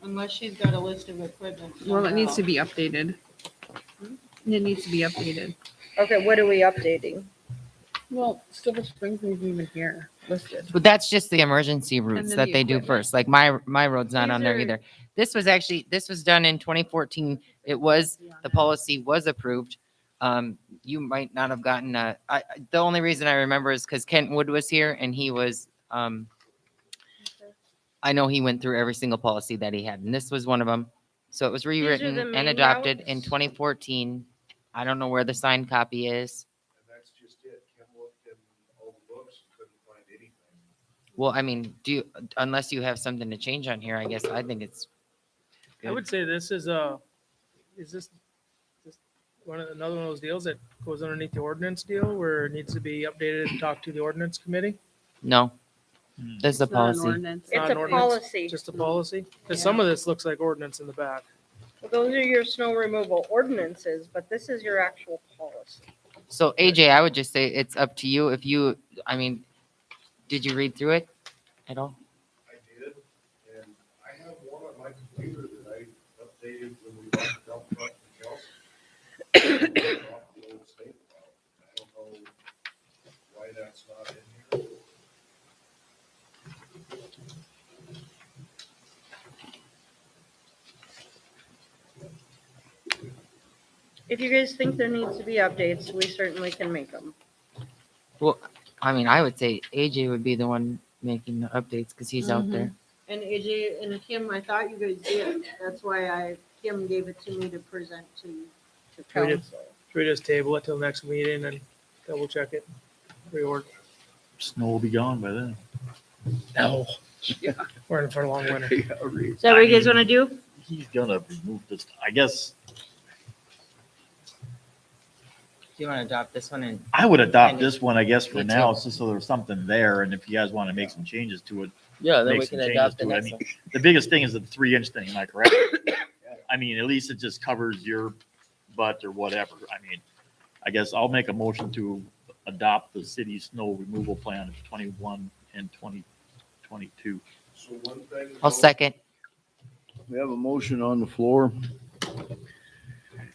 Unless she's got a list of equipment. Well, it needs to somehow. be updated. It needs to be updated. Okay, what are we updating? Well, Silver Springs isn't even here listed. But that's just the emergency routes then that the they do equipment. first. Like my road's not on there These are- either. This was done in 2014. It was, the policy was approved. You might not have gotten the only reason I remember is because Kent Wood was here and he was, I know he went through every single policy that he had, and this was one of them. So it was are rewritten the and main adopted in routes? 2014. I don't know where the signed copy is. And that's just it. Kim looked in all the books, and couldn't find anything. Well, I mean, unless you have something to change on here, I guess I think it's I would say this is this another one of those deals that goes underneath the ordinance deal where it needs to be updated and talk to the ordinance committee? no. Hmm. This is a It's not an policy. ordinance. not It's an a ordinance, policy. Just a policy? Because some of this looks like ordinance in the back. Those are your snow removal ordinances, but this is your actual policy. So AJ, I would just say it's up to you if you, I mean, did you read through it at all? I did, and I have one on my computer that I updated when we bought the dump truck from Chelsea. Off the old state file. I don't know why that's not in here. If you guys think there needs to be updates, we certainly can make them. Well, I mean, I would say AJ would be the one making the updates because he's out there. And AJ and Kim, I thought you guys did. That's why Kim gave it to me to present to We did. council. Should we just table it till next meeting and double check it? Reorg. Snow will be gone by then. No. We're in for a long winter. Yeah, read. Is that what you guys want to do? He's gonna remove this, I guess, Do you want to adopt this one and? I would adopt this one, I guess, Me for too. now, just so there's something there, and if you guys want to make some changes to it, Yeah, make some changes to it. I mean, the biggest thing is the 3-inch thing, am I correct? I mean, at least it just covers your butt or whatever. I mean, I guess I'll make a motion to adopt the city snow removal plan of 21 and 2022. So one thing. I'll second. We have a motion on the floor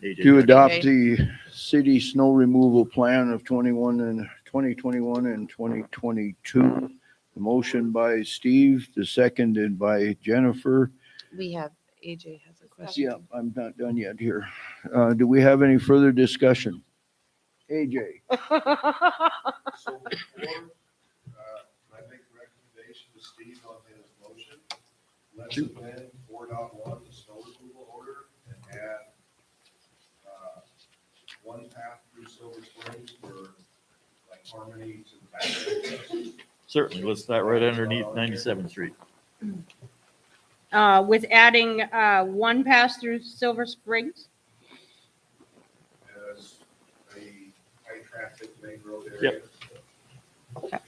AJ, to adopt Okay. the city snow removal plan of 2021 and 2022. The motion by Steve, the seconded by Jennifer. We have, AJ has a question. Yeah, I'm not done yet here. Do we have any further discussion? AJ? So before, I make a recommendation to Steve on his motion. Let's amend 4.1, the snow removal order, and add one path through Silver Springs for like Harmony to the back. Certainly, let's start right underneath 97th Street. With adding one pass through Silver Springs. As a high traffic main road area. Yep.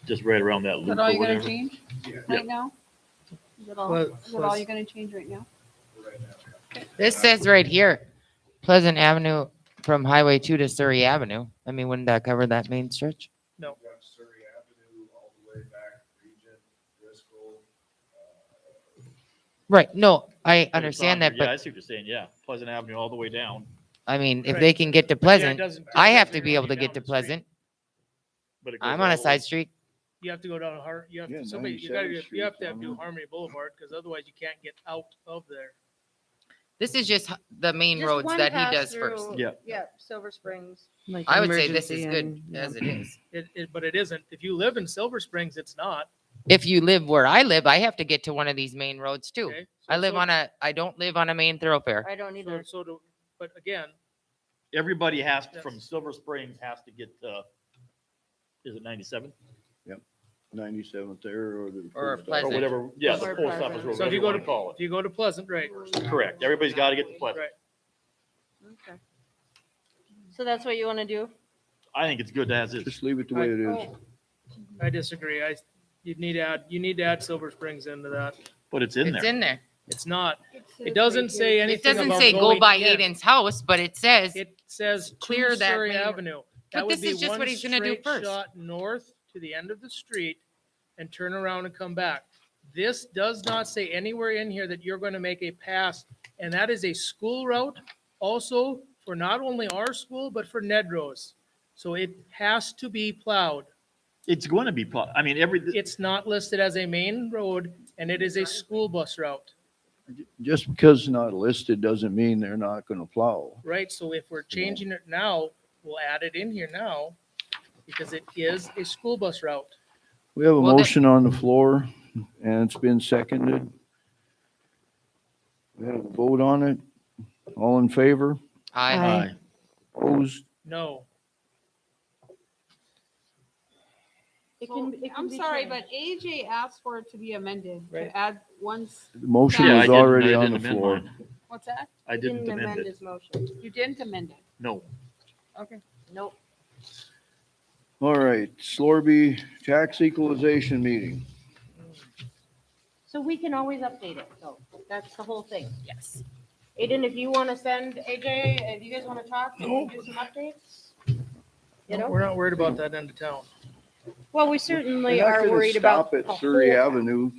Just right around that Is loop that all or you're gonna whatever. change Yeah, right now? Is that all, Well, is that all you're gonna change right now? right now. This says right here, Pleasant Avenue from Highway 2 to Surrey Avenue. I mean, wouldn't that cover that main stretch? We've got Surrey Avenue all the way back, Regent, Driscoll. Right. No, I But it's understand on that, here. Yeah, I but see what you're saying, yeah. Pleasant Avenue all the way down, I mean, if Right. they can get to Yeah, it Pleasant, doesn't- I it have doesn't to be run able you to down get to the street. Pleasant. but it goes I'm on all a the way- side street. You have to go down you have Yeah, to, somebody, you gotta, 97th you have to Street, do Harmony Boulevard, because otherwise you can't get out of there. This is just the main Just roads one that he pass does through- first. Yeah. Yeah, Silver Springs. Like I would say this is emergency good and- as it is. But it isn't. If you live in Silver Springs, it's not. If you live where I live, I have to get to one of these main roads too. Okay? I don't live on a main thoroughfare. I don't either. But again, Everybody has, to Yes. from Silver Springs has to get to, is it 97? 97th there or the. Or post office. Or Pleasant. whatever, yeah, the Or post office Pleasant. road, So whatever if you you go want to, to call if you go to Pleasant, right? it. Correct, everybody's got to get to Pleasant. Right. Okay. So that's what you want to do? I think it's good as is. Just leave it the way it is. Oh, I disagree. You need to add Silver Springs into that. But it's in It's there. in there. It's not. It doesn't say anything It doesn't about say go going by in. Aiden's house, but it says, It says Clear clear that Surrey main- Avenue. But That would this be is just one what he's gonna do straight first. shot north to the end of the street and turn around and come back. This does not say anywhere in here that you're going to make a pass, and that is a school route also for not only our school, but for Nedro's. So it has to be plowed. It's going to be, I mean, It's not listed as a main road, and it is a school bus route, Just because it's not listed doesn't mean they're not gonna plow. right? So if we're changing it now, we'll add it in here now because it is a school bus route. We have a Well, then- motion on the floor and it's been seconded. We have a vote on it. All in favor? I, Aye. Opposed? No. It So, can, it can I'm be sorry, changed. but AJ asked for it to be amended, Right. to add once, The motion Yeah, I is didn't- already I on didn't the amend floor. mine. what's that? I He didn't amend it. his motion. You didn't amend it. No. Okay. Nope. All right, Slorby tax equalization meeting. So we can always update it, though. That's the whole thing. Yes. Aiden, if you want to send AJ, if you guys want to talk and do some updates, you know, We're not worried about that end of town. well, we They're certainly not are gonna worried about stop the at Surrey whole- Avenue.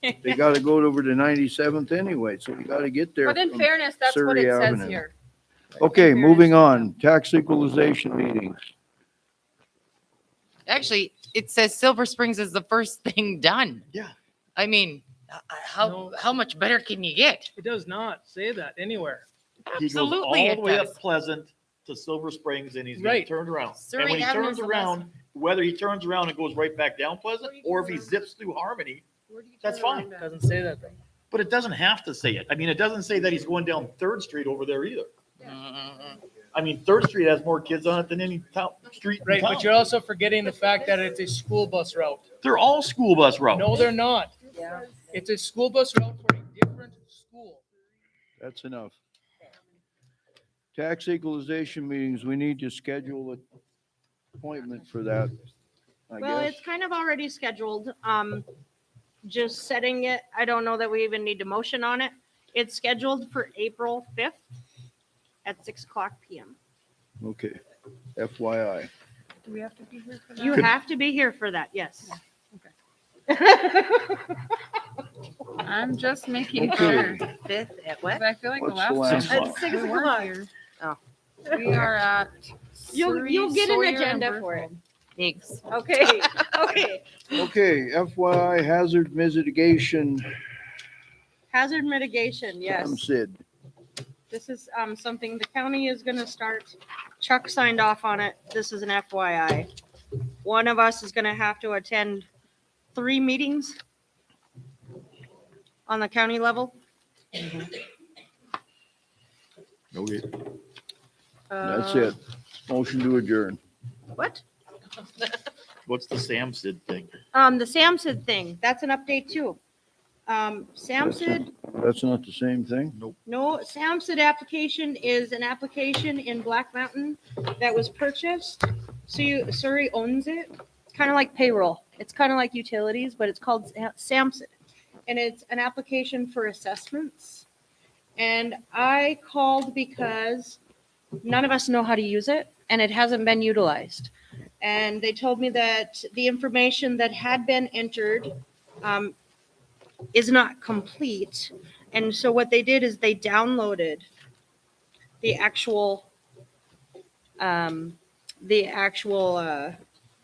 They gotta go over to 97th anyway, so you gotta get there. But in from- fairness, that's what Surrey it says Avenue. here. Okay, in moving fairness, on. Tax equalization meetings. Actually, it says Silver Springs is the first thing done. Yeah. I mean, No. how much better can you get? It does not say that anywhere. He goes Absolutely all it the way does. up Pleasant to Silver Springs and he's gonna Right. turn around. Surrey And when he Avenue turns is the best. around, whether he turns around and goes right back down Pleasant, or if he zips through Harmony, Where do you That's turn around fine. at? Doesn't say that though. but it doesn't have to say it. I mean, it doesn't say that he's going down Third Street over there either. Mm-mm-mm. I mean, Third Street has more kids on it than any town, street in Right, town. but you're also forgetting the fact that it's a school bus route. They're all school bus routes. No, they're not. Yeah. It's a school bus route for a different school. That's enough. Tax equalization meetings, we need to schedule an appointment for that, I Well, guess. it's kind of already scheduled. Just setting it, I don't know that we even need to motion on it. It's scheduled for April 5th at 6:00 PM. Okay, FYI. Do we have to be here for that? You have to be here for that, yes. I'm just making Okay. sure. Fifth at 'Cause what? I feel like the What's the last last time one? At 6 we weren't o'clock. here. Oh. We are at. You'll get an Surrey, Sawyer, and agenda for it. Berthold. Thanks. Okay, okay. Okay, FYI hazard mitigation, Hazard mitigation, yes. Sid. This is something the county is gonna start. Chuck signed off on it. This is an FYI. One of us is gonna have to attend 3 meetings on the county level. Okay, that's Uh, it. Motion to adjourn. What? What's the Samsid thing? The SAMSID thing, that's an update too. SAMSID, That's not the same thing? no, SAMSID application is an application in Black Mountain that was purchased. Surrey owns it. It's kind of like payroll. It's kind of like utilities, but it's called SAMSID. And it's an application for assessments. And I called because none of us know how to use it and it hasn't been utilized. And they told me that the information that had been entered is not complete. And so what they did is they downloaded the actual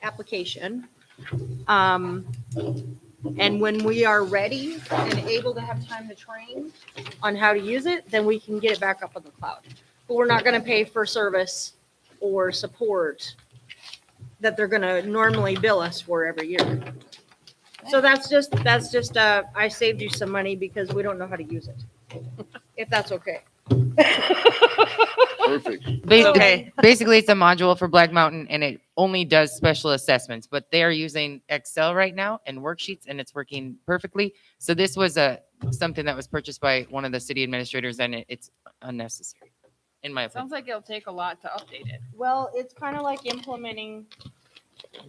application. And when we are ready and able to have time to train on how to use it, then we can get it back up on the cloud. But we're not going to pay for service or support that they're going to normally bill us for every year. So that's just, I saved you some money because we don't know how to use it. If that's okay. Perfect. Basically, Okay. basically, it's a module for Black Mountain and it only does special assessments, but they are using Excel right now and worksheets and it's working perfectly. So this was something that was purchased by one of the city administrators and it's unnecessary, in my opinion. Sounds like it'll take a lot to update it. Well, it's kind of like implementing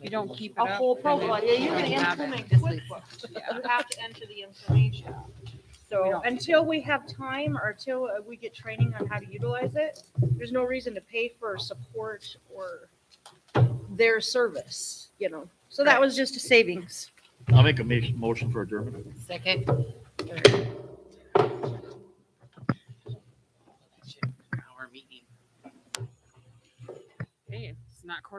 You don't keep it a up. whole and profile. then Yeah, you you can have it. implement QuickBooks. You have to enter the information. We So don't. until we have time or until we get training on how to utilize it, there's no reason to pay for support or their service, you know? So that was just a savings. I'll make a motion for adjournment. Second. Hour meeting. Hey, it's not quarter